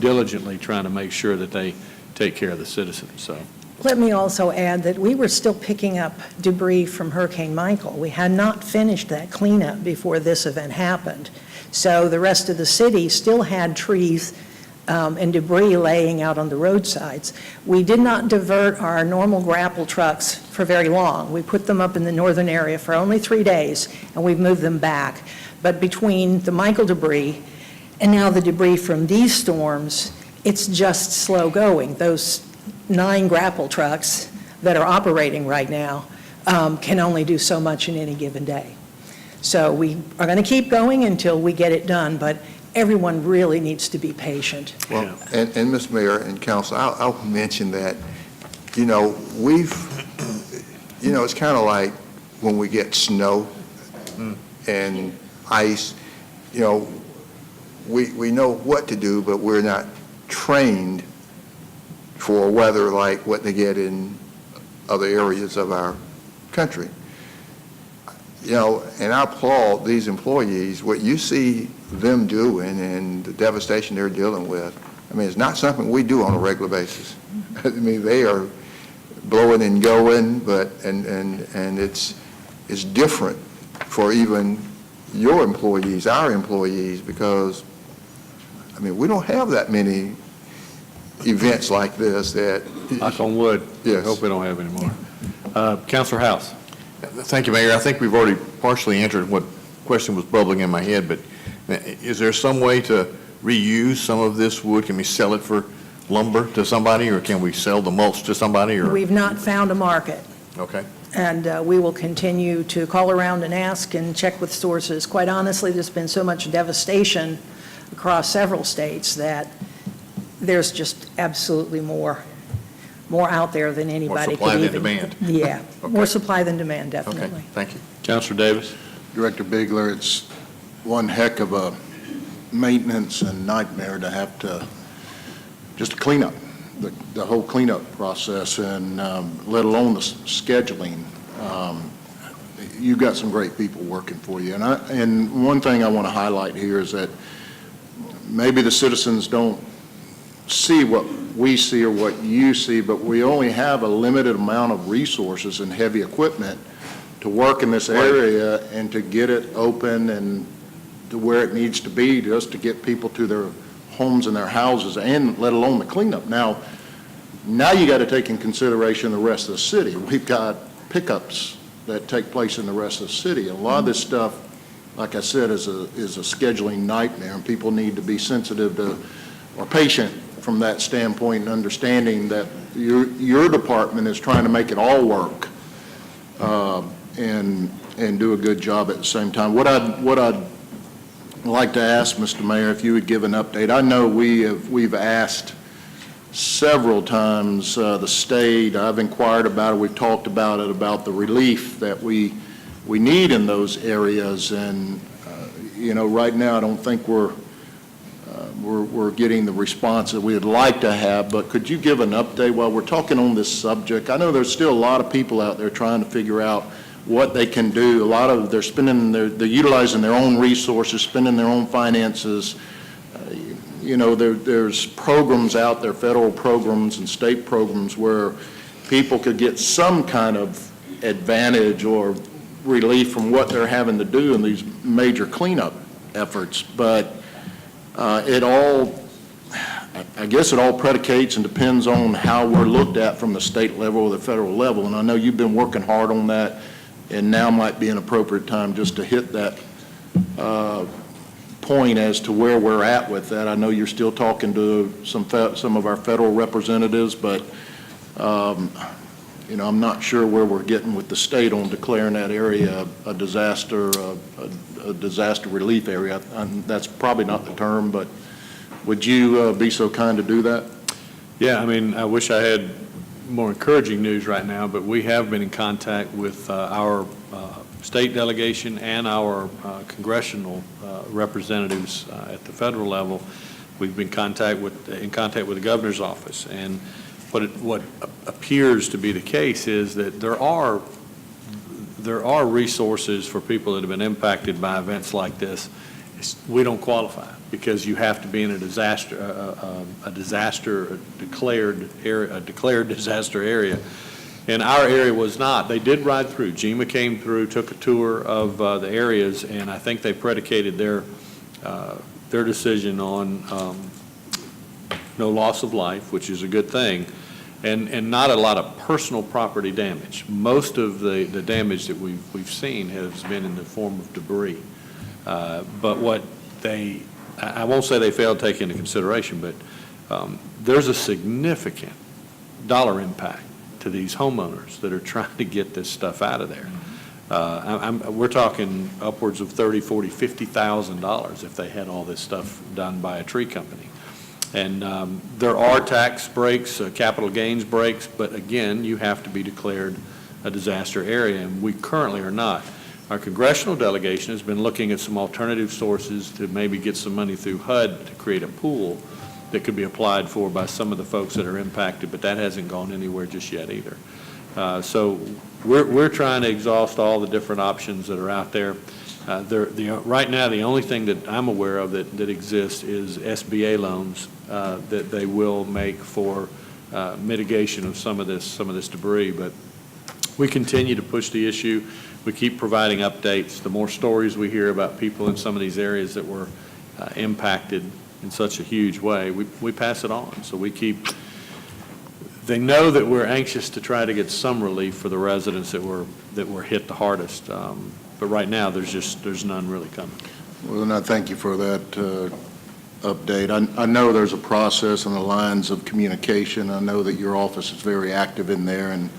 diligently trying to make sure that they take care of the citizens. So. Let me also add that we were still picking up debris from Hurricane Michael. We had not finished that cleanup before this event happened. So the rest of the city still had trees and debris laying out on the roadsides. We did not divert our normal grapple trucks for very long. We put them up in the northern area for only 3 days, and we've moved them back. But between the Michael debris and now the debris from these storms, it's just slow going. Those 9 grapple trucks that are operating right now can only do so much in any given day. So we are going to keep going until we get it done, but everyone really needs to be patient. Well, and Mr. Mayor and Council, I'll mention that, it's kind of like when we get snow and ice, we know what to do, but we're not trained for weather like what they get in other areas of our country. You know, and I applaud these employees, what you see them doing and the devastation they're dealing with. I mean, it's not something we do on a regular basis. I mean, they are blowing and going, but, and it's different for even your employees, our employees, because, I mean, we don't have that many events like this that. Knock on wood. Yes. I hope we don't have any more. Councilor House. Thank you, Mayor. I think we've already partially answered what question was bubbling in my head, but is there some way to reuse some of this wood? Can we sell it for lumber to somebody, or can we sell the mulch to somebody? Or We've not found a market, okay. and we will continue to call around and ask and check with sources. Quite honestly, there's been so much devastation across several states that there's just absolutely more out there than anybody could even. More supply than demand. Yeah, Okay. more supply than demand, Okay, definitely. thank you. Councilor Davis. Director Bigler, it's one heck of a maintenance and nightmare to have to, just to clean up, the whole cleanup process, and let alone the scheduling. You've got some great people working for you. And one thing I want to highlight here is that maybe the citizens don't see what we see or what you see, but we only have a limited amount of resources and heavy equipment to work in this area and to get it open and to where it needs to be, just to get people to their homes and their houses, and let alone the cleanup. Now you got to take in consideration the rest of the city. We've got pickups that take place in the rest of the city. A lot of this stuff, like I said, is a scheduling nightmare, and people need to be sensitive to, or patient from that standpoint, and understanding that your department is trying to make it all work and do a good job at the same time. What I'd like to ask, Mr. Mayor, if you would give an update. I know we've asked several times the state. I've inquired about it. We've talked about it, about the relief that we need in those areas, and you know, right now I don't think we're getting the response that we would like to have, but could you give an update while we're talking on this subject? I know there's still a lot of people out there trying to figure out what they can do. A lot of, they're utilizing their own resources, spending their own finances. You know, there's programs out there, federal programs and state programs, where people could get some kind of advantage or relief from what they're having to do in these major cleanup efforts. But I guess it all predicates and depends on how we're looked at from the state level or the federal level. And I know you've been working hard on that, and now might be an appropriate time just to hit that point as to where we're at with that. I know you're still talking to some of our federal representatives, but you know, I'm not sure where we're getting with the state on declaring that area a disaster relief area. That's probably not the term, but would you be so kind to do that? Yeah, I mean, I wish I had more encouraging news right now, but we have been in contact with our state delegation and our congressional representatives at the federal level. We've been in contact with the governor's office, and what appears to be the case is that there are resources for people that have been impacted by events like this. We don't qualify because you have to be in a declared disaster area. And our area was not. They did ride through. GEMA came through, took a tour of the areas, and I think they predicated their decision on no loss of life, which is a good thing, and not a lot of personal property damage. Most of the damage that we've seen has been in the form of debris. But what I won't say they failed to take into consideration, but there's a significant dollar impact to these homeowners that are trying to get this stuff out of there. We're talking upwards of $30,000, $40,000, $50,000 if they had all this stuff done by a tree company. And there are tax breaks, capital gains breaks, but again, you have to be declared a disaster area, and we currently are not. Our congressional delegation has been looking at some alternative sources to maybe get some money through HUD to create a pool that could be applied for by some of the folks that are impacted, but that hasn't gone anywhere just yet either. So we're trying to exhaust all the different options that are out there. Right now, the only thing that I'm aware of that exists is SBA loans that they will make for mitigation of some of this debris. But we continue to push the issue. We keep providing updates. The more stories we hear about people in some of these areas that were impacted in such a huge way, we pass it on. So they know that we're anxious to try to get some relief for the residents that were hit the hardest. But right now, there's none really coming. Well, and I thank you for that update. I know there's a process on the lines of communication. I know that your office is very active in there and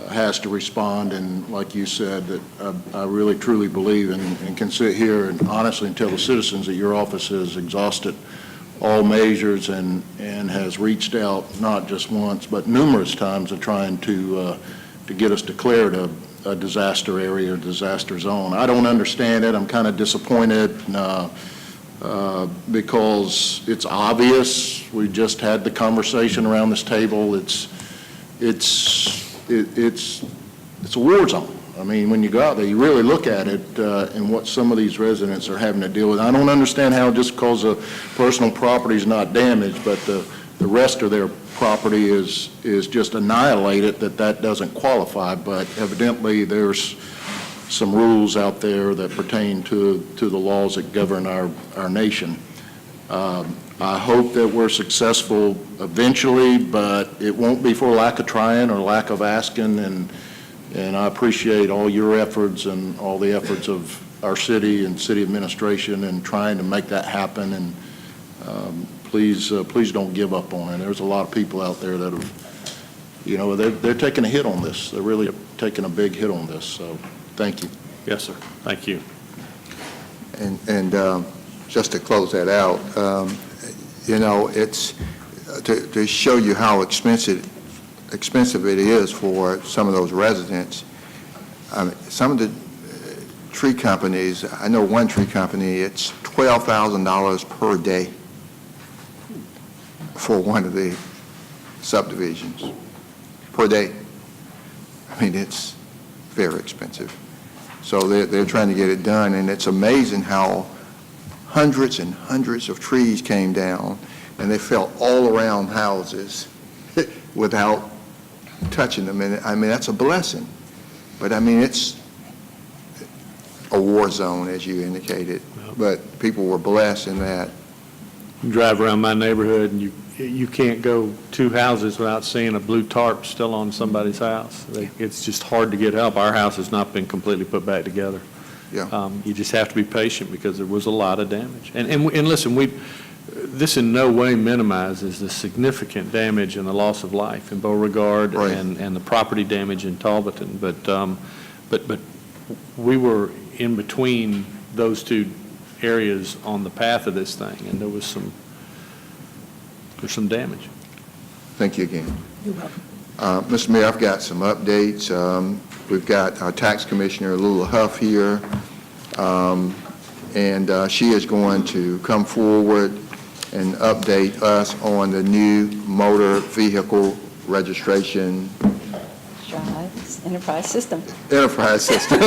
has to respond. And like you said, that I really truly believe and can sit here and honestly tell the citizens that your office has exhausted all measures and has reached out not just once but numerous times of trying to get us declared a disaster area or disaster zone. I don't understand it. I'm kind of disappointed because it's obvious. We just had the conversation around this table. It's a war zone. I mean, when you go out there, you really look at it and what some of these residents are having to deal with. I don't understand how just because a personal property is not damaged, but the rest of their property is just annihilated, that doesn't qualify. But evidently, there's some rules out there that pertain to the laws that govern our nation. I hope that we're successful eventually, but it won't be for lack of trying or lack of asking. And I appreciate all your efforts and all the efforts of our city and city administration in trying to make that happen. And please don't give up on it. There's a lot of people out there that have, they're taking a hit on this. They're really taking a big hit on this. So thank you. Yes, sir. Thank you. And just to close that out, it's to show you how expensive it is for some of those residents. Some of the tree companies, I know one tree company, it's $12,000 per day for one of the subdivisions, per day. I mean, it's very expensive. So they're trying to get it done, and it's amazing how hundreds and hundreds of trees came down, and they fell all around houses without touching them. And I mean, that's a blessing. But I mean, it's a war zone, as you indicated. But people were blessed in that. You drive around my neighborhood, and you can't go 2 houses without seeing a blue tarp still on somebody's house. It's just hard to get help. Our house has not been completely put back together. Yeah. You just have to be patient because there was a lot of damage. And listen, this in no way minimizes the significant damage and the loss of life in Beauregard, right, and the property damage in Talbotton. But we were in between those two areas on the path of this thing, and there's some damage. Thank you again. You're welcome. Mr. Mayor, I've got some updates. We've got our tax commissioner, Lula Huff, here, and she is going to come forward and update us on the new motor vehicle registration. Enterprise system. Enterprise system.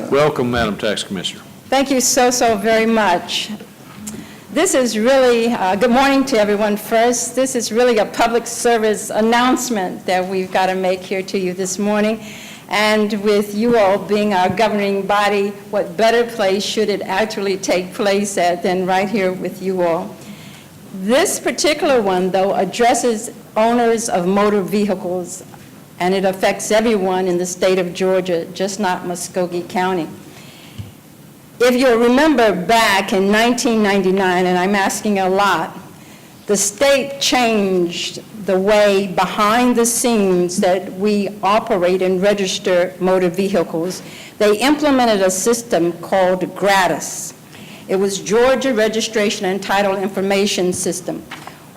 Welcome, Madam Tax Commissioner. Thank you so very much. This is really, good morning to everyone first. This is really a public service announcement that we've got to make here to you this morning. And with you all being our governing body, what better place should it actually take place at than right here with you all? This particular one, though, addresses owners of motor vehicles, and it affects everyone in the state of Georgia, just not Muskogee County. If you'll remember back in 1999, and I'm asking a lot, the state changed the way behind the scenes that we operate and register motor vehicles. They implemented a system called GRATIS. It was Georgia Registration and Title Information System.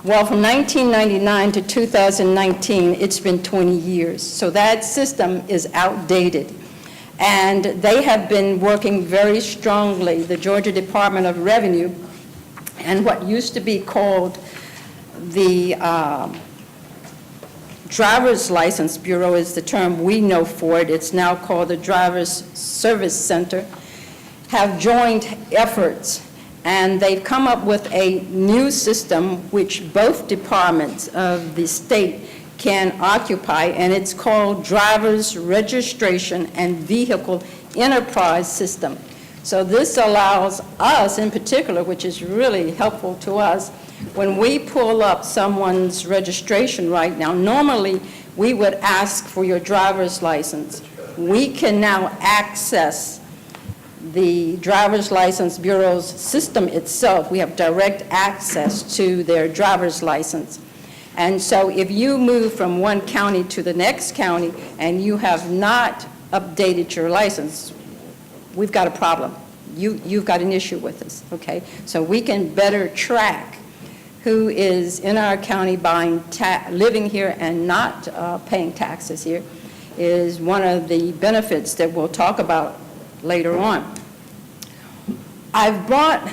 Well, from 1999 to 2019, it's been 20 years. So that system is outdated. And they have been working very strongly, the Georgia Department of Revenue, and what used to be called the Driver's License Bureau is the term we know for it. It's now called the Driver's Service Center, have joined efforts. And they've come up with a new system which both departments of the state can occupy, and it's called Driver's Registration and Vehicle Enterprise System. So this allows us in particular, which is really helpful to us, when we pull up someone's registration right now, normally we would ask for your driver's license. We can now access the Driver's License Bureau's system itself. We have direct access to their driver's license. And so if you move from one county to the next county and you have not updated your license, we've got a problem. You've got an issue with us, okay? So we can better track who is in our county living here and not paying taxes here is one of the benefits that we'll talk about later on. I've brought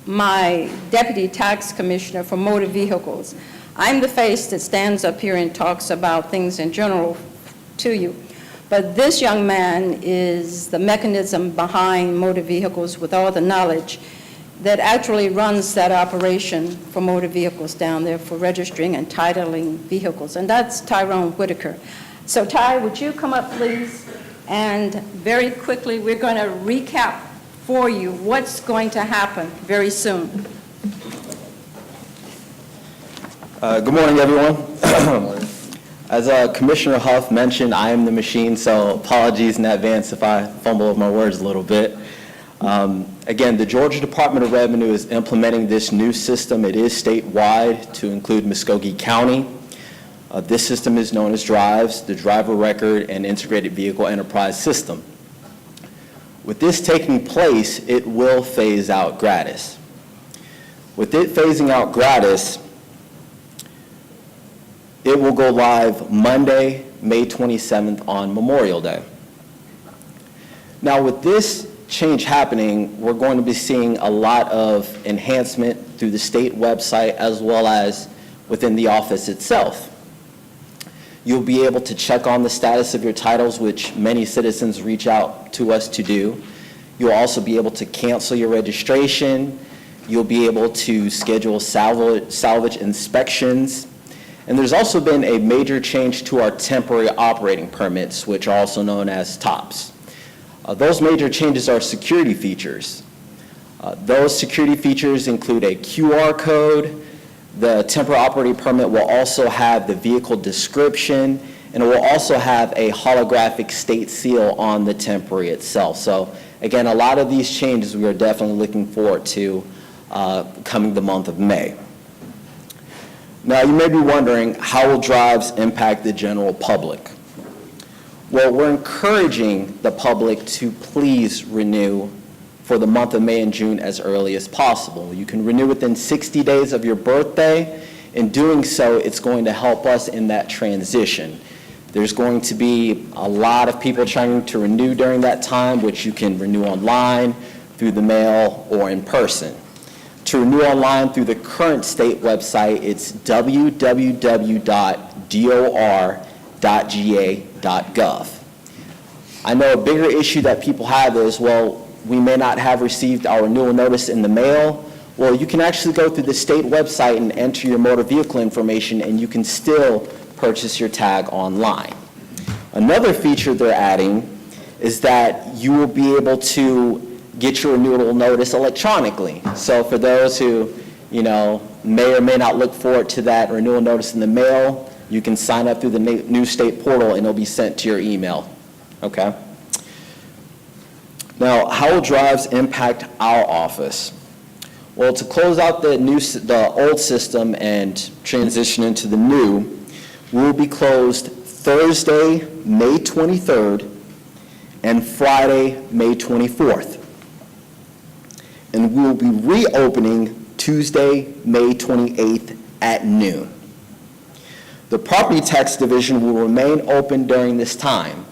my Deputy Tax Commissioner for Motor Vehicles. I'm the face that stands up here and talks about things in general to you. But this young man is the mechanism behind motor vehicles with all the knowledge that actually runs that operation for motor vehicles down there for registering and titling vehicles. And that's Tyrone Whitaker. So Ty, would you come up, please? And very quickly, we're going to recap for you what's going to happen very soon. Good morning, everyone. As Commissioner Huff mentioned, I am the machine, so apologies in advance if I fumble over my words a little bit. Again, the Georgia Department of Revenue is implementing this new system. It is statewide to include Muskogee County. This system is known as DRIVES, the Driver Record and Integrated Vehicle Enterprise System. With this taking place, it will phase out gratis. With it phasing out gratis, it will go live Monday, May 27th on Memorial Day. Now, with this change happening, we're going to be seeing a lot of enhancement through the state website as well as within the office itself. You'll be able to check on the status of your titles, which many citizens reach out to us to do. You'll also be able to cancel your registration. You'll be able to schedule salvage inspections. And there's also been a major change to our temporary operating permits, which are also known as TOPS. Those major changes are security features. Those security features include a QR code. The temporary operating permit will also have the vehicle description, and it will also have a holographic state seal on the temporary itself. So again, a lot of these changes we are definitely looking forward to coming the month of May. Now, you may be wondering, how will drives impact the general public? Well, we're encouraging the public to please renew for the month of May and June as early as possible. You can renew within 60 days of your birthday. In doing so, it's going to help us in that transition. There's going to be a lot of people trying to renew during that time, which you can renew online, through the mail, or in person. To renew online through the current state website, it's www.dor.ga.gov. I know a bigger issue that people have is, well, we may not have received our renewal notice in the mail. Well, you can actually go through the state website and enter your motor vehicle information, and you can still purchase your tag online. Another feature they're adding is that you will be able to get your renewal notice electronically. So for those who, may or may not look forward to that renewal notice in the mail, you can sign up through the new state portal and it'll be sent to your email. Okay? Now, how will drives impact our office? Well, to close out the old system and transition into the new, we will be closed Thursday, May 23rd, and Friday, May 24th. And we will be reopening Tuesday, May 28th at noon. The Property Tax Division will remain open during this time.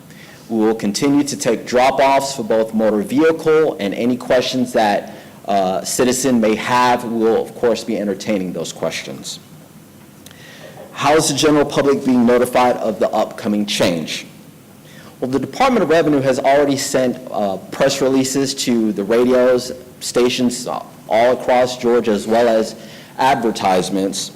We will continue to take drop-offs for both motor vehicle and any questions that citizen may have. We will, of course, be entertaining those questions. How is the general public being notified of the upcoming change? Well, the Department of Revenue has already sent press releases to the radios, stations all across Georgia, as well as advertisements.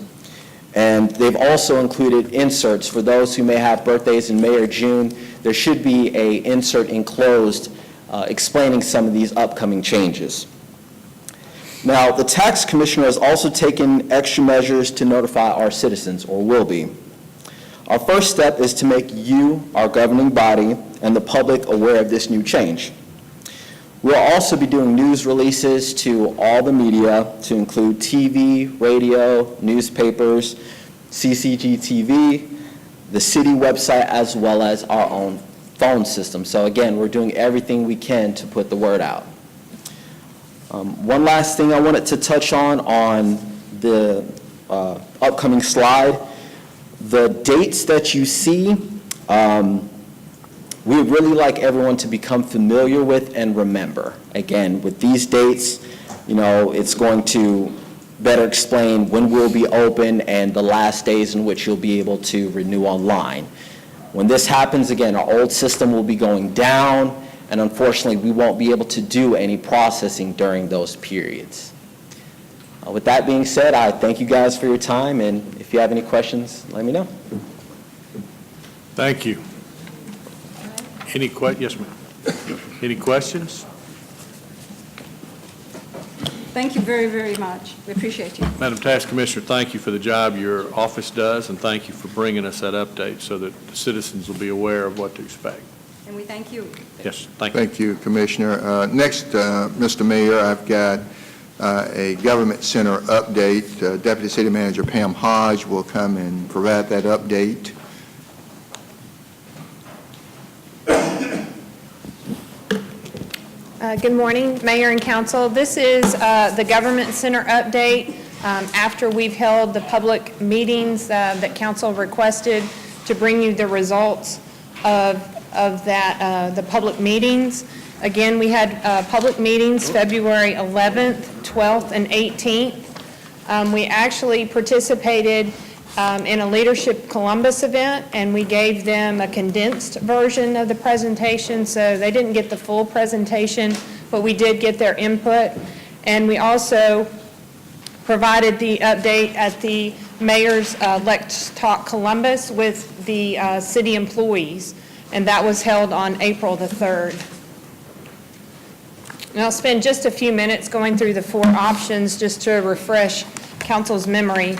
And they've also included inserts for those who may have birthdays in May or June. There should be an insert enclosed explaining some of these upcoming changes. Now, the tax commissioner has also taken extra measures to notify our citizens, or will be. Our first step is to make you, our governing body, and the public aware of this new change. We'll also be doing news releases to all the media, to include TV, radio, newspapers, CCTV, the city website, as well as our own phone system. So again, we're doing everything we can to put the word out. One last thing I wanted to touch on the upcoming slide. The dates that you see, we would really like everyone to become familiar with and remember. Again, with these dates, it's going to better explain when we'll be open and the last days in which you'll be able to renew online. When this happens, again, our old system will be going down, and unfortunately, we won't be able to do any processing during those periods. With that being said, I thank you guys for your time, and if you have any questions, let me know. Thank you. Yes, ma'am. Any questions? Thank you very, very much. We appreciate you. Madam Tax Commissioner, thank you for the job your office does, and thank you for bringing us that update so that the citizens will be aware of what to expect. And we thank you. Yes, thank you. Thank you, Commissioner. Next, Mr. Mayor, I've got a Government Center update. Deputy City Manager Pam Hodge will come and provide that update. Good morning, Mayor and Council. This is the Government Center update after we've held the public meetings that Council requested to bring you the results of the public meetings. Again, we had public meetings February 11th, 12th, and 18th. We actually participated in a Leadership Columbus event, and we gave them a condensed version of the presentation, so they didn't get the full presentation, but we did get their input. And we also provided the update at the Mayor's Let's Talk Columbus with the city employees, and that was held on April the 3rd. And I'll spend just a few minutes going through the 4 options just to refresh Council's memory.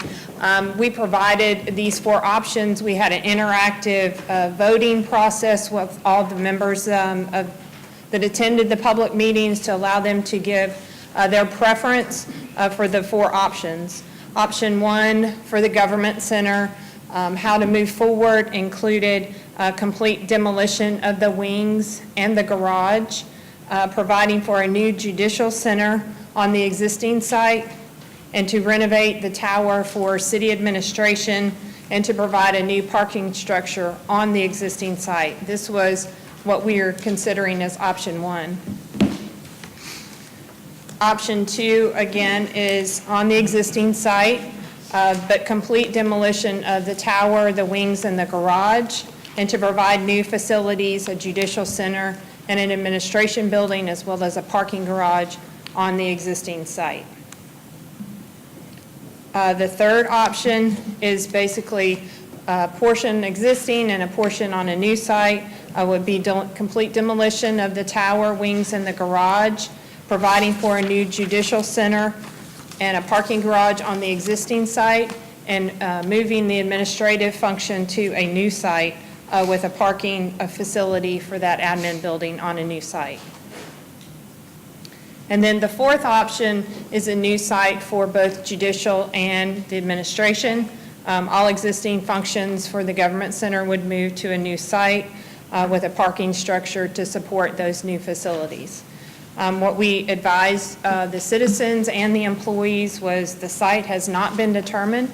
We provided these 4 options. We had an interactive voting process with all the members that attended the public meetings to allow them to give their preference for the 4 options. Option 1 for the Government Center, how to move forward, included complete demolition of the wings and the garage, providing for a new judicial center on the existing site, and to renovate the tower for city administration, and to provide a new parking structure on the existing site. This was what we are considering as option 1. Option 2, again, is on the existing site, but complete demolition of the tower, the wings, and the garage, and to provide new facilities, a judicial center, and an administration building, as well as a parking garage on the existing site. The third option is basically a portion existing and a portion on a new site. Would be complete demolition of the tower, wings, and the garage, providing for a new judicial center and a parking garage on the existing site, and moving the administrative function to a new site with a parking facility for that admin building on a new site. And then the fourth option is a new site for both judicial and the administration. All existing functions for the Government Center would move to a new site with a parking structure to support those new facilities. What we advised the citizens and the employees was the site has not been determined.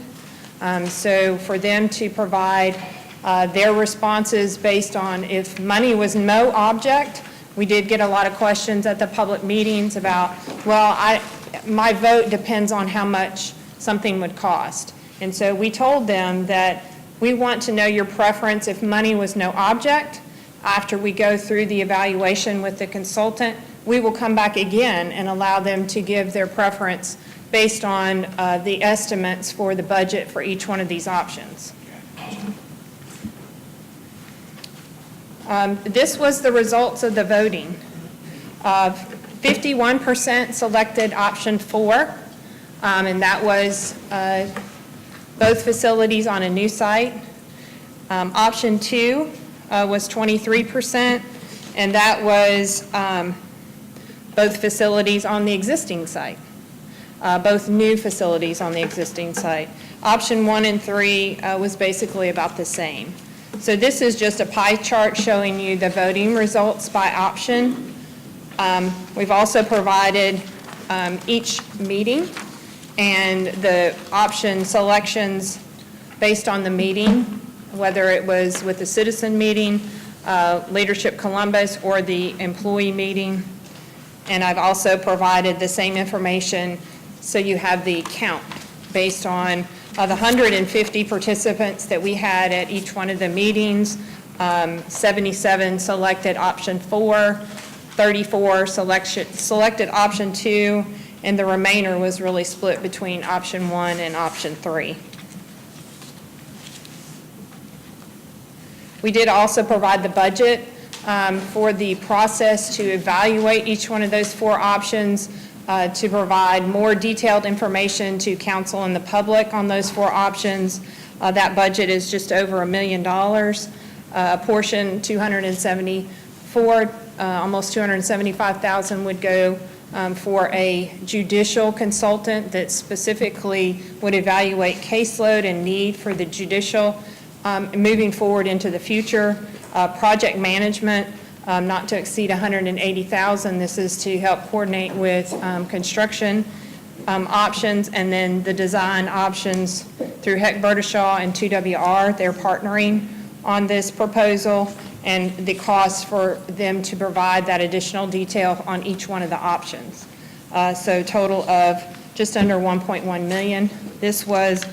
So for them to provide their responses based on if money was no object, we did get a lot of questions at the public meetings about, well, my vote depends on how much something would cost. And so we told them that we want to know your preference if money was no object. After we go through the evaluation with the consultant, we will come back again and allow them to give their preference based on the estimates for the budget for each one of these options. This was the results of the voting. 51% selected option 4, and that was both facilities on a new site. Option 2 was 23%, and that was both facilities on the existing site, both new facilities on the existing site. Option 1 and 3 was basically about the same. So this is just a pie chart showing you the voting results by option. We've also provided each meeting and the option selections based on the meeting, whether it was with the citizen meeting, Leadership Columbus, or the employee meeting. And I've also provided the same information so you have the count based on the 150 participants that we had at each one of the meetings. 77 selected option 4, 34 selected option 2, and the remainder was really split between option 1 and option 3. We did also provide the budget for the process to evaluate each one of those 4 options, to provide more detailed information to council and the public on those 4 options. That budget is just over $1 million. A portion, 274, almost 275,000 would go for a judicial consultant that specifically would evaluate caseload and need for the judicial moving forward into the future. Project management, not to exceed 180,000. This is to help coordinate with construction options, and then the design options through Heck Bertishaw and 2WR. They're partnering on this proposal, and the cost for them to provide that additional detail on each one of the options. So total of just under 1.1 million. This was,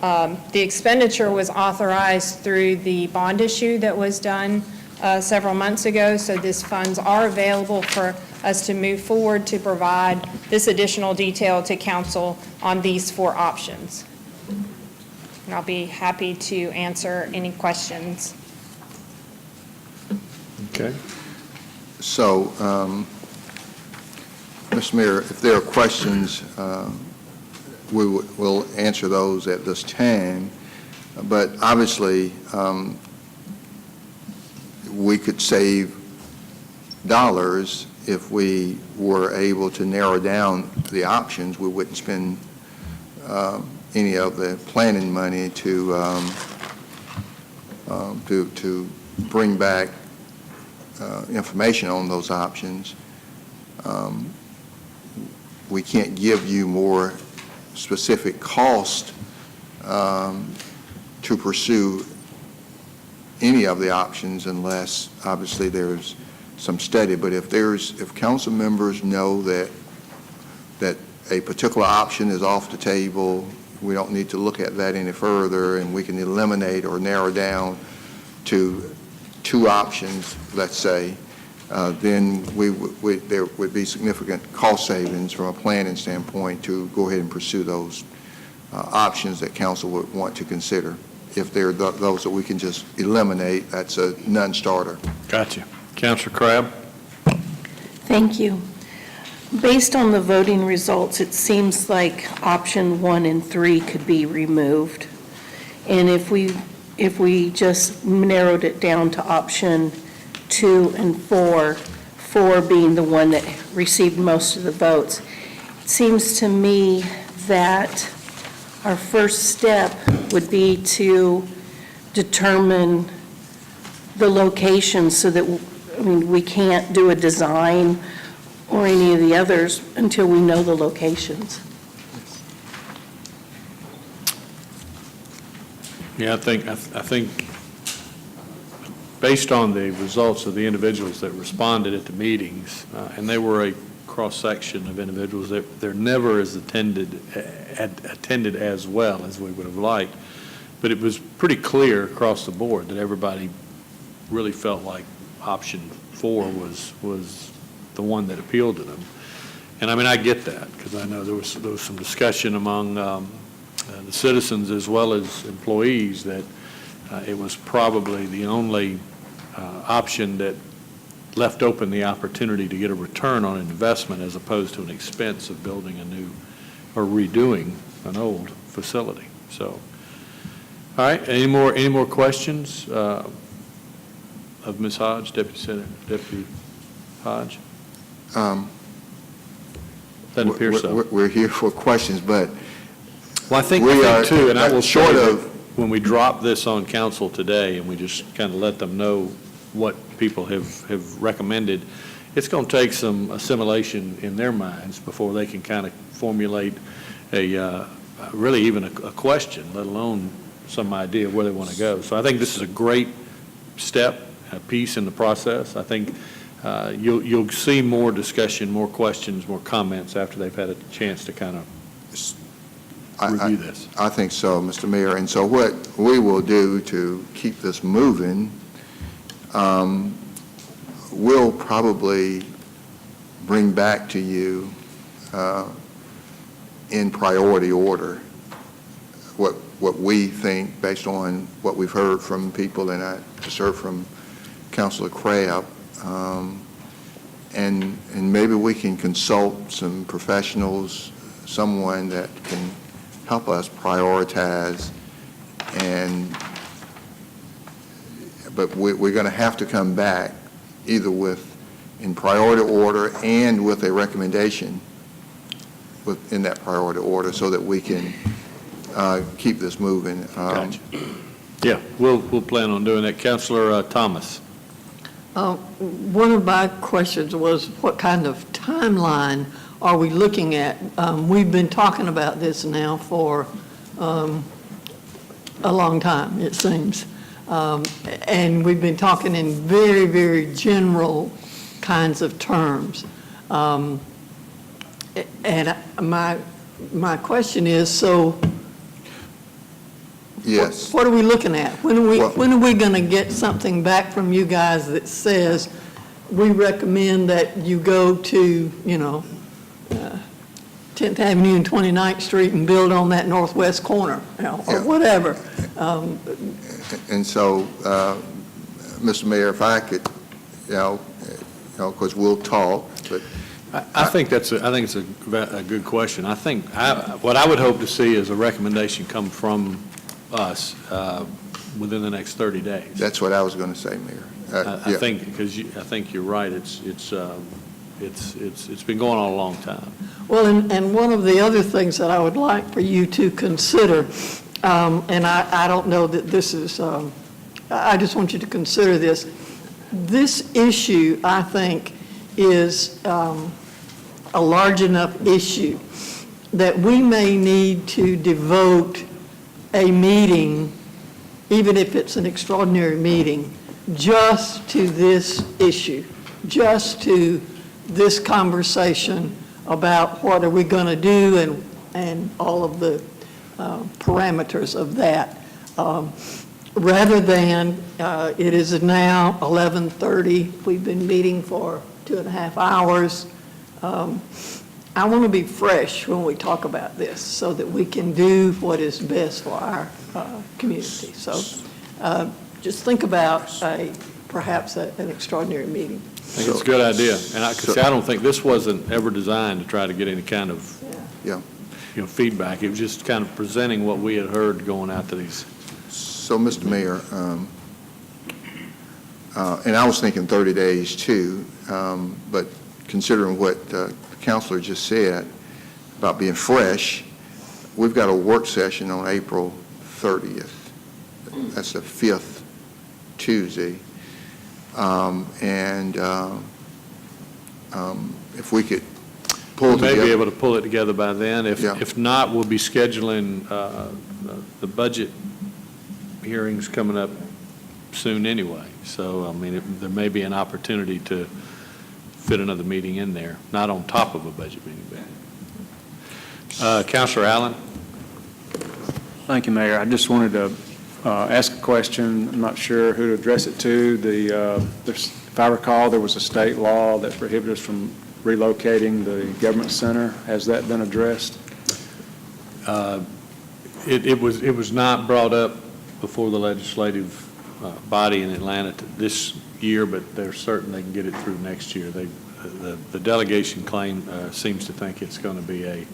the expenditure was authorized through the bond issue that was done several months ago, so these funds are available for us to move forward to provide this additional detail to council on these 4 options. And I'll be happy to answer any questions. Okay. So, Mr. Mayor, if there are questions, we'll answer those at this time. But obviously, we could save dollars if we were able to narrow down the options. We wouldn't spend any of the planning money to bring back information on those options. We can't give you more specific cost to pursue any of the options unless, obviously, there's some study. But if council members know that a particular option is off the table, we don't need to look at that any further, and we can eliminate or narrow down to 2 options, let's say, then there would be significant cost savings from a planning standpoint to go ahead and pursue those options that council would want to consider. If there are those that we can just eliminate, that's a non-starter. Gotcha. Councilor Crabb? Thank you. Based on the voting results, it seems like option 1 and 3 could be removed. And if we just narrowed it down to option 2 and 4, 4 being the one that received most of the votes, it seems to me that our first step would be to determine the location so that, we can't do a design or any of the others until we know the locations. Yeah, I think based on the results of the individuals that responded at the meetings, and they were a cross-section of individuals that they're never as attended as well as we would have liked, but it was pretty clear across the board that everybody really felt like option 4 was the one that appealed to them. And I mean, I get that, because I know there was some discussion among the citizens as well as employees that it was probably the only option that left open the opportunity to get a return on investment as opposed to an expense of building a new or redoing an old facility. So, all right, any more questions of Ms. Hodge, Deputy Hodge? Doesn't appear so. We're here for questions, but well, I think too, and I will short of when we drop this on council today and we just kind of let them know what people have recommended, it's going to take some assimilation in their minds before they can kind of formulate really even a question, let alone some idea of where they want to go. So I think this is a great step, a piece in the process. I think you'll see more discussion, more questions, more comments after they've had a chance to kind of review this. I think so, Mr. Mayor. And so what we will do to keep this moving, we'll probably bring back to you in priority order what we think based on what we've heard from people, and I just heard from Councilor Crabb, and maybe we can consult some professionals, someone that can help us prioritize, but we're going to have to come back either in priority order and with a recommendation within that priority order so that we can keep this moving. Gotcha. Yeah, we'll plan on doing that. Councilor Thomas. One of my questions was, what kind of timeline are we looking at? We've been talking about this now for a long time, it seems. And we've been talking in very, very general kinds of terms. And my question is, so yes, what are we looking at? When are we going to get something back from you guys that says, we recommend that you go to, 10th Avenue and 29th Street and build on that northwest corner, or whatever. And so, Mr. Mayor, if I could, because we'll talk, but I think it's a good question. I think what I would hope to see is a recommendation come from us within the next 30 days. That's what I was going to say, Mayor. I think because I think you're right. It's been going on a long time. Well, and one of the other things that I would like for you to consider, and I don't know that this is, I just want you to consider this. This issue, I think, is a large enough issue that we may need to devote a meeting, even if it's an extraordinary meeting, just to this issue, just to this conversation about what are we going to do and all of the parameters of that. Rather than, it is now 11:30, we've been meeting for 2.5 hours. I want to be fresh when we talk about this so that we can do what is best for our community. So just think about perhaps an extraordinary meeting. I think it's a good idea. And I don't think this wasn't ever designed to try to get any kind of feedback. It was just kind of presenting what we had heard going out to these. So, Mr. Mayor, and I was thinking 30 days too, but considering what the counselor just said about being fresh, we've got a work session on April 30th. That's the 5th Tuesday. If we could pull together. We may be able to pull it together by then. If not, we'll be scheduling the budget hearings coming up soon anyway. So, I mean, there may be an opportunity to fit another meeting in there, not on top of a budget meeting, but. Councilor Allen? Thank you, Mayor. I just wanted to ask a question. I'm not sure who to address it to. If I recall, there was a state law that prohibited us from relocating the government center. Has that been addressed? It was not brought up before the legislative body in Atlanta this year, but they're certain they can get it through next year. The delegation claim seems to think it's going to be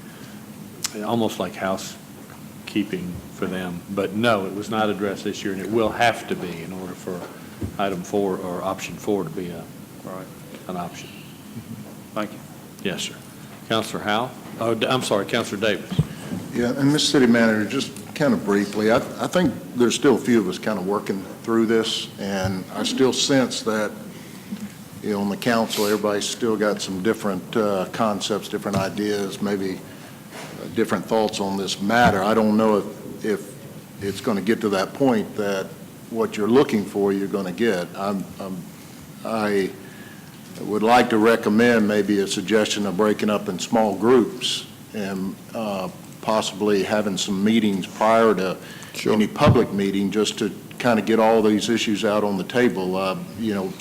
almost like housekeeping for them. But no, it was not addressed this year, and it will have to be in order for item 4 or option 4 to be an option. Thank you. Yes, sir. Councilor Howell? Oh, I'm sorry, Councilor Davis. Yeah, and Mr. City Manager, just kind of briefly, I think there's still a few of us kind of working through this, and I still sense that, on the council, everybody's still got some different concepts, different ideas, maybe different thoughts on this matter. I don't know if it's going to get to that point that what you're looking for, you're going to get. I would like to recommend maybe a suggestion of breaking up in small groups and possibly having some meetings prior to any public meeting, just to kind of get all these issues out on the table.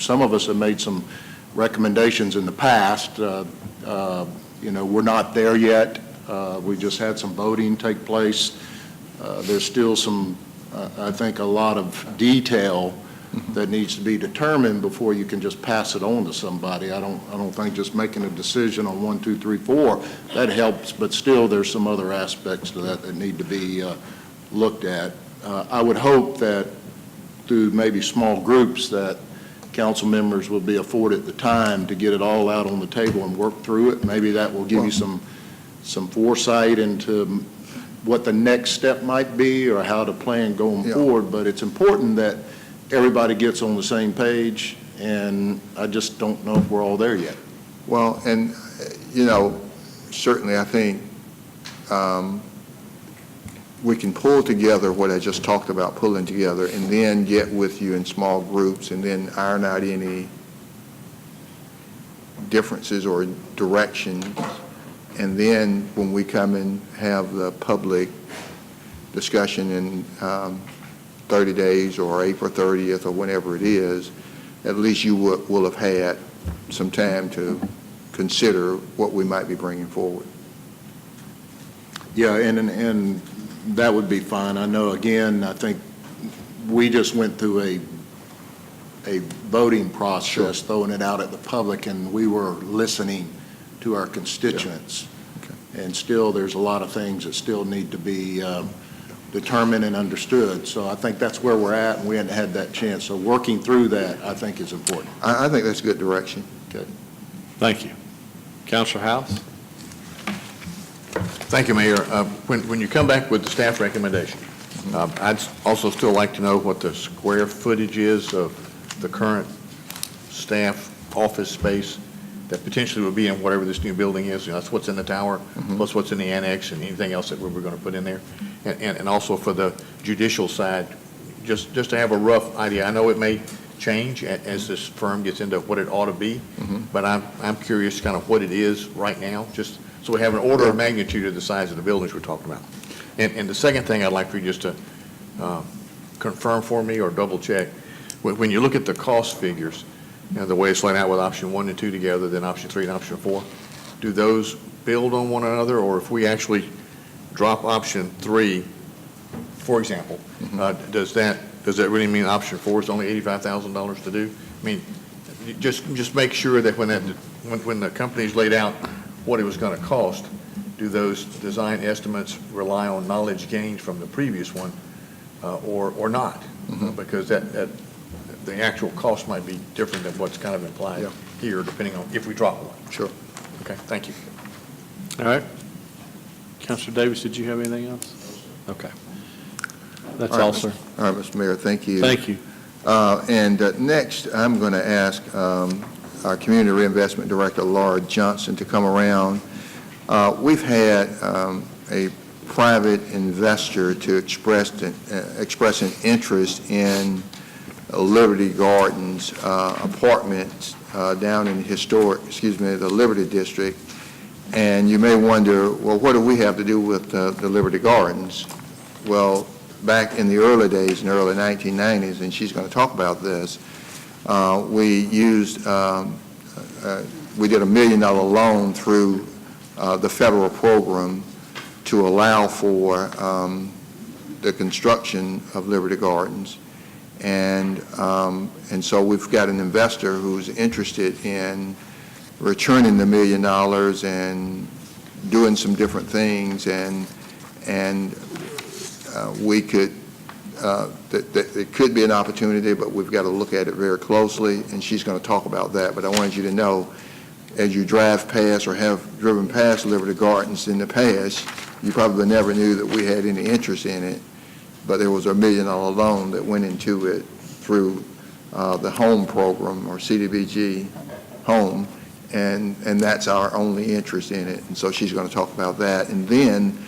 Some of us have made some recommendations in the past. We're not there yet. We just had some voting take place. There's still some, I think, a lot of detail that needs to be determined before you can just pass it on to somebody. I don't think just making a decision on 1, 2, 3, 4, that helps, but still there's some other aspects to that need to be looked at. I would hope that through maybe small groups that council members will be afforded the time to get it all out on the table and work through it. Maybe that will give you some foresight into what the next step might be or how to plan going forward, but it's important that everybody gets on the same page, and I just don't know if we're all there yet. Well, and, certainly I think we can pull together what I just talked about pulling together, and then get with you in small groups, and then iron out any differences or directions. And then when we come and have the public discussion in 30 days or April 30th or whenever it is, at least you will have had some time to consider what we might be bringing forward. Yeah, and that would be fine. I know, again, I think we just went through a voting process, throwing it out at the public, and we were listening to our constituents. And still, there's a lot of things that still need to be determined and understood. So I think that's where we're at, and we hadn't had that chance. So working through that, I think, is important. I think that's good direction. Okay. Thank you. Councilor House? Thank you, Mayor. When you come back with the staff recommendation, I'd also still like to know what the square footage is of the current staff office space that potentially would be in whatever this new building is. That's what's in the tower, plus what's in the annex and anything else that we're going to put in there. And also for the judicial side, just to have a rough idea. I know it may change as this firm gets into what it ought to be, but I'm curious kind of what it is right now, just so we have an order of magnitude of the size of the buildings we're talking about. And the second thing I'd like for you just to confirm for me or double check, when you look at the cost figures, the way it's laid out with option 1 and 2 together, then option 3 and option 4, do those build on one another? Or if we actually drop option 3, for example, does that really mean option 4 is only $85,000 to do? I mean, just make sure that when the company's laid out what it was going to cost, do those design estimates rely on knowledge gained from the previous one or not? Because the actual cost might be different than what's kind of implied here, depending on if we drop one. Sure. Okay, thank you. All right. Councilor Davis, did you have anything else? Okay. That's all, sir. All right, Mr. Mayor, thank you. Thank you. And next, I'm going to ask our Community Reinvestment Director, Laura Johnson, to come around. We've had a private investor to express an interest in Liberty Gardens apartments down in the Liberty District. And you may wonder, well, what do we have to do with the Liberty Gardens? Well, back in the early days, in the early 1990s, and she's going to talk about this, we did $1 million loan through the federal program to allow for the construction of Liberty Gardens. And so we've got an investor who's interested in returning the $1 million and doing some different things, and we could, it could be an opportunity, but we've got to look at it very closely, and she's going to talk about that. But I wanted you to know, as you drive past or have driven past Liberty Gardens in the past, you probably never knew that we had any interest in it, but there was a $1 million loan that went into it through the HOME program, or CDBG HOME, and that's our only interest in it. And so she's going to talk about that. And then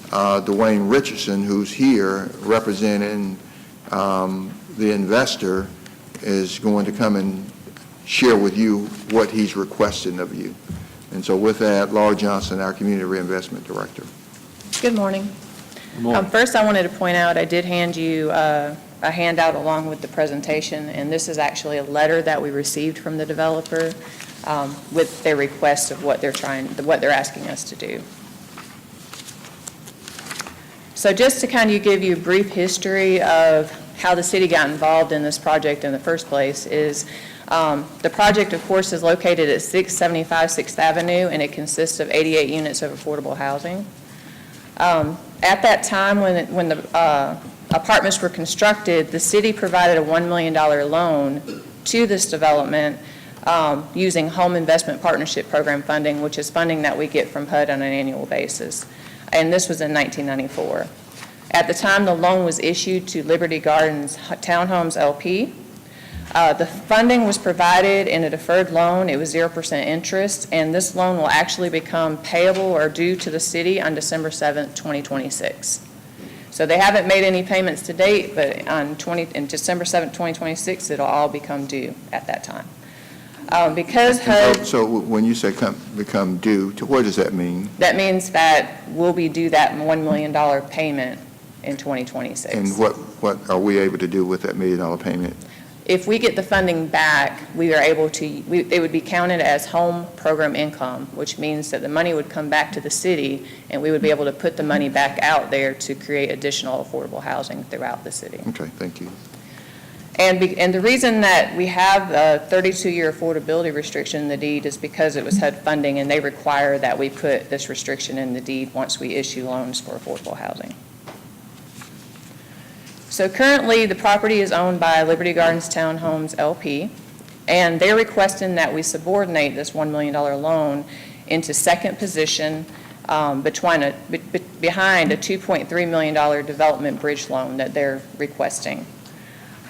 Dwayne Richardson, who's here representing the investor, is going to come and share with you what he's requesting of you. And so with that, Laura Johnson, our Community Reinvestment Director. Good morning. First, I wanted to point out I did hand you a handout along with the presentation, and this is actually a letter that we received from the developer with their request of what they're asking us to do. So just to kind of give you a brief history of how the city got involved in this project in the first place is the project, of course, is located at 675 6th Avenue, and it consists of 88 units of affordable housing. At that time, when the apartments were constructed, the city provided a $1 million loan to this development using Home Investment Partnership Program funding, which is funding that we get from HUD on an annual basis. And this was in 1994. At the time the loan was issued to Liberty Gardens Townhomes LP, the funding was provided in a deferred loan. It was 0% interest, and this loan will actually become payable or due to the city on December 7th, 2026. So they haven't made any payments to date, but on December 7th, 2026, it'll all become due at that time. Because HUD... So when you say become due, what does that mean? That means that we'll be due that $1 million payment in 2026. And what are we able to do with that $1 million payment? If we get the funding back, we are able to, it would be counted as home program income, which means that the money would come back to the city, and we would be able to put the money back out there to create additional affordable housing throughout the city. Okay, thank you. And the reason that we have a 32-year affordability restriction in the deed is because it was HUD funding, and they require that we put this restriction in the deed once we issue loans for affordable housing. So currently, the property is owned by Liberty Gardens Townhomes LP, and they're requesting that we subordinate this $1 million loan into second position behind a $2.3 million development bridge loan that they're requesting.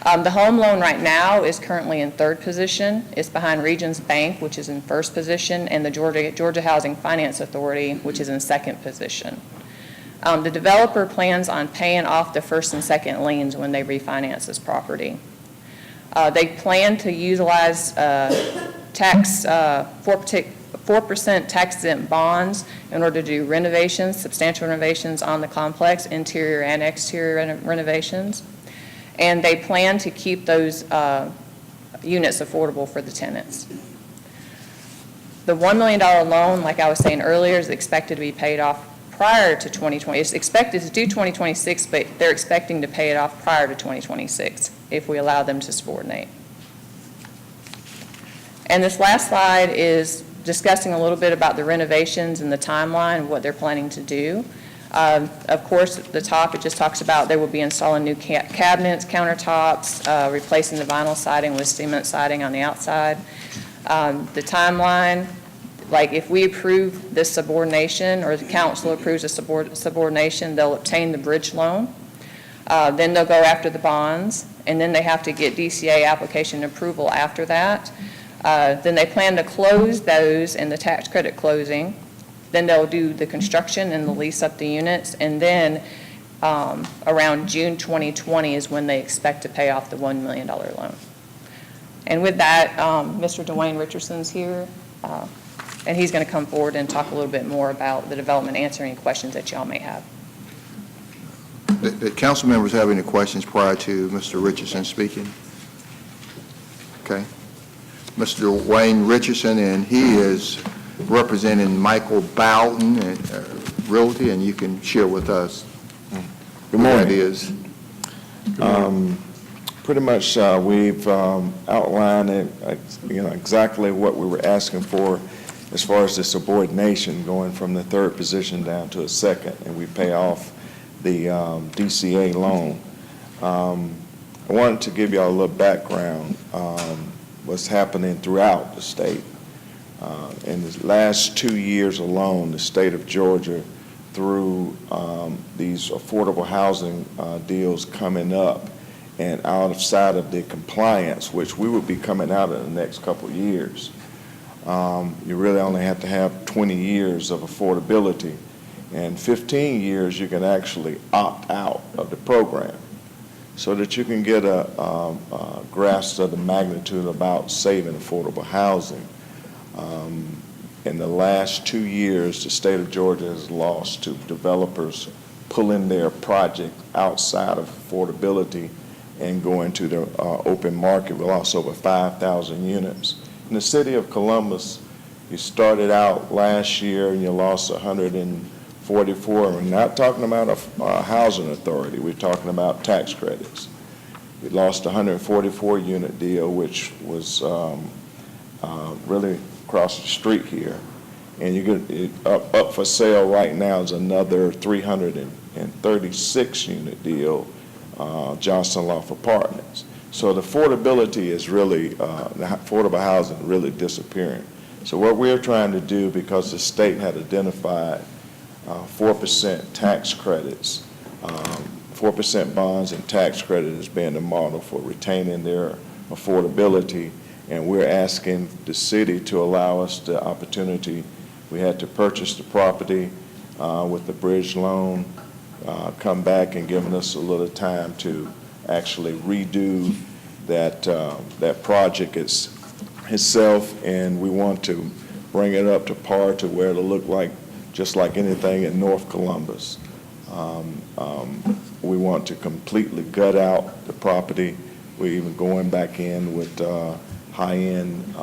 The home loan right now is currently in third position. It's behind Regions Bank, which is in first position, and the Georgia Housing Finance Authority, which is in second position. The developer plans on paying off the first and second liens when they refinance this property. They plan to utilize 4% tax-exempt bonds in order to do renovations, substantial renovations on the complex, interior and exterior renovations. And they plan to keep those units affordable for the tenants. The $1 million loan, like I was saying earlier, is expected to be paid off prior to 2020. It's expected to do 2026, but they're expecting to pay it off prior to 2026 if we allow them to subordinate. And this last slide is discussing a little bit about the renovations and the timeline of what they're planning to do. Of course, at the top, it just talks about they will be installing new cabinets, countertops, replacing the vinyl siding with cement siding on the outside. The timeline, like if we approve this subordination or the council approves a subordination, they'll obtain the bridge loan. Then they'll go after the bonds, and then they have to get DCA application approval after that. Then they plan to close those in the tax credit closing. Then they'll do the construction and the lease up the units, and then around June 2020 is when they expect to pay off the $1 million loan. And with that, Mr. Dwayne Richardson's here, and he's going to come forward and talk a little bit more about the development, answer any questions that y'all may have. Did council members have any questions prior to Mr. Richardson speaking? Okay. Mr. Wayne Richardson, and he is representing Michael Bowden and Realty, and you can share with us Good morning. what that is. Pretty much, we've outlined exactly what we were asking for as far as the subordination, going from the third position down to a second, and we pay off the DCA loan. I wanted to give you all a little background, what's happening throughout the state. In the last 2 years alone, the state of Georgia, through these affordable housing deals coming up and outside of the compliance, which we would be coming out in the next couple of years, you really only have to have 20 years of affordability. And 15 years, you can actually opt out of the program so that you can get a grasp of the magnitude about saving affordable housing. In the last 2 years, the state of Georgia has lost to developers pulling their project outside of affordability and going to the open market. We lost over 5,000 units. In the city of Columbus, you started out last year and you lost 144. We're not talking about a housing authority. We're talking about tax credits. We lost a 144 unit deal, which was really across the street here. And you get up for sale right now is another 336 unit deal, Johnson Loft Apartments. So the affordability is really, the affordable housing really disappearing. So what we're trying to do, because the state had identified 4% tax credits, 4% bonds and tax credit as being the model for retaining their affordability, and we're asking the city to allow us the opportunity. We had to purchase the property with the bridge loan, come back and giving us a little time to actually redo that project itself, and we want to bring it up to par to where it'll look like just like anything in North Columbus. We want to completely gut out the property. We're even going back in with high-end.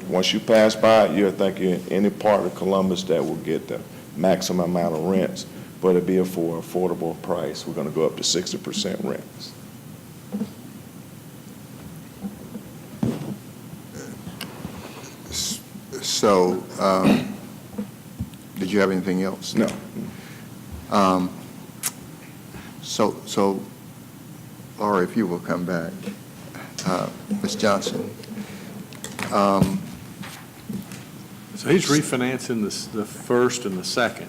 Once you pass by it, you'll think you're in any part of Columbus that will get the maximum amount of rents, but it'll be for an affordable price. We're going to go up to 60% rents. So, did you have anything else? No. So, Laura, if you will come back. Ms. Johnson. So he's refinancing the first and the second,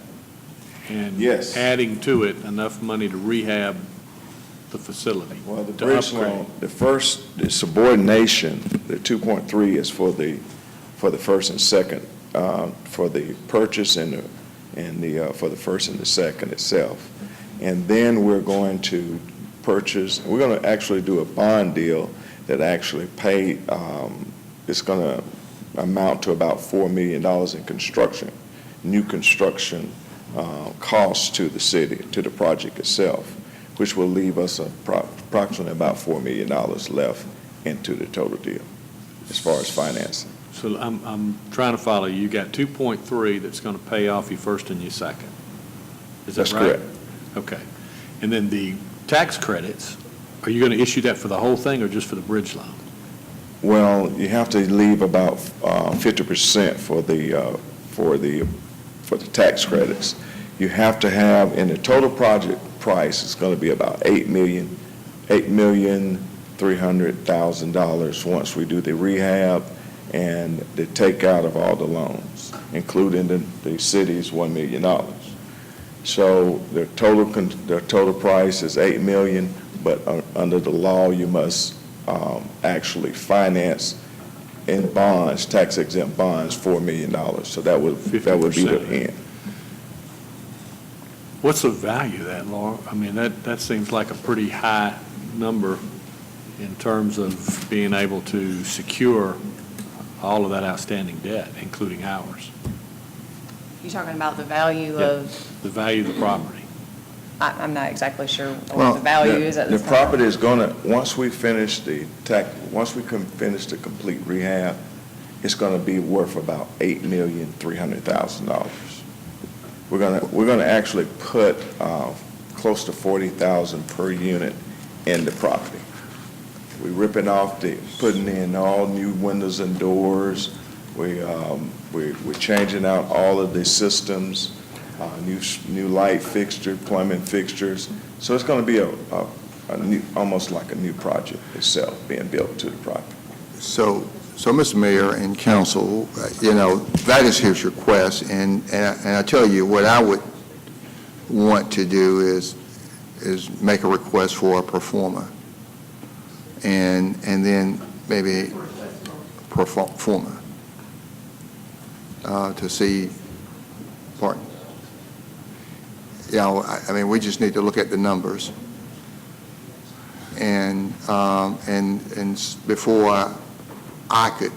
and Yes. adding to it enough money to rehab the facility. Well, the to bridge upgrade. loan, the subordination, the 2.3 is for the first and second, for the purchase and for the first and the second itself. And then we're going to we're going to actually do a bond deal that actually it's going to amount to about $4 million in construction, new construction costs to the city, to the project itself, which will leave us approximately about $4 million left into the total deal as far as financing. So I'm trying to follow you. You got 2.3 that's going to pay off your first and your second. Is that That's right? correct. Okay. And then the tax credits, are you going to issue that for the whole thing or just for the bridge loan? Well, you have to leave about 50% for the tax credits. You have to have, in the total project price, it's going to be about $8,300,000 once we do the rehab and the takeout of all the loans, including the city's $1 million. So the total price is $8 million, but under the law, you must actually finance in bonds, tax exempt bonds, $4 million. So that would be the 50%. end. What's the value of that, Laura? I mean, that seems like a pretty high number in terms of being able to secure all of that outstanding debt, including ours. You talking about the value Yeah. of, The value of the property. I'm not exactly sure Well, what the value is at The this time. property is gonna, once we finish once we can finish the complete rehab, it's gonna be worth about $8,300,000. We're gonna actually put close to $40,000 per unit in the property. We're ripping off putting in all new windows and doors. We're changing out all of the systems, new light fixture, plumbing fixtures. So it's going to be a new, almost like a new project itself being built to the property. So, Mr. Mayor and council, that is his request, and I tell you, what I would want to do is make a request for a pro forma, and then maybe pro forma to see, pardon. I mean, we just need to look at the numbers, and before I could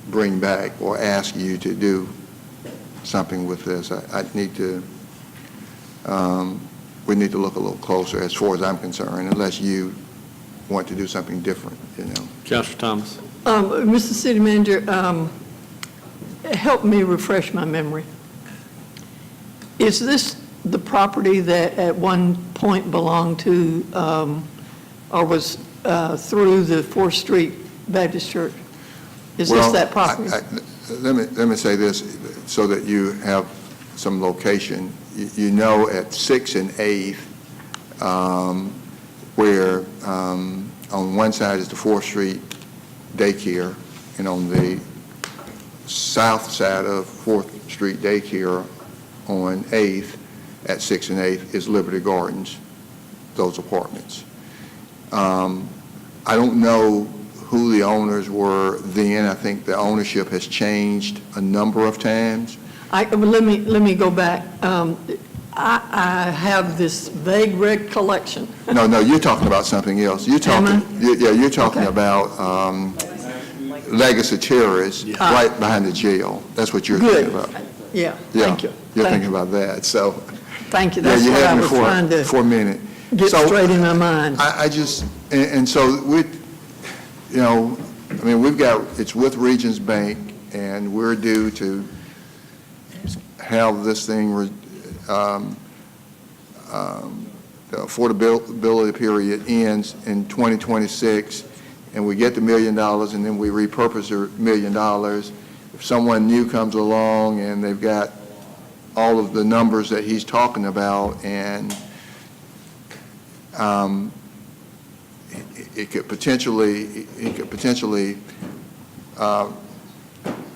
bring back or ask you to do something with this, we need to look a little closer as far as I'm concerned, unless you want to do something different, Councilor Thomas? Mr. City Manager, help me refresh my memory. Is this the property that at one point belonged to, or was through the 4th Street Baptist Church? Is this that property? Let me say this so that you have some location. You know, at 6th and 8th, where on one side is the 4th Street daycare, and on the south side of 4th Street daycare on 8th, at 6th and 8th, is Liberty Gardens, those apartments. I don't know who the owners were then. I think the ownership has changed a number of times. Let me go back. I have this vague recollection. No, you're talking about something else. You're talking Okay. about Legacy Terrace, right behind the jail. That's what you're Good. thinking about. Yeah, thank you. You're Thank thinking about that, so. Thank you. Yeah, That's you what had I me was trying to for a minute. get So, straight in my mind. I just, and so it's with Regions Bank, and we're due to have this thing, the affordability period ends in 2026, and we get the $1 million, and then we repurpose the $1 million. If someone new comes along and they've got all of the numbers that he's talking about, and it could potentially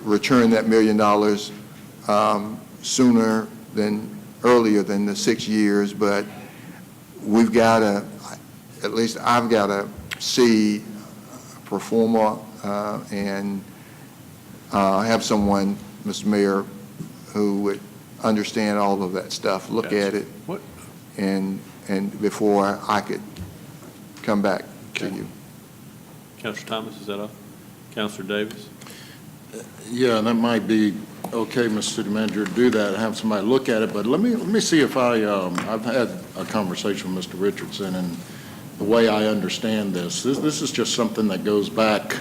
return that $1 million earlier than the 6 years, but we've got to, at least I've got to see pro forma and have someone, Mr. Mayor, who would understand all of that stuff, look at it, and before I could come back to you. Councilor Thomas, is that up? Councilor Davis? Yeah, that might be okay, Mr. City Manager, to do that and have somebody look at it, but let me see if I've had a conversation with Mr. Richardson, and the way I understand this is just something that goes back,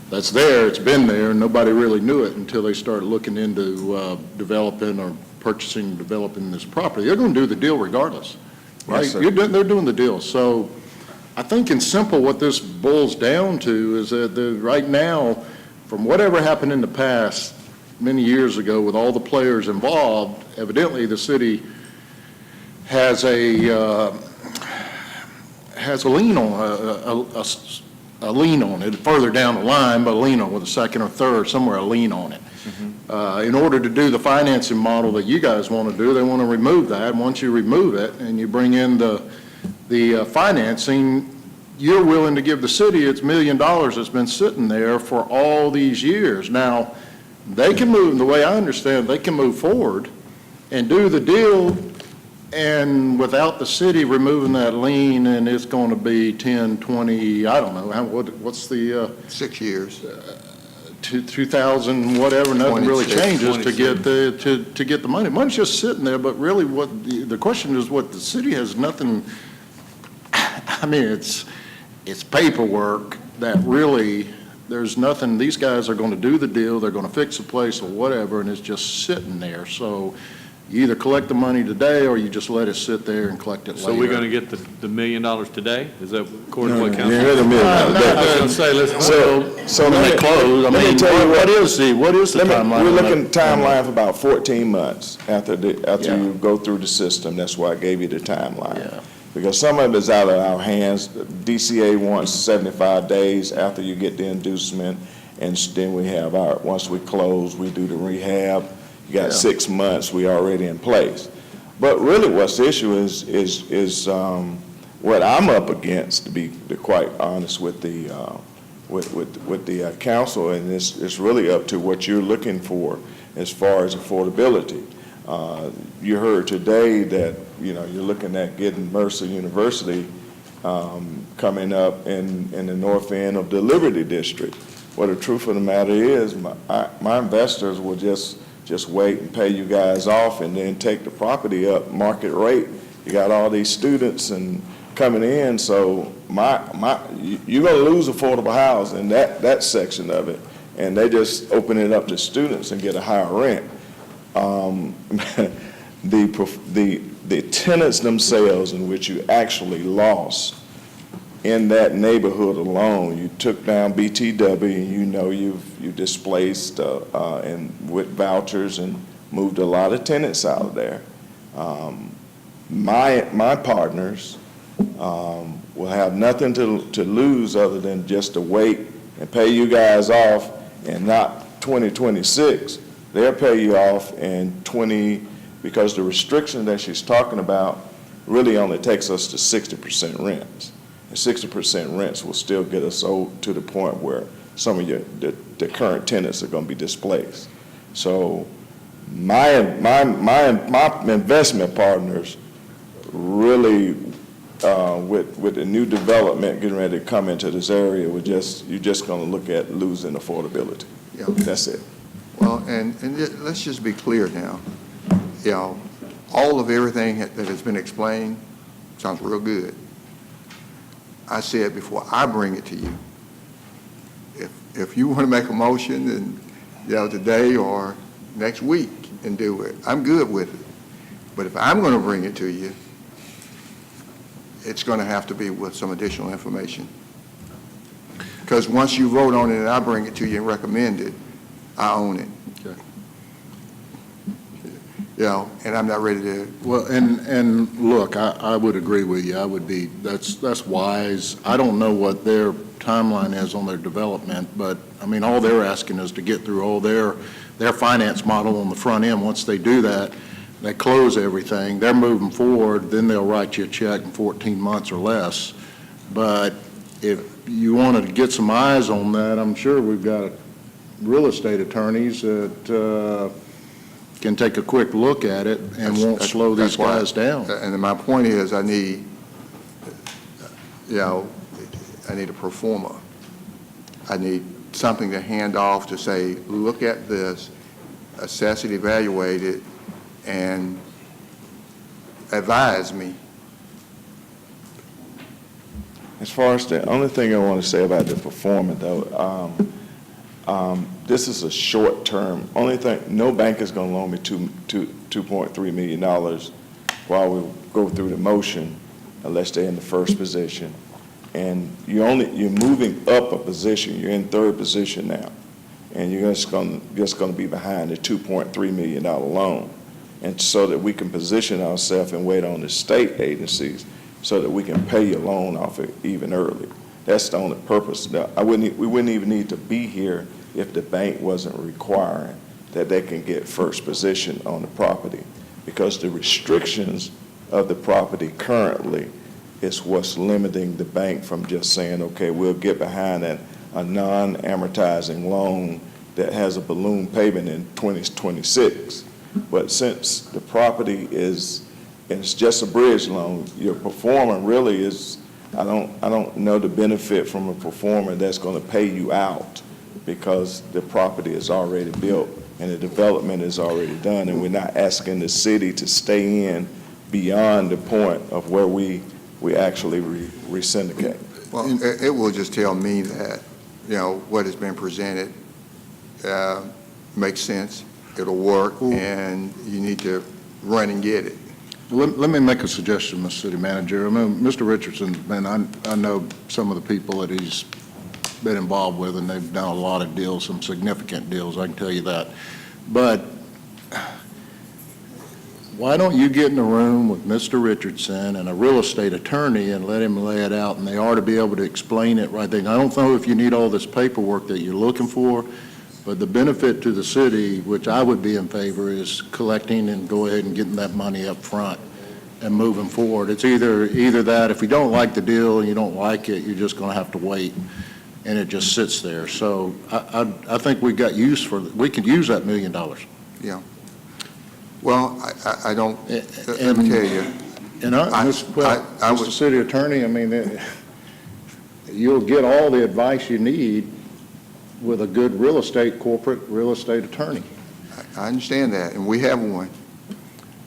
that's there, it's been there, and nobody really knew it until they started looking into developing or purchasing, developing this property. They're going to do the deal regardless, right? Yes, sir. They're doing the deal. So I think in simple, what this boils down to is that right now, from whatever happened in the past many years ago with all the players involved, evidently the city has a lien on a lien on it further down the line, but a lien on with a second or third, somewhere a lien on it. In order to do the financing model that you guys want to do, they want to remove that. And once you remove it and you bring in the financing, you're willing to give the city its $1 million that's been sitting there for all these years. Now, they can move, the way I understand, they can move forward and do the deal, and without the city removing that lien, and it's going to be 10, 20, I don't know, what's the? 6 years. 2,000, whatever, nothing really 26, changes to get the money. Money's just sitting there, but really what, the question is what the city has nothing, I mean, it's paperwork that really, there's nothing, these guys are going to do the deal, they're going to fix the place or whatever, and it's just sitting there. So you either collect the money today or you just let it sit there and collect it later. So we're going to get the $1 million today? Is that according to what council? Yeah, the $1 million. I was going to say, let's, So when they close, I let me mean, tell you what is the timeline? We're on looking that? timeline for about 14 months after you go through the system. That's why I gave you the timeline. Yeah. Because some of it's out of our hands. DCA wants 75 days after you get the inducement, and then we have once we close, we do the rehab. You got 6 months, we already in place. But really what's the issue is what I'm up against, to be quite honest with the council, and it's really up to what you're looking for as far as affordability. You heard today that, you're looking at getting Mercer University coming up in the north end of the Liberty District. Well, the truth of the matter is, my investors will just wait and pay you guys off and then take the property up market rate. You got all these students and coming in, so you're going to lose affordable housing, that section of it, and they just open it up to students and get a higher rent. The tenants themselves in which you actually lost in that neighborhood alone, you took down BTW, and you've displaced and with vouchers and moved a lot of tenants out of there. My partners will have nothing to lose other than just to wait and pay you guys off, and not 2026. They'll pay you off in because the restriction that she's talking about really only takes us to 60% rents. And 60% rents will still get us to the point where some of the current tenants are going to be displaced. So my investment partners really, with the new development getting ready to come into this area, you're just going to look at losing affordability. Yeah. That's it. Well, and let's just be clear now. All of everything that has been explained sounds real good. I said before I bring it to you, if you want to make a motion and, today or next week and do it, I'm good with it. But if I'm going to bring it to you, it's going to have to be with some additional information. Because once you vote on it and I bring it to you and recommend it, I own it. Okay. And I'm not ready to. Well, and look, I would agree with you. That's wise. I don't know what their timeline is on their development, but, I mean, all they're asking is to get through all their finance model on the front end. Once they do that, they close everything, they're moving forward, then they'll write you a check in 14 months or less. But if you wanted to get some eyes on that, I'm sure we've got real estate attorneys that can take a quick look at it and won't slow these guys down. And my point is, I need a pro forma. I need something to hand off to say, look at this, assess it, evaluate it, and advise me. As far as the only thing I want to say about the performance, though, this is a short term. Only thing, no bank is going to loan me $2.3 million while we go through the motion, unless they're in the first position. And you're moving up a position. You're in third position now, and you're just going to be behind the $2.3 million loan, and so that we can position ourselves and wait on the state agencies so that we can pay your loan off even early. That's the only purpose. Now, we wouldn't even need to be here if the bank wasn't requiring that they can get first position on the property, because the restrictions of the property currently is what's limiting the bank from just saying, okay, we'll get behind a non-amortizing loan that has a balloon payment in 2026. But since the property is, it's just a bridge loan, your performer really is, I don't know the benefit from a performer that's going to pay you out, because the property is already built and the development is already done, and we're not asking the city to stay in beyond the point of where we actually re-syndicate. Well, it will just tell me that, what has been presented makes sense, it'll work, and you need to run and get it. Let me make a suggestion, Mr. City Manager. I mean, Mr. Richardson's been, I know some of the people that he's been involved with, and they've done a lot of deals, some significant deals, I can tell you that. But why don't you get in a room with Mr. Richardson and a real estate attorney and let him lay it out, and they ought to be able to explain it right there. I don't know if you need all this paperwork that you're looking for, but the benefit to the city, which I would be in favor, is collecting and go ahead and getting that money up front and moving forward. It's either that, if you don't like the deal and you don't like it, you're just going to have to wait, and it just sits there. So I think we got use for, we could use that $1 million. Yeah. Well, I don't, let me tell you. And Mr. City Attorney, I mean, you'll get all the advice you need with a good corporate real estate attorney. I understand that, and we have one.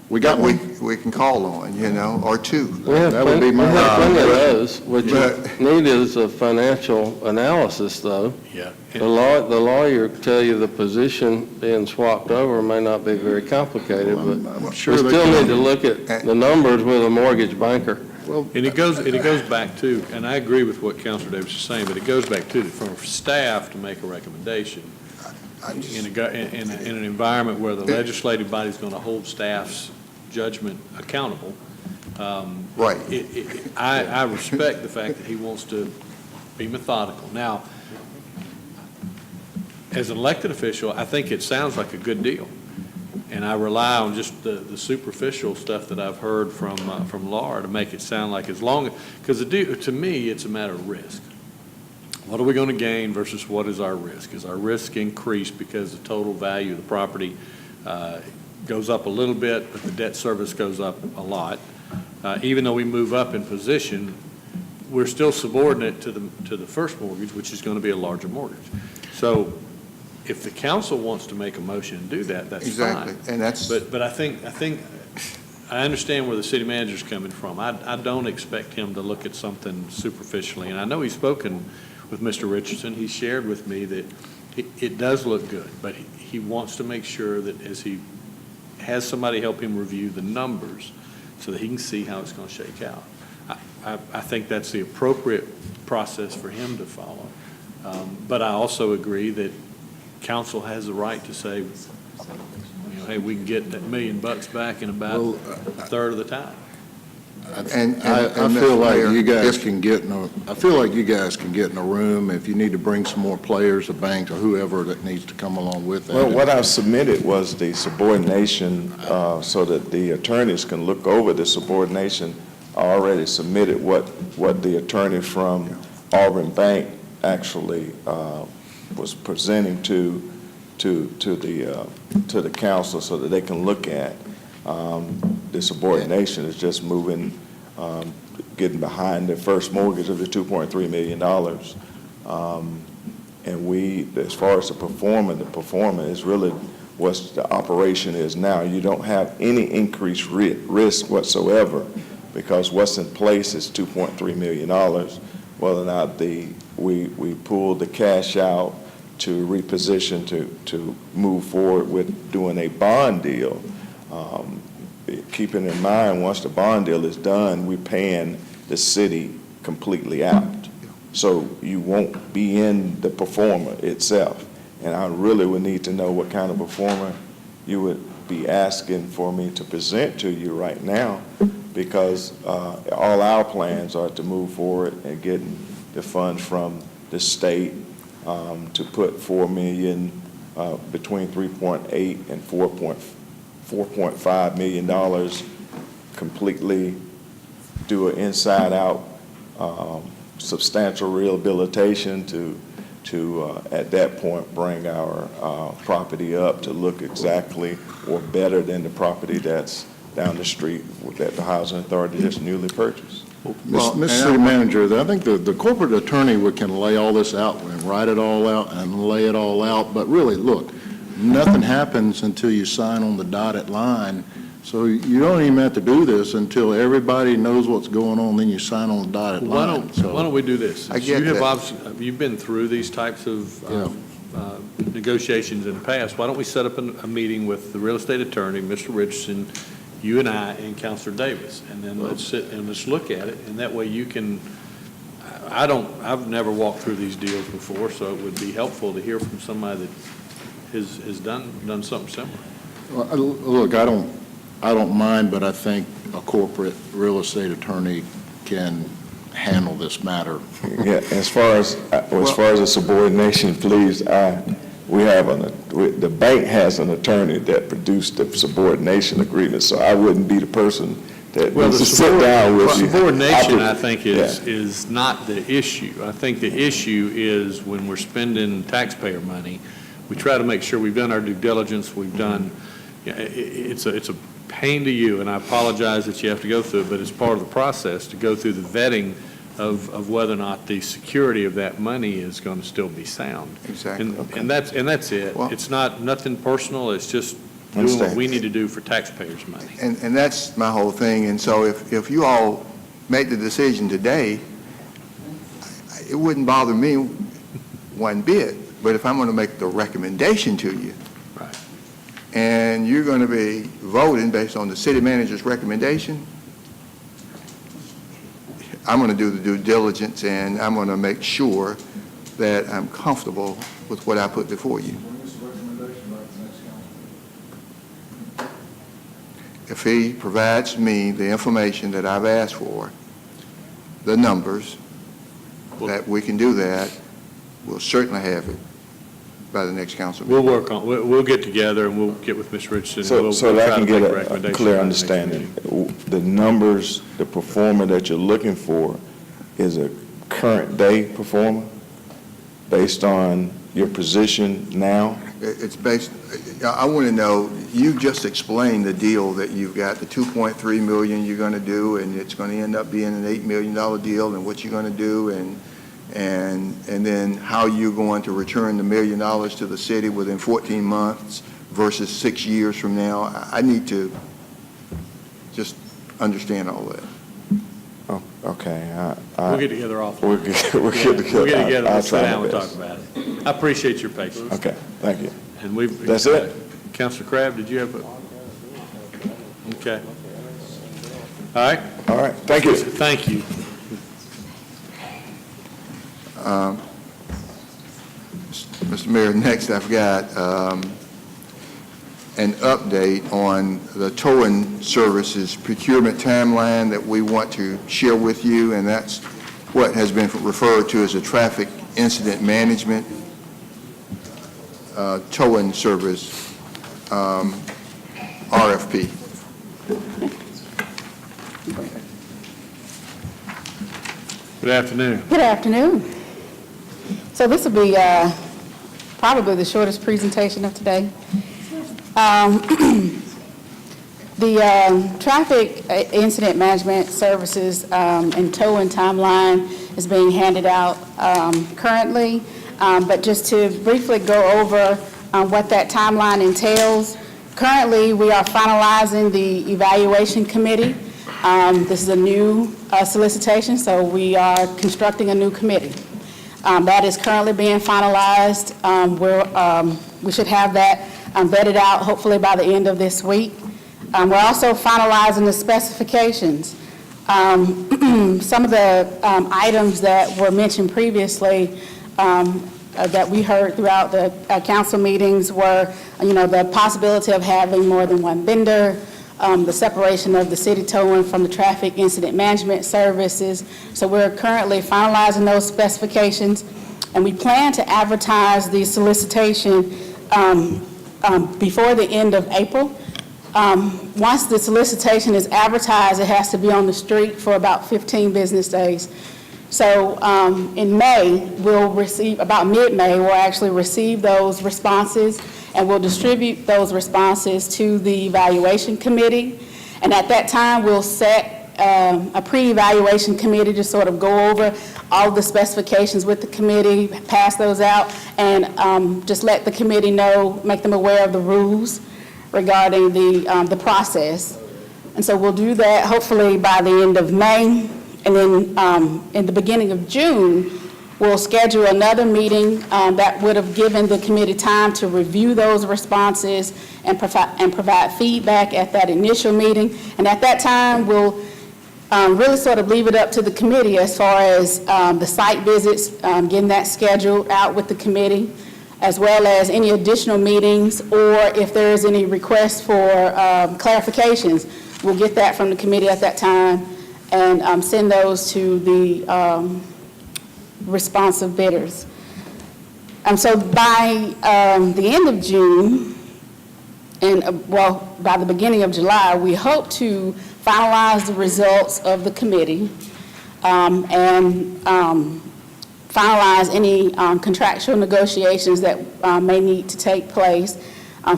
We got one. We can call on, or two. We have That would be plenty my of those. What you need is a financial analysis, though. Yeah. The lawyer tell you the position being swapped over may not be very complicated, but I'm we sure they still can. need to look at the numbers with a mortgage banker. And it goes back to, and I agree with what Councilor Davis is saying, but it goes back to, for staff to make a recommendation in an environment where the legislative body is going to hold staff's judgment accountable. Right. I respect the fact that he wants to be methodical. Now, as an elected official, I think it sounds like a good deal. And I rely on just the superficial stuff that I've heard from Laura to make it sound like because to me, it's a matter of risk. What are we going to gain versus what is our risk? Is our risk increased because the total value of the property goes up a little bit, but the debt service goes up a lot? Even though we move up in position, we're still subordinate to the first mortgage, which is going to be a larger mortgage. So if the council wants to make a motion and do that, that's Exactly. fine. And that's, But I think I understand where the city manager's coming from. I don't expect him to look at something superficially. And I know he's spoken with Mr. Richardson. He shared with me that it does look good, but he wants to make sure that as he has somebody help him review the numbers so that he can see how it's going to shake out. I think that's the appropriate process for him to follow. But I also agree that council has the right to say, hey, we can get that $1 million back in about a third of the time. and I Mr. feel like Mayor, you guys if- can get in a room, if you need to bring some more players, the banks, or whoever that needs to come along with that. Well, what I submitted was the subordination, so that the attorneys can look over the subordination. I already submitted what the attorney from Auburn Bank actually was presenting to the council so that they can look at. The subordination is just moving, getting behind the first mortgage of the $2.3 million. And we, as far as the performer is really what the operation is now. You don't have any increased risk whatsoever, because what's in place is $2.3 million. Whether or not we pull the cash out to reposition to move forward with doing a bond deal, keeping in mind, once the bond deal is done, we're paying the city completely out. So you won't be in the performer itself. And I really would need to know what kind of performer you would be asking for me to present to you right now, because all our plans are to move forward and getting the funds from the state to put $4 million, between 3.8 and $4.5 million completely do an inside-out substantial rehabilitation to at that point, bring our property up to look exactly or better than the property that's down the street that the Housing Authority just newly purchased. Mr. City Manager, I think the corporate attorney can lay all this out and write it all out and lay it all out, but really, look, nothing happens until you sign on the dotted line. So you don't even have to do this until everybody knows what's going on, then you sign on the dotted line. Why don't we do this? I get that. You've been through these types of negotiations in the past. Why don't we set up a meeting with the real estate attorney, Mr. Richardson, you and I, and Councilor Davis, and then let's sit and let's look at it, and that way you can, I've never walked through these deals before, so it would be helpful to hear from somebody that has done something similar. Well, look, I don't mind, but I think a corporate real estate attorney can handle this matter. Yeah, as far as the subordination, please, the bank has an attorney that produced the subordination agreement, so I wouldn't be the person that needs to sit down with you. Subordination, I think, is not the issue. I think the issue is when we're spending taxpayer money, we try to make sure we've done our due diligence, we've done, it's a pain to you, and I apologize that you have to go through it, but it's part of the process to go through the vetting of whether or not the security of that money is going to still be sound. Exactly. And that's it. Well, it's not nothing personal. It's just doing what we need to do for taxpayers' money. And that's my whole thing. And so if you all make the decision today, it wouldn't bother me one bit. But if I'm going to make the recommendation to you, right, and you're going to be voting based on the city manager's recommendation, I'm going to do the due diligence, and I'm going to make sure that I'm comfortable with what I put before you. If he provides me the information that I've asked for, the numbers, that we can do that, we'll certainly have it by the next council meeting. We'll get together and we'll get with Ms. Richardson. So that I can get a clear understanding. The numbers, the performer that you're looking for is a current day performer based on your position now? It's based, I want to know, you just explained the deal that you've got, the $2.3 million you're going to do, and it's going to end up being an $8 million deal, and what you're going to do, and then how you're going to return the $1 million to the city within 14 months versus 6 years from now. I need to just understand all that. Oh, okay. We'll get together off. We'll get together. We'll get together, I'll we'll sit try my down and talk best. about it. I appreciate your patience. Okay, thank you. And we've. That's it? Councilor Crabb, did you have a? Okay. All right. All right, thank you. Thank you. Mr. Mayor, next I've got an update on the towing services procurement timeline that we want to share with you, and that's what has been referred to as a traffic incident management towing service RFP. Good afternoon. Good afternoon. So this will be probably the shortest presentation of today. The traffic incident management services and towing timeline is being handed out currently, but just to briefly go over what that timeline entails. Currently, we are finalizing the evaluation committee. This is a new solicitation, so we are constructing a new committee. That is currently being finalized. We should have that vetted out hopefully by the end of this week. We're also finalizing the specifications. Some of the items that were mentioned previously that we heard throughout the council meetings were, the possibility of having more than one vendor, the separation of the city towing from the traffic incident management services. So we're currently finalizing those specifications, and we plan to advertise the solicitation before the end of April. Once the solicitation is advertised, it has to be on the street for about 15 business days. So in May, we'll receive, about mid-May, we'll actually receive those responses, and we'll distribute those responses to the evaluation committee. And at that time, we'll set a pre-evaluation committee to sort of go over all the specifications with the committee, pass those out, and just let the committee know, make them aware of the rules regarding the process. And so we'll do that hopefully by the end of May. And then in the beginning of June, we'll schedule another meeting that would have given the committee time to review those responses and provide feedback at that initial meeting. And at that time, we'll really sort of leave it up to the committee as far as the site visits, getting that scheduled out with the committee, as well as any additional meetings, or if there is any requests for clarifications, we'll get that from the committee at that time and send those to the responsive bidders. So by the end of June, and by the beginning of July, we hope to finalize the results of the committee and finalize any contractual negotiations that may need to take place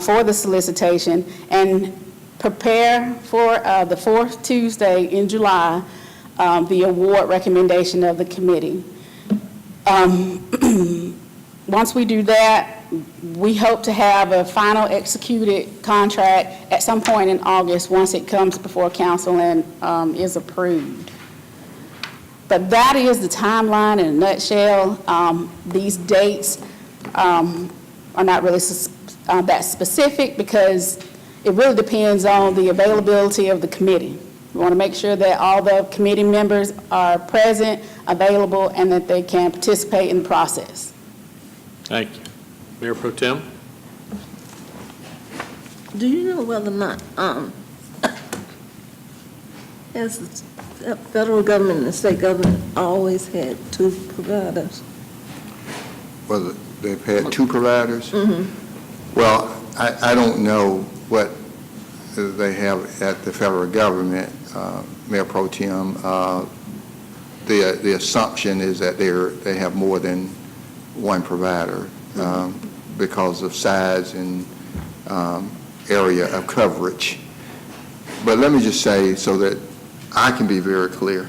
for the solicitation, and prepare for the fourth Tuesday in July the award recommendation of the committee. Once we do that, we hope to have a final executed contract at some point in August once it comes before council and is approved. But that is the timeline in a nutshell. These dates are not really that specific because it really depends on the availability of the committee. We want to make sure that all the committee members are present, available, and that they can participate in the process. Thank you. Mayor Pro Tem? Do you know whether or not, has the federal government and the state government always had two providers? Whether they've had two providers? Mm-hmm. Well, I don't know what they have at the federal government, Mayor Pro Tem. The assumption is that they have more than one provider because of size and area of coverage. But let me just say, so that I can be very clear,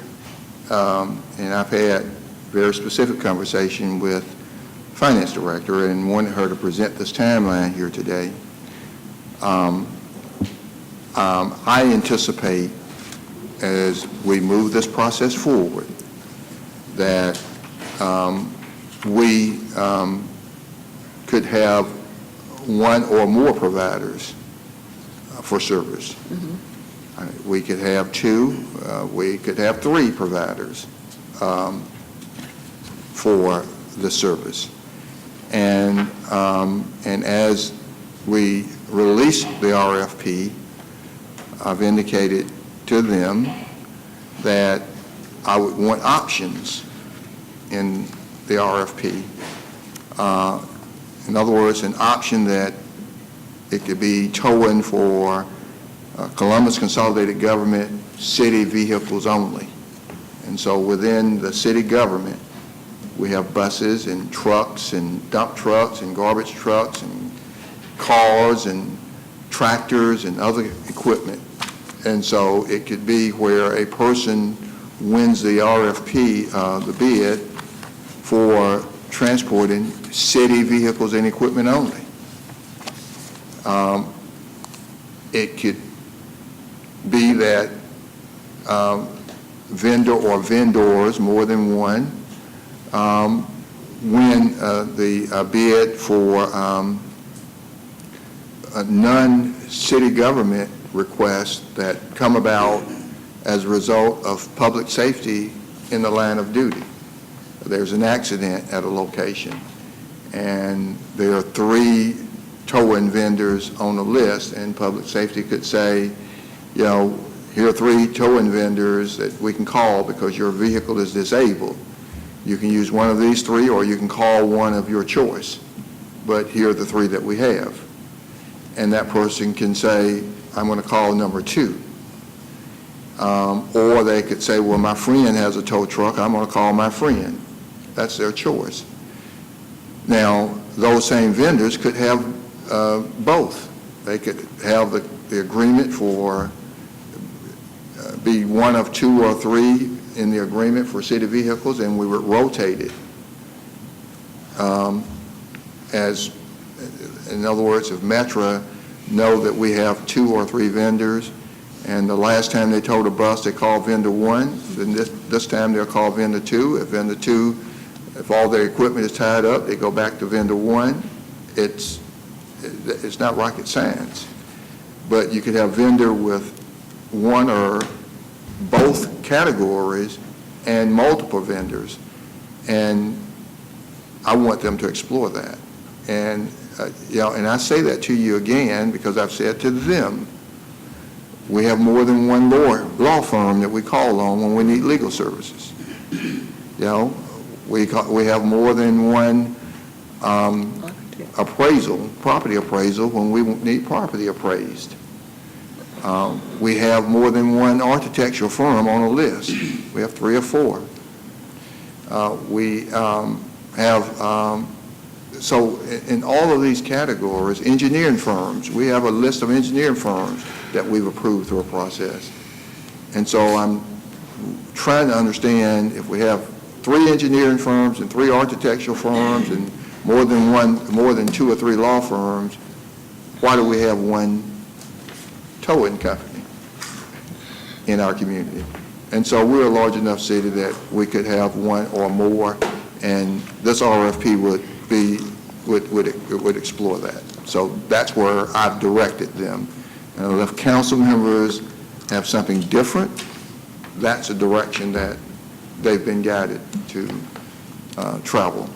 and I've had very specific conversation with Finance Director and wanted her to present this timeline here today. I anticipate, as we move this process forward, that we could have one or more providers for service. Mm-hmm. We could have two, we could have three providers for the service. And as we release the RFP, I've indicated to them that I would want options in the RFP. In other words, an option that it could be towing for Columbus Consolidated Government city vehicles only. And so within the city government, we have buses and trucks and dump trucks and garbage trucks and cars and tractors and other equipment. And so it could be where a person wins the RFP, the bid, for transporting city vehicles and equipment only. It could be that vendor or vendors, more than one, win the bid for non-city government requests that come about as a result of public safety in the line of duty. There's an accident at a location, and there are three towing vendors on the list, and public safety could say, you know, here are three towing vendors that we can call because your vehicle is disabled. You can use one of these three, or you can call one of your choice, but here are the three that we have. And that person can say, I'm going to call number 2. Or they could say, well, my friend has a tow truck, I'm going to call my friend. That's their choice. Now, those same vendors could have both. They could have the agreement for, be one of 2 or 3 in the agreement for city vehicles, and we would rotate it. As, in other words, if Metra know that we have 2 or 3 vendors, and the last time they towed a bus, they called vendor 1, then this time they'll call vendor 2. If vendor 2, if all their equipment is tied up, they go back to vendor 1. It's not rocket science. But you could have vendor with 1 or both categories and multiple vendors. And I want them to explore that. And, and I say that to you again because I've said to them, we have more than one law firm that we call on when we need legal services. We have more than one property appraisal when we need property appraised. We have more than one architectural firm on a list. We have 3 or 4. We have, so in all of these categories, engineering firms, we have a list of engineering firms that we've approved through a process. And so I'm trying to understand if we have 3 engineering firms and 3 architectural firms and more than 2 or 3 law firms, why do we have 1 towing company in our community? And so we're a large enough city that we could have 1 or more, and this RFP would explore that. So that's where I've directed them. And if council members have something different, that's a direction that they've been guided to travel.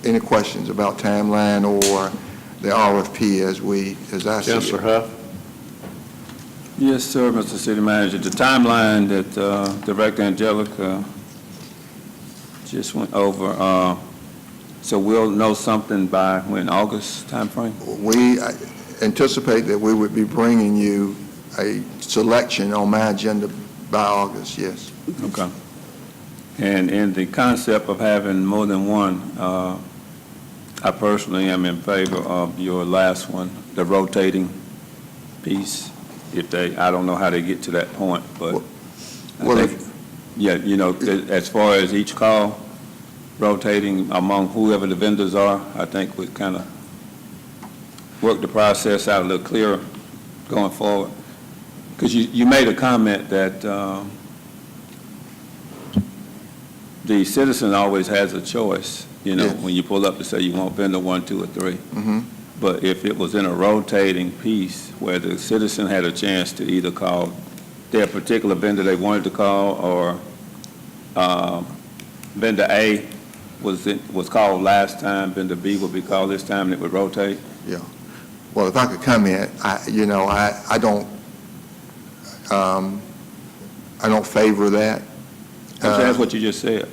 Any questions about timeline or the RFP as I see it? Councilor Huff? Yes, sir, Mr. City Manager. The timeline that Director Angelica just went over, so we'll know something by when, August timeframe? We anticipate that we would be bringing you a selection on my agenda by August, yes. Okay. And in the concept of having more than one, I personally am in favor of your last one, the rotating piece. I don't know how they get to that point, but I think, as far as each call, rotating among whoever the vendors are, I think would kind of work the process out a little clearer going forward. Because you made a comment that the citizen always has a choice, when you pull up to say you want vendor 1, 2, or 3. Mm-hmm. But if it was in a rotating piece where the citizen had a chance to either call their particular vendor they wanted to call, or vendor A was called last time, vendor B would be called this time, and it would rotate? Yeah. Well, if I could comment, I don't favor that. That's what you just said.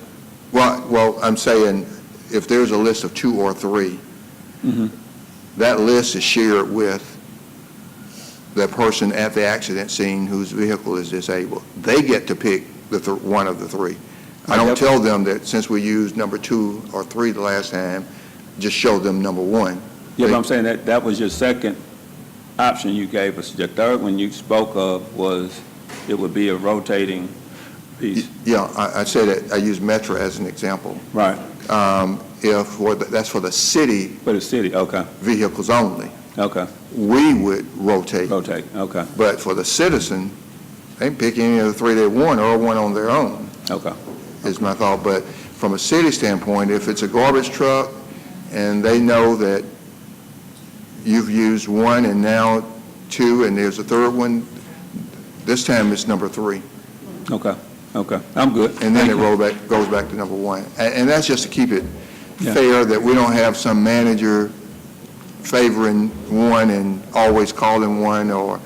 Well, I'm saying if there's a list of 2 or 3, that list is shared with the person at the accident scene whose vehicle is disabled. They get to pick one of the 3. I don't tell them that since we used number 2 or 3 the last time, just show them number 1. Yeah, but I'm saying that was your second option you gave us. The third one you spoke of was it would be a rotating piece. Yeah, I said it. I used Metra as an example. Right. That's for the city. For the city, okay. Vehicles only. Okay. We would rotate. Rotate, okay. But for the citizen, they can pick any of the 3 they want or one on their own. Okay. Is my thought. But from a city standpoint, if it's a garbage truck and they know that you've used 1 and now 2 and there's a 3rd one, this time it's number 3. Okay. Okay. I'm good. And then it goes back to number 1. And that's just to keep it fair, that we don't have some manager favoring 1 and always calling 1, or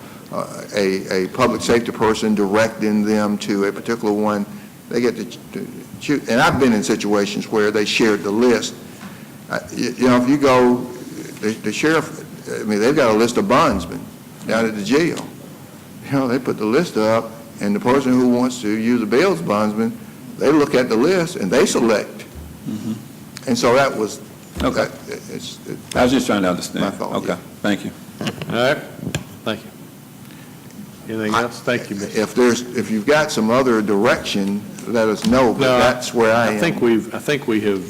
a public safety person directing them to a particular one. They get to choose. And I've been in situations where they shared the list. If you go, the sheriff I mean, they've got a list of bondsmen down at the jail. You know, they put the list up, and the person who wants to use a bail bondsman, they look at the list and they select. And so that was, Okay. I was just trying to understand. My fault, Okay, yeah. thank you. All right, thank you. Anything else? Thank you, Mr. If you've got some other direction, let us know, but No, that's where I am. I think we have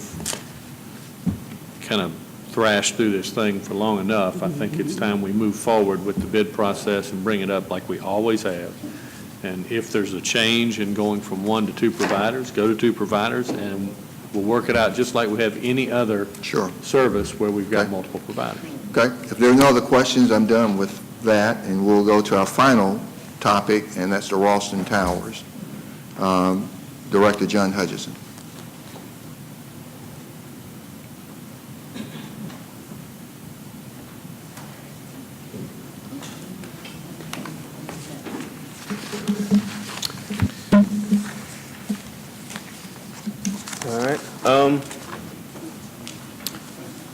kind of thrashed through this thing for long enough. I think it's time we move forward with the bid process and bring it up like we always have. And if there's a change in going from 1 to 2 providers, go to 2 providers, and we'll work it out just like we have any other service where we've got multiple providers. Okay, if there are no other questions, I'm done with that, and we'll go to our final topic, and that's the Ralston Towers. Director John Hutchison. All right.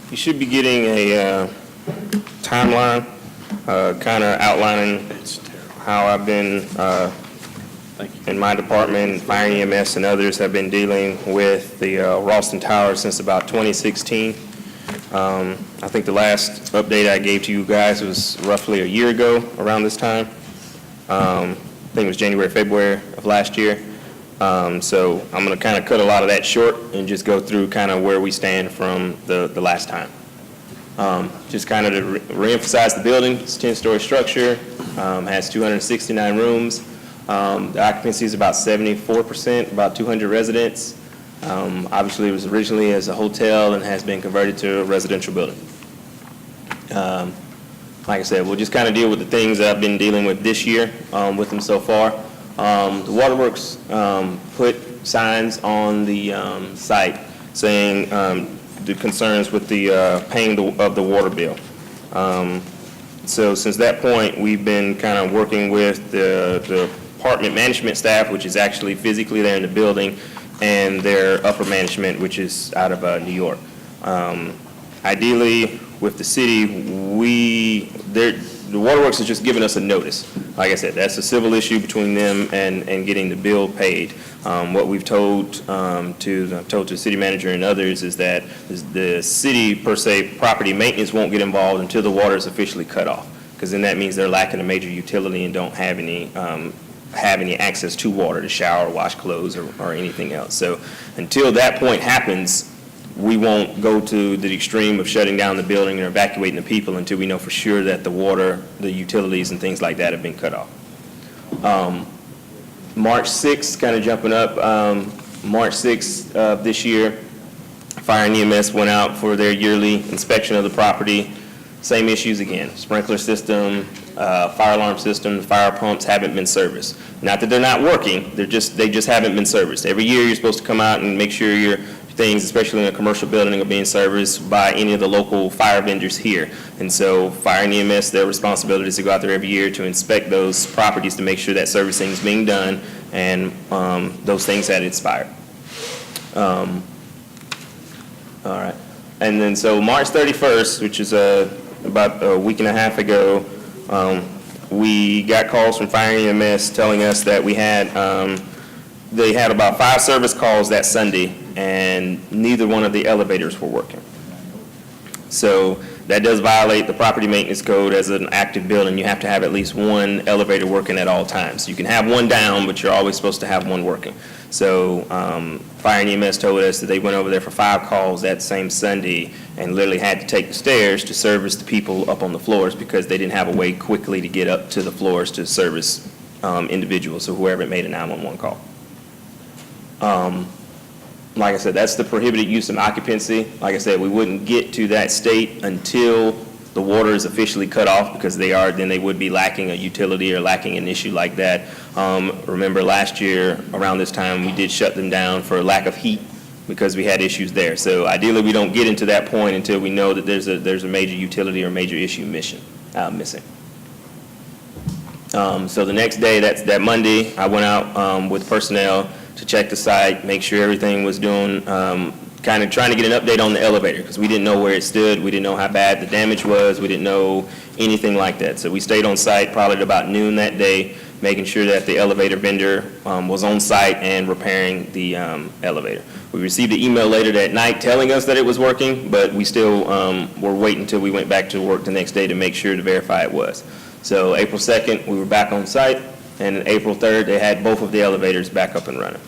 You should be getting a timeline, kind of outlining how I've been, in my department, Fire and EMS and others have been dealing with the Ralston Tower since about 2016. I think the last update I gave to you guys was roughly a year ago around this time. I think it was January, February of last year. So I'm going to kind of cut a lot of that short and just go through kind of where we stand from the last time. Just kind of to reemphasize the building, it's a 10-story structure, has 269 rooms. The occupancy is about 74%, about 200 residents. Obviously, it was originally as a hotel and has been converted to a residential building. Like I said, we'll just kind of deal with the things that I've been dealing with this year with them so far. The Waterworks put signs on the site saying the concerns with the paying of the water bill. So since that point, we've been kind of working with the apartment management staff, which is actually physically there in the building, and their upper management, which is out of New York. Ideally, with the city, the Waterworks is just giving us a notice. Like I said, that's a civil issue between them and getting the bill paid. What we've told to the city manager and others is that the city, per se, property maintenance won't get involved until the water is officially cut off, because then that means they're lacking a major utility and don't have any access to water to shower, wash clothes, or anything else. So until that point happens, we won't go to the extreme of shutting down the building or evacuating the people until we know for sure that the water, the utilities, and things like that have been cut off. March 6th, kind of jumping up, March 6th of this year, Fire and EMS went out for their yearly inspection of the property. Same issues again, sprinkler system, fire alarm system, the fire pumps haven't been serviced. Not that they're not working, they just haven't been serviced. Every year you're supposed to come out and make sure your things, especially in a commercial building, are being serviced by any of the local fire vendors here. And so Fire and EMS, their responsibility is to go out there every year to inspect those properties to make sure that servicing is being done and those things had expired. All right. And then so March 31st, which is about a week and a half ago, we got calls from Fire and EMS telling us that they had about 5 service calls that Sunday, and neither one of the elevators were working. So that does violate the property maintenance code. As an active building, you have to have at least one elevator working at all times. You can have one down, but you're always supposed to have one working. So Fire and EMS told us that they went over there for 5 calls that same Sunday and literally had to take the stairs to service the people up on the floors because they didn't have a way quickly to get up to the floors to service individuals, so whoever made a 911 call. Like I said, that's the prohibited use of occupancy. Like I said, we wouldn't get to that state until the water is officially cut off, because then they would be lacking a utility or lacking an issue like that. Remember last year around this time, we did shut them down for lack of heat because we had issues there. So ideally, we don't get into that point until we know that there's a major utility or major issue missing. So the next day, that Monday, I went out with personnel to check the site, make sure everything was doing kind of trying to get an update on the elevator, because we didn't know where it stood, we didn't know how bad the damage was, we didn't know anything like that. So we stayed on site probably at about noon that day, making sure that the elevator vendor was on site and repairing the elevator. We received an email later that night telling us that it was working, but we still were waiting until we went back to work the next day to make sure to verify it was. So April 2nd, we were back on site, and April 3rd, they had both of the elevators back up and running.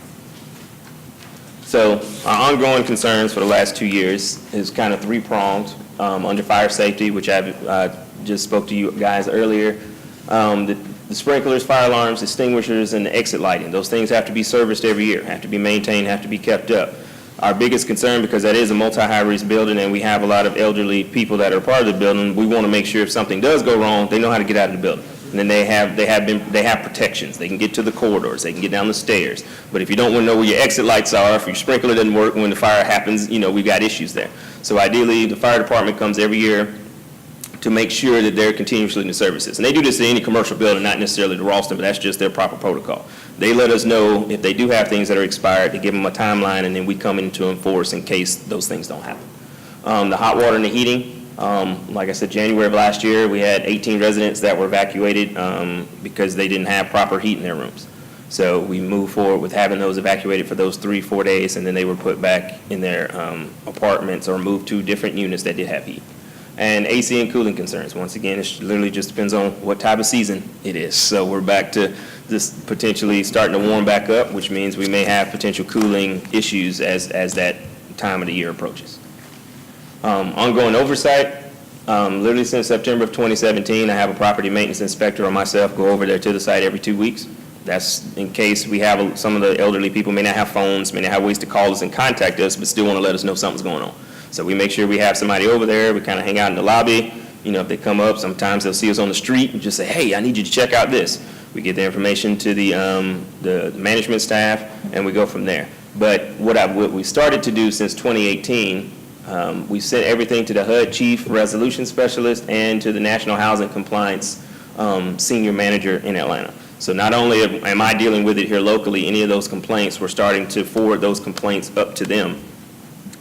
So our ongoing concerns for the last 2 years is kind of three-pronged. Under fire safety, which I just spoke to you guys earlier, the sprinklers, fire alarms, extinguishers, and the exit lighting. Those things have to be serviced every year, have to be maintained, have to be kept up. Our biggest concern, because that is a multi-high-rise building and we have a lot of elderly people that are part of the building, we want to make sure if something does go wrong, they know how to get out of the building. And then they have protections. They can get to the corridors, they can get down the stairs. But if you don't know where your exit lights are, if your sprinkler doesn't work when the fire happens, we've got issues there. So ideally, the fire department comes every year to make sure that they're continuously in the services. And they do this in any commercial building, not necessarily the Ralston, but that's just their proper protocol. They let us know if they do have things that are expired, they give them a timeline, and then we come in to enforce in case those things don't happen. The hot water and the heating, like I said, January of last year, we had 18 residents that were evacuated because they didn't have proper heat in their rooms. So we moved forward with having those evacuated for those 3-4 days, and then they were put back in their apartments or moved to different units that did have heat. And AC and cooling concerns. Once again, it literally just depends on what type of season it is. So we're back to this potentially starting to warm back up, which means we may have potential cooling issues as that time of the year approaches. Ongoing oversight. Literally since September of 2017, I have a property maintenance inspector or myself go over there to the site every 2 weeks. That's in case we have some of the elderly people may not have phones, may not have ways to call us and contact us, but still want to let us know something's going on. So we make sure we have somebody over there. We kind of hang out in the lobby. If they come up, sometimes they'll see us on the street and just say, hey, I need you to check out this. We get the information to the management staff, and we go from there. But what we started to do since 2018, we sent everything to the HUD Chief Resolution Specialist and to the National Housing Compliance Senior Manager in Atlanta. So not only am I dealing with it here locally, any of those complaints, we're starting to forward those complaints up to them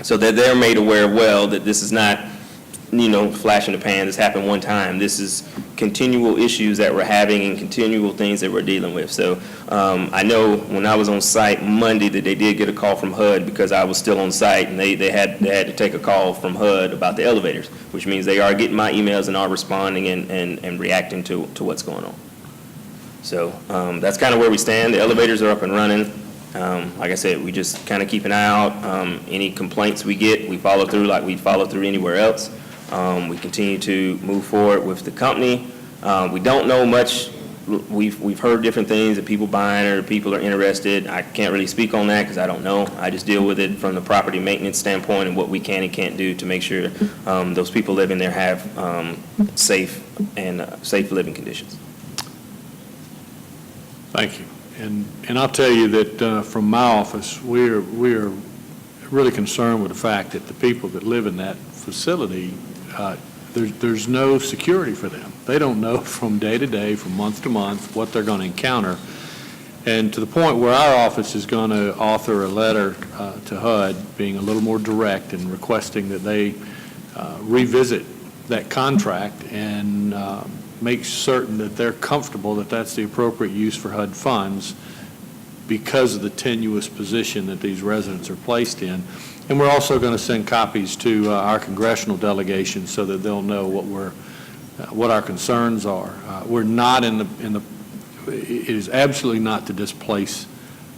so that they're made aware well that this is not, flash in the pan, this happened one time. This is continual issues that we're having and continual things that we're dealing with. So I know when I was on site Monday that they did get a call from HUD because I was still on site, and they had to take a call from HUD about the elevators, which means they are getting my emails and are responding and reacting to what's going on. So that's kind of where we stand. The elevators are up and running. Like I said, we just kind of keep an eye out. Any complaints we get, we follow through like we follow through anywhere else. We continue to move forward with the company. We don't know much. We've heard different things that people buying or people are interested. I can't really speak on that because I don't know. I just deal with it from the property maintenance standpoint and what we can and can't do to make sure those people living there have safe living conditions. Thank you. And I'll tell you that from my office, we're really concerned with the fact that the people that live in that facility, there's no security for them. They don't know from day to day, from month to month, what they're going to encounter. And to the point where our office is going to author a letter to HUD being a little more direct and requesting that they revisit that contract and make certain that they're comfortable that that's the appropriate use for HUD funds because of the tenuous position that these residents are placed in. And we're also going to send copies to our congressional delegation so that they'll know what our concerns are. We're not it is absolutely not to displace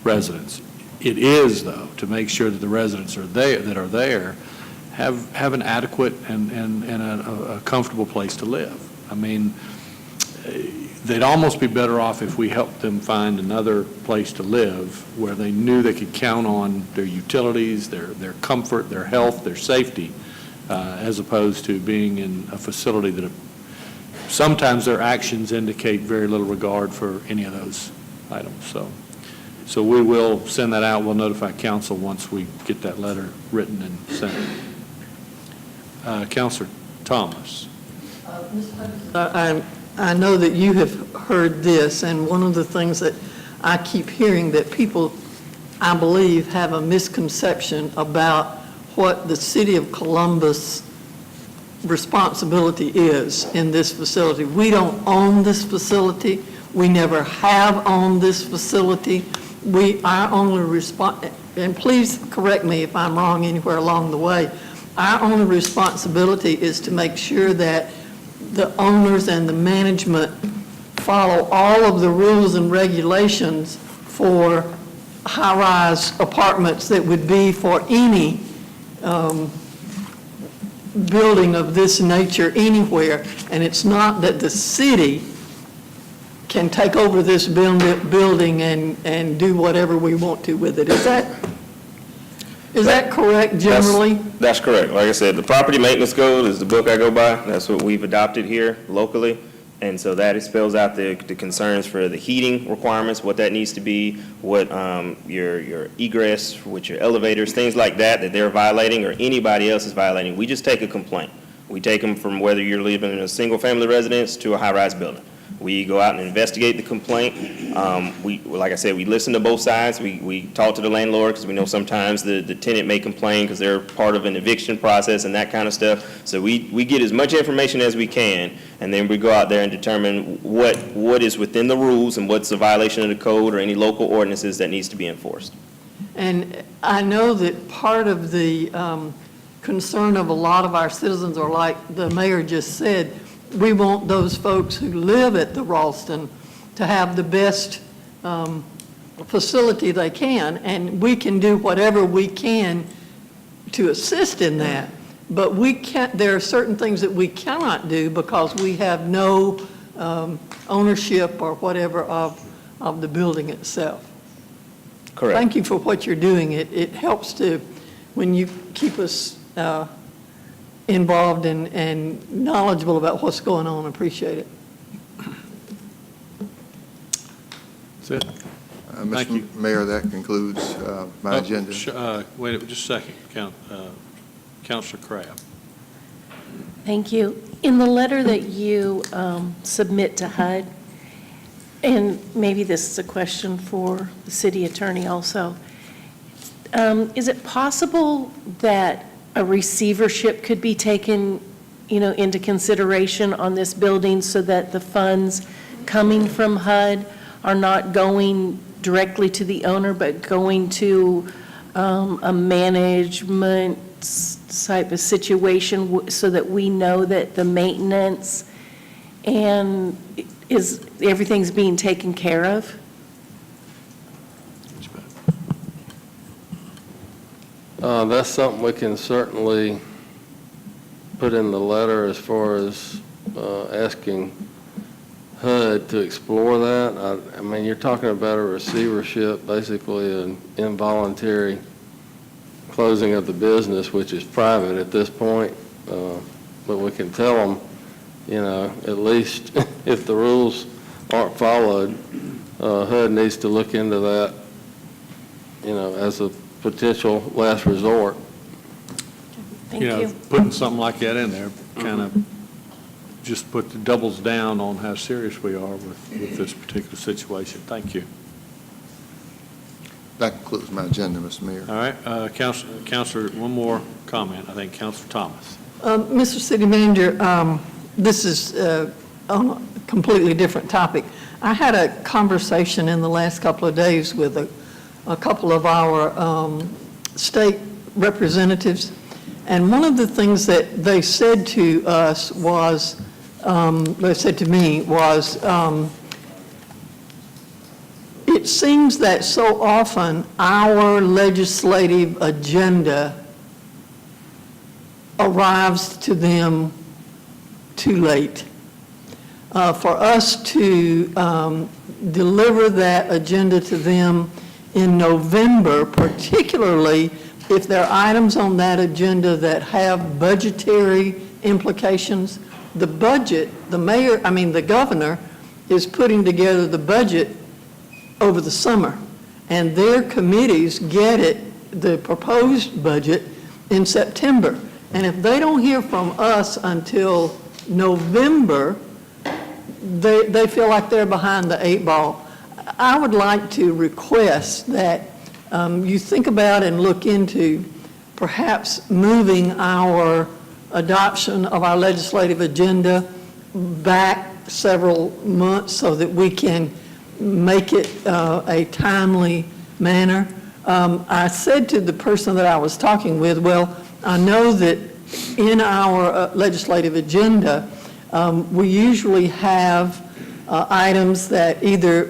residents. It is, though, to make sure that the residents are there have an adequate and a comfortable place to live. I mean, they'd almost be better off if we helped them find another place to live where they knew they could count on their utilities, their comfort, their health, their safety, as opposed to being in a facility that sometimes their actions indicate very little regard for any of those items. So we will send that out. We'll notify council once we get that letter written and sent. Councilor Thomas. I know that you have heard this, and one of the things that I keep hearing that people, I believe, have a misconception about what the city of Columbus responsibility is in this facility. We don't own this facility. We never have owned this facility. Our only and please correct me if I'm wrong anywhere along the way, our only responsibility is to make sure that the owners and the management follow all of the rules and regulations for high-rise apartments that would be for any building of this nature anywhere. And it's not that the city can take over this building and do whatever we want to with it. Is that correct generally? That's correct. Like I said, the property maintenance code is the book I go by. That's what we've adopted here locally. And so that spells out the concerns for the heating requirements, what that needs to be, what your egress, with your elevators, things like that they're violating or anybody else is violating. We just take a complaint. We take them from whether you're living in a single-family residence to a high-rise building. We go out and investigate the complaint. Like I said, we listen to both sides. We talk to the landlord because we know sometimes the tenant may complain because they're part of an eviction process and that kind of stuff. So we get as much information as we can, and then we go out there and determine what is within the rules and what's a violation of the code or any local ordinances that needs to be enforced. And I know that part of the concern of a lot of our citizens, or like the mayor just said, we want those folks who live at the Ralston to have the best facility they can, and we can do whatever we can to assist in that. But there are certain things that we cannot do because we have no ownership or whatever of the building itself. Correct. Thank you for what you're doing. It helps when you keep us involved and knowledgeable about what's going on. Appreciate it. That's it. Thank you. Mayor, that concludes my agenda. Wait just a second, Councilor Crabb. Thank you. In the letter that you submit to HUD, and maybe this is a question for the city attorney also, is it possible that a receivership could be taken, into consideration on this building so that the funds coming from HUD are not going directly to the owner, but going to a management type of situation so that we know that the maintenance and everything's being taken care of? That's something we can certainly put in the letter as far as asking HUD to explore that. I mean, you're talking about a receivership, basically an involuntary closing of the business, which is private at this point. But we can tell them, at least if the rules aren't followed, HUD needs to look into that, as a potential last resort. Thank you. Putting something like that in there kind of just doubles down on how serious we are with this particular situation. Thank you. That concludes my agenda, Mr. Mayor. All right, Councilor, one more comment. I think Councilor Thomas. Mr. City Manager, this is on a completely different topic. I had a conversation in the last couple of days with a couple of our state representatives, and one of the things that they said to us was, it seems that so often our legislative agenda arrives to them too late. For us to deliver that agenda to them in November, particularly if there are items on that agenda that have budgetary implications, the governor is putting together the budget over the summer, and their committees get the proposed budget in September. And if they don't hear from us until November, they feel like they're behind the 8 ball. I would like to request that you think about and look into perhaps moving our adoption of our legislative agenda back several months so that we can make it a timely manner. I said to the person that I was talking with, well, I know that in our legislative agenda, we usually have items that either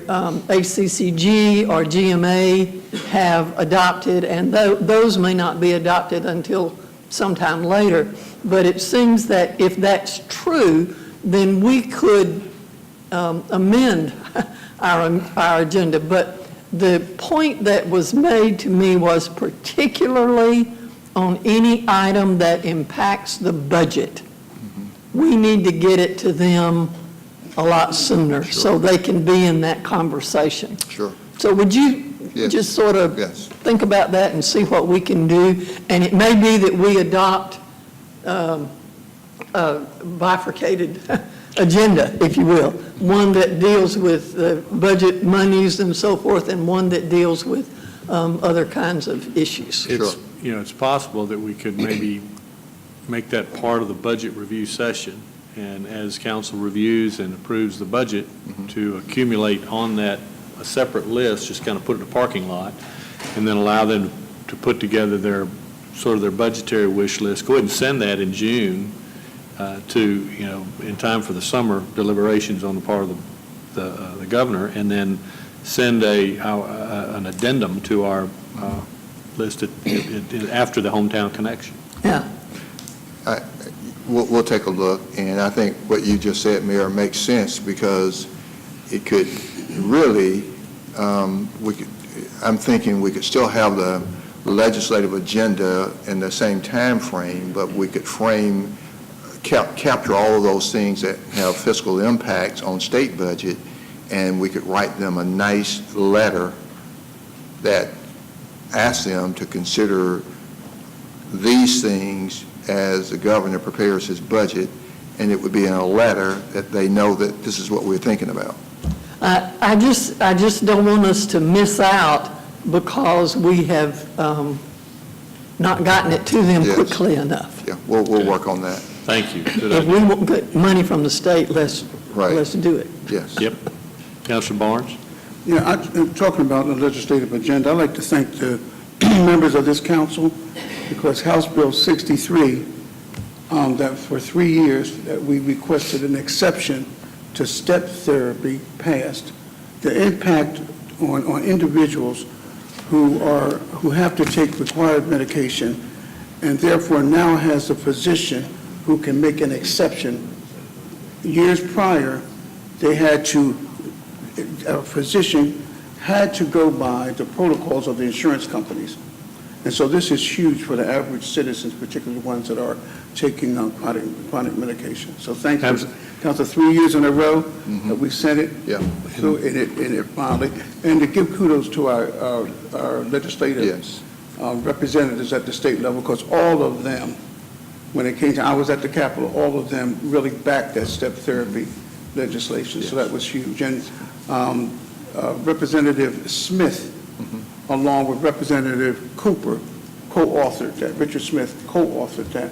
ACCG or GMA have adopted, and those may not be adopted until sometime later. But it seems that if that's true, then we could amend our agenda. But the point that was made to me was particularly on any item that impacts the budget. We need to get it to them a lot sooner so they can be in that conversation. Sure. So would you just sort of think about that and see what we can do? And it may be that we adopt a bifurcated agenda, if you will, one that deals with the budget monies and so forth, and one that deals with other kinds of issues. It's, you know, it's possible that we could maybe make that part of the budget review session, and as council reviews and approves the budget, to accumulate on that a separate list, just kind of put it in a parking lot, and then allow them to put together their, sort of their budgetary wish list. Go ahead and send that in June to, you know, in time for the summer deliberations on the part of the governor, and then send an addendum to our list after the hometown connection. Yeah. We'll take a look, and I think what you just said, Mayor, makes sense, because it could really, I'm thinking we could still have the legislative agenda in the same time frame, but we could capture all of those things that have fiscal impacts on state budget, and we could write them a nice letter that asks them to consider these things as the governor prepares his budget, and it would be in a letter that they know that this is what we're thinking about. I just don't want us to miss out because we have not gotten it to them quickly enough. Yeah, we'll work on that. Thank you. If we won't get money from the state, let's do it. Yes. Yep. Councilor Barnes? Yeah, I'm talking about the legislative agenda. I'd like to thank the members of this council, because House Bill 63, that for 3 years that we requested an exception to step therapy passed. The impact on individuals who have to take required medication, and therefore now has a physician who can make an exception. Years prior, a physician had to go by the protocols of the insurance companies. And so this is huge for the average citizens, particularly ones that are taking chronic medication. So thank you, Council, 3 years in a row that we sent it through, and it finally, and to give kudos to our legislative representatives at the state level, because all of them, when it came to, I was at the Capitol, all of them really backed that step therapy legislation, so that was huge. And Representative Smith, along with Representative Cooper, co-authored that. Richard Smith co-authored that.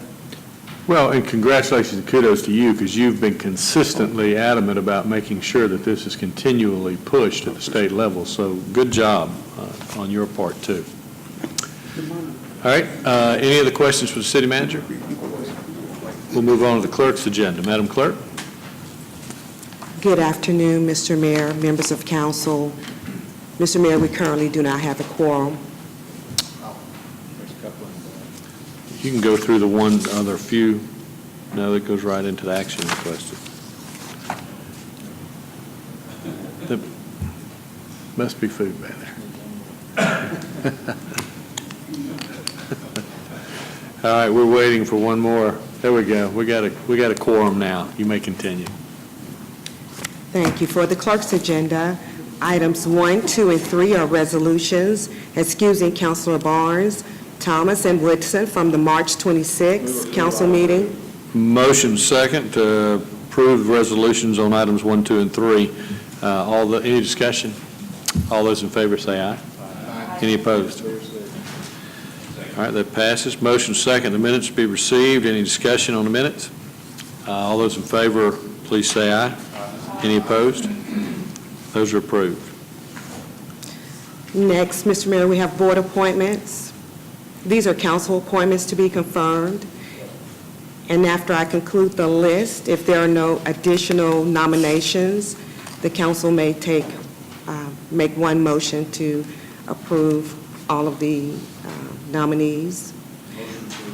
Well, and congratulations and kudos to you, because you've been consistently adamant about making sure that this is continually pushed at the state level. So good job on your part, too. All right. Any other questions for the city manager? We'll move on to the clerk's agenda. Madam Clerk? Good afternoon, Mr. Mayor, members of council. Mr. Mayor, we currently do not have a quorum. You can go through the one other few. No, that goes right into the action requested. There must be food back there. All right, we're waiting for one more. There we go. We got a quorum now. You may continue. Thank you. For the clerk's agenda, items 1, 2, and 3 are resolutions excusing Councilor Barnes, Thomas, and Woodson from the March 26th council meeting. Motion second to approve resolutions on items 1, 2, and 3. Any discussion? All those in favor say aye. Aye. Any opposed? All right, that passes. Motion second, the minutes be received. Any discussion on the minutes? All those in favor, please say aye. Any opposed? Those are approved. Next, Mr. Mayor, we have board appointments. These are council appointments to be confirmed. And after I conclude the list, if there are no additional nominations, the council may make one motion to approve all of the nominees.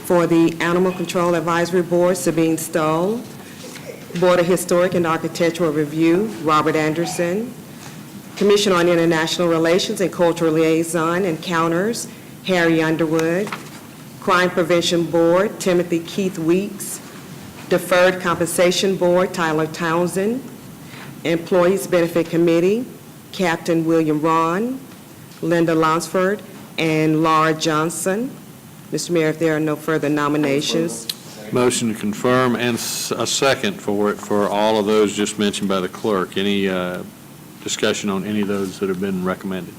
For the Animal Control Advisory Board, Sabine Stoll. Board of Historic and Architectural Review, Robert Anderson. Commission on International Relations and Cultural Liaison Encounters, Harry Underwood. Crime Prevention Board, Timothy Keith Weeks. Deferred Compensation Board, Tyler Townsend. Employees Benefit Committee, Captain William Ron, Linda Lonsford, and Laura Johnson. Mr. Mayor, if there are no further nominations. Motion to confirm and a second for all of those just mentioned by the clerk. Any discussion on any of those that have been recommended?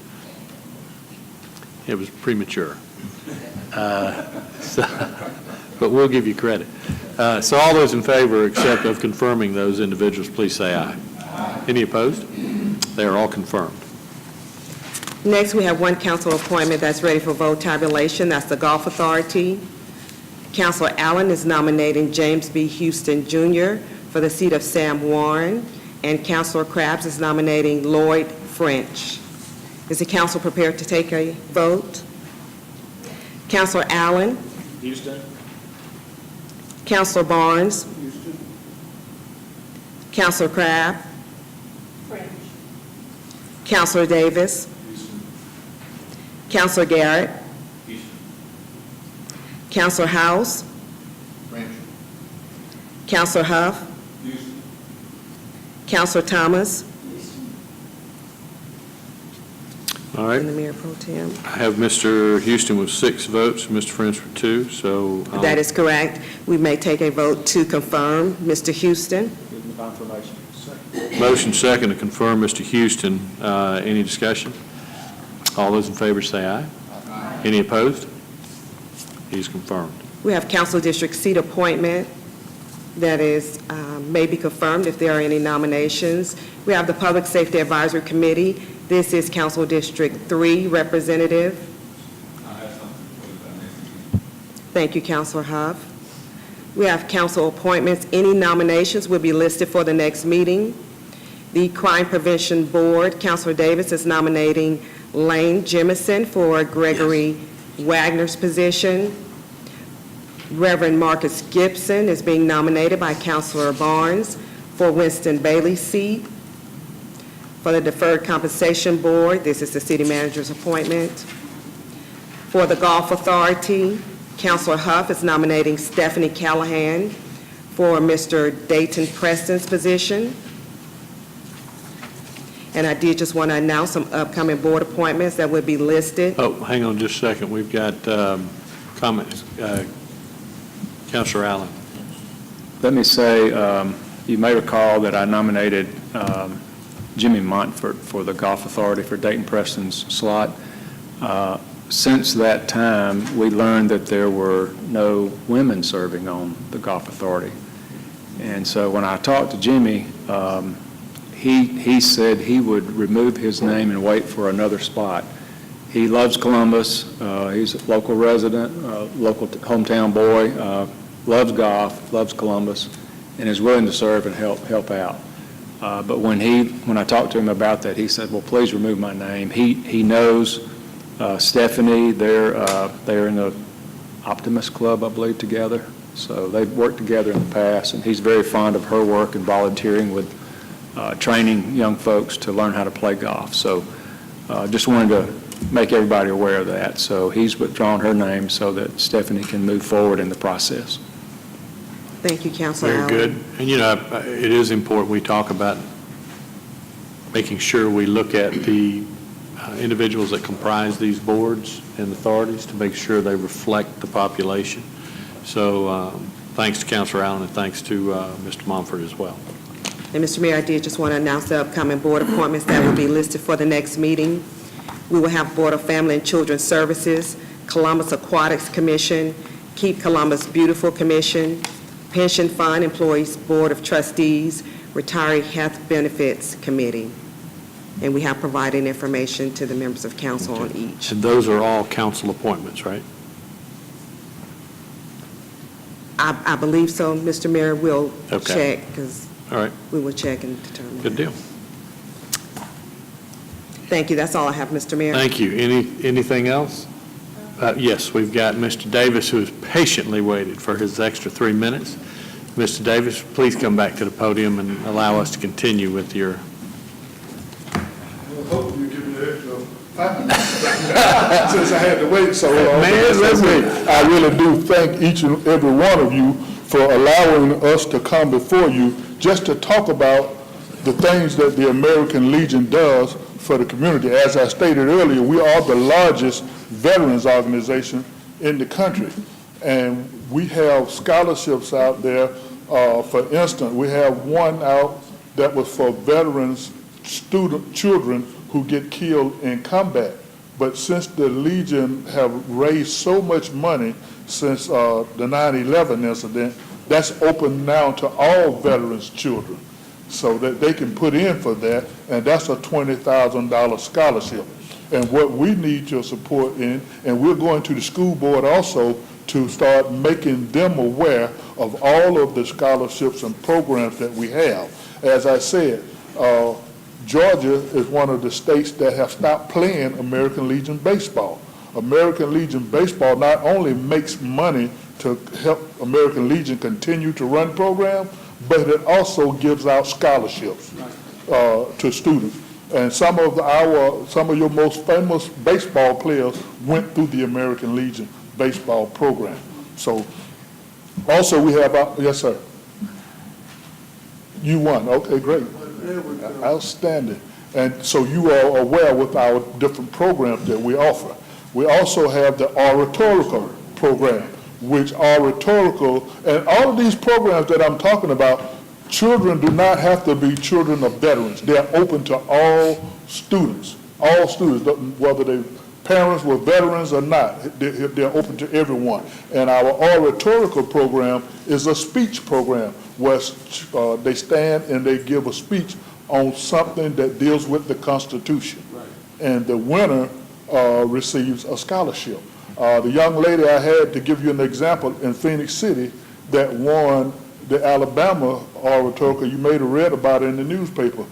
It was premature. But we'll give you credit. So all those in favor except of confirming those individuals, please say aye. Any opposed? They are all confirmed. Next, we have one council appointment that's ready for vote tabulation. That's the Golf Authority. Councilor Allen is nominating James B. Houston, Jr. for the seat of Sam Warren, and Councilor Krabs is nominating Lloyd French. Is the council prepared to take a vote? Councilor Allen? Houston. Councilor Barnes? Councilor Crabb? Councilor Davis? Councilor Garrett? Councilor House? Councilor Huff? Councilor Thomas? All right. And the Mayor Pro Tem. I have Mr. Houston with 6 votes, Mr. French with 2, so. That is correct. We may take a vote to confirm Mr. Houston. Confirmation. Motion second to confirm Mr. Houston. Any discussion? All those in favor say aye. Any opposed? He's confirmed. We have council district seat appointment that is, may be confirmed if there are any nominations. We have the Public Safety Advisory Committee. This is Council District 3 representative. Thank you, Councilor Huff. We have council appointments. Any nominations will be listed for the next meeting. The Crime Prevention Board, Councilor Davis is nominating Lane Jemison for Gregory Wagner's position. Reverend Marcus Gibson is being nominated by Councilor Barnes for Winston Bailey's seat. For the Deferred Compensation Board, this is the city manager's appointment. For the Golf Authority, Councilor Huff is nominating Stephanie Callahan for Mr. Dayton Preston's position. And I did just want to announce some upcoming board appointments that will be listed. Oh, hang on just a second. We've got comments. Councilor Allen. Let me say, you may recall that I nominated Jimmy Montfort for the Golf Authority for Dayton Preston's slot. Since that time, we learned that there were no women serving on the Golf Authority. And so when I talked to Jimmy, he said he would remove his name and wait for another spot. He loves Columbus. He's a local resident, local hometown boy, loves golf, loves Columbus, and is willing to serve and help out. But when I talked to him about that, he said, well, please remove my name. He knows Stephanie. They're in the Optimist Club, I believe, together. So they've worked together in the past, and he's very fond of her work and volunteering with training young folks to learn how to play golf. So just wanted to make everybody aware of that. So he's withdrawn her name so that Stephanie can move forward in the process. Thank you, Councilor Allen. Very good. And, you know, it is important we talk about making sure we look at the individuals that comprise these boards and authorities to make sure they reflect the population. So thanks to Councilor Allen and thanks to Mr. Montfort as well. And Mr. Mayor, I did just want to announce the upcoming board appointments that will be listed for the next meeting. We will have Board of Family and Children's Services, Columbus Aquatics Commission, Keep Columbus Beautiful Commission, Pension Fund Employees Board of Trustees, Retiree Health Benefits Committee. And we have provided information to the members of council on each. And those are all council appointments, right? I believe so, Mr. Mayor. We'll Okay. check, because All right, we will check and determine. good deal. Thank you. That's all I have, Mr. Mayor. Thank you. Anything else? Yes, we've got Mr. Davis, who has patiently waited for his extra 3 minutes. Mr. Davis, please come back to the podium and allow us to continue with your... Hope you give me the extra 5 minutes. Since I had to wait so long. I really do thank each and every one of you for allowing us to come before you just to talk about the things that the American Legion does for the community. As I stated earlier, we are the largest veterans organization in the country, and we have scholarships out there. For instance, we have one out that was for veterans, children who get killed in combat. But since the Legion have raised so much money since the 9/11 incident, that's open now to all veterans' children, so that they can put in for that, and that's a $20,000 scholarship. And what we need your support in, and we're going to the school board also to start making them aware of all of the scholarships and programs that we have. As I said, Georgia is one of the states that have stopped playing American Legion baseball. American Legion baseball not only makes money to help American Legion continue to run programs, but it also gives out scholarships to students. And some of your most famous baseball players went through the American Legion baseball program. So also we have, yes, sir. You won. Okay, great. Outstanding. And so you are aware with our different programs that we offer. We also have the oratorical program, which oratorical, and all of these programs that I'm talking about, children do not have to be children of veterans. They're open to all students, whether their parents were veterans or not. They're open to everyone. And our oratorical program is a speech program where they stand and they give a speech on something that deals with the Constitution. Right. And the winner receives a scholarship. The young lady I had, to give you an example, in Phoenix City that won the Alabama oratorical, you may have read about it in the newspaper.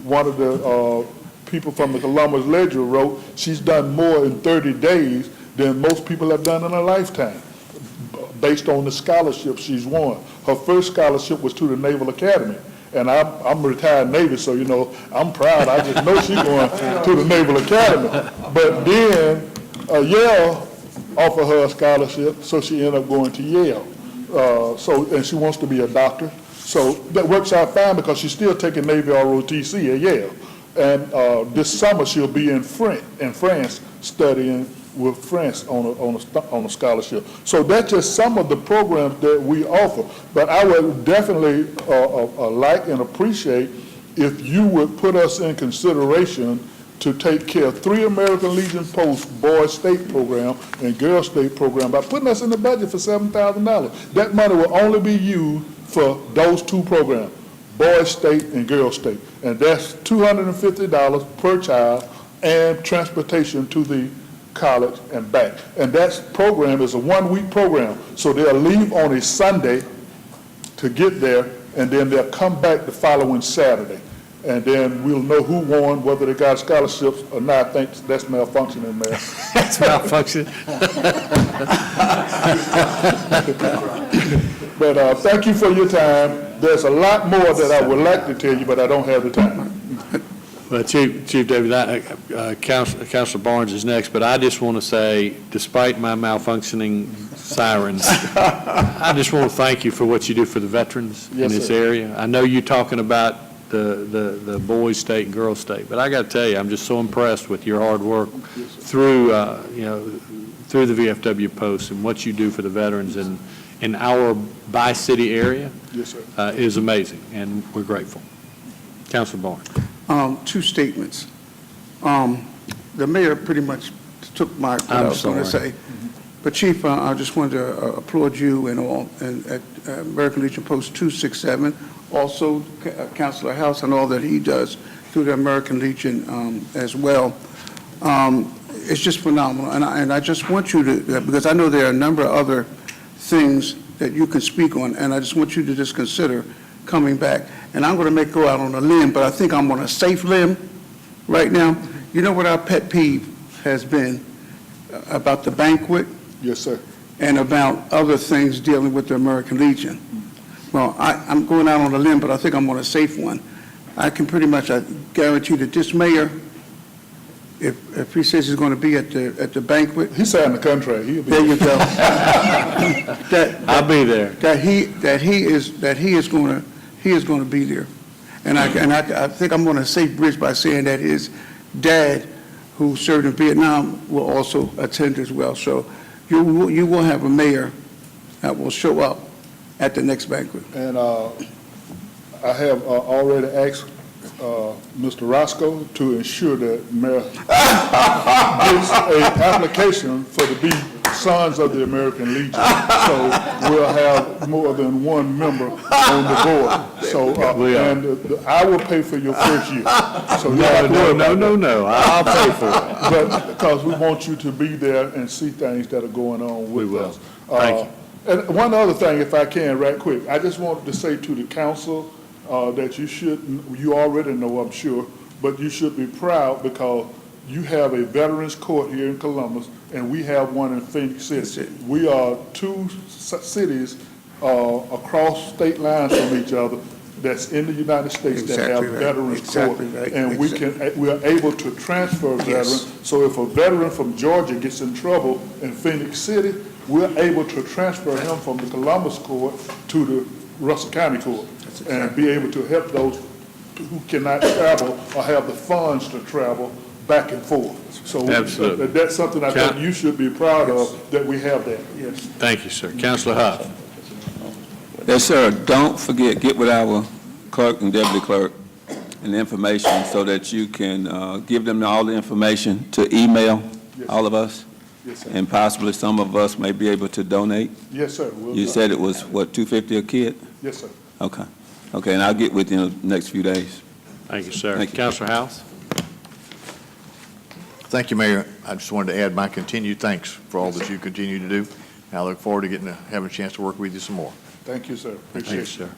One of the people from the Columbus Ledger wrote, she's done more in 30 days than most people have done in a lifetime, based on the scholarship she's won. Her first scholarship was to the Naval Academy. And I'm a retired Navy, so, you know, I'm proud. I just know she's going to the Naval Academy. But then Yale offered her a scholarship, so she ended up going to Yale. And she wants to be a doctor. So that works out fine because she's still taking Navy ROTC at Yale. And this summer she'll be in France studying with France on a scholarship. So that's just some of the programs that we offer. But I would definitely like and appreciate if you would put us in consideration to take care of 3 American Legion posts, boys state program and girls state program, by putting us in the budget for $7,000. That money will only be used for those 2 programs, boys state and girls state. And that's $250 per child and transportation to the college and back. And that program is a 1-week program. So they'll leave on a Sunday to get there, and then they'll come back the following Saturday. And then we'll know who won, whether they got scholarships or not. I think that's malfunctioning, Mayor. That's malfunctioning. But thank you for your time. There's a lot more that I would like to tell you, but I don't have the time. Well, Chief David, Councilor Barnes is next, but I just want to say, despite my malfunctioning sirens, I just want to thank you for what you do for the veterans in this area. I know you're talking about the boys state and girls state, but I got to tell you, I'm just so impressed with your hard work through through the VFW posts, and what you do for the veterans in our bi-city area is amazing, and we're grateful. Councilor Barnes. 2 statements. The mayor pretty much took what I was going to say. But Chief, I just wanted to applaud you and all, and at American Legion Post 267, also Councilor House and all that he does through the American Legion as well. It's just phenomenal, and I just want you to, because I know there are a number of other things that you can speak on, and I just want you to just consider coming back. And I'm going to go out on a limb, but I think I'm on a safe limb right now. You know what our pet peeve has been about the banquet? Yes, sir. And about other things dealing with the American Legion. Well, I'm going out on a limb, but I think I'm on a safe one. I can pretty much guarantee that this mayor, if he says he's going to be at the banquet. He signed the contract. He'll be there. You go. I'll be there. That he is going to be there, and I think I'm on a safe bridge by saying that his dad, who served in Vietnam, will also attend as well. So you will have a mayor that will show up at the next banquet. And I have already asked Mr. Roscoe to ensure that Mayor gets an application for to be Sons of the American Legion. So we'll have more than one member on the board. So, I will pay for your first year. So No, I'll pay for it. But because we want you to be there and see things that are going on with us. Thank you. And one other thing, if I can, right quick, I just wanted to say to the council that you already know, I'm sure, but you should be proud because you have a Veterans Court here in Columbus, and we have one in Phoenix City. We are two cities across state lines from each other that's in the United States that have Veterans Court. And we are able to transfer veterans. So if a veteran from Georgia gets in trouble in Phoenix City, we're able to transfer him from the Columbus Court to the Russell County Court and be able to help those who cannot travel or have the funds to travel back and forth. So that's something I think you should be proud of, that we have that. Yes. Thank you, sir. Councilor Huff. Yes, sir. Don't forget, get with our clerk and deputy clerk and the information so that you can give them all the information to email all of us. Yes, sir. And possibly some of us may be able to donate. Yes, sir. You said it was, what, $250 a kid? Yes, sir. Okay. Okay, and I'll get with you in the next few days. Thank you, sir. Thank you. Councilor House. Thank you, Mayor. I just wanted to add my continued thanks for all that you continue to do. I look forward to having a chance to work with you some more. Thank you, sir. Thank you, sir.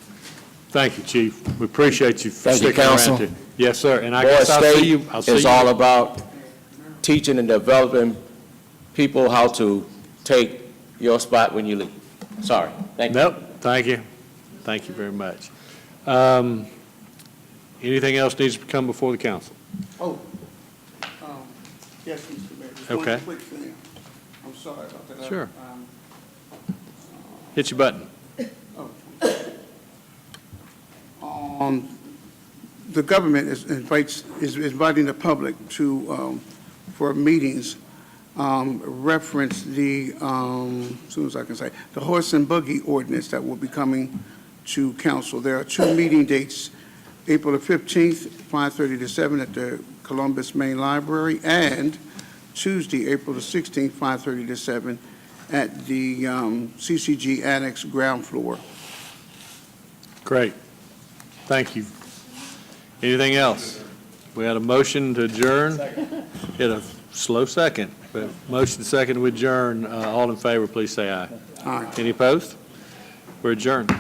Thank you, Chief. We appreciate you Thank you, sticking around. Council. Yes, sir. And I Boyd guess I'll see you. State is all about teaching and developing people how to take your spot when you leave. Sorry. Thank you. Nope. Thank you. Thank you very much. Anything else needs to come before the council? Yes, Mr. Mayor. Just Okay. one quick thing. I'm sorry about that. Sure. Hit your button. The government is inviting the public to, for meetings, reference the, as soon as I can say, the horse and buggy ordinance that will be coming to council. There are two meeting dates, April the 15th, 5:30 to 7 at the Columbus Main Library, and Tuesday, April the 16th, 5:30 to 7 at the CCG Annex ground floor. Great. Thank you. Anything else? We had a motion to adjourn. Hit a slow second, but motion second to adjourn. All in favor, please say aye. Aye. Any opposed? We're adjourned.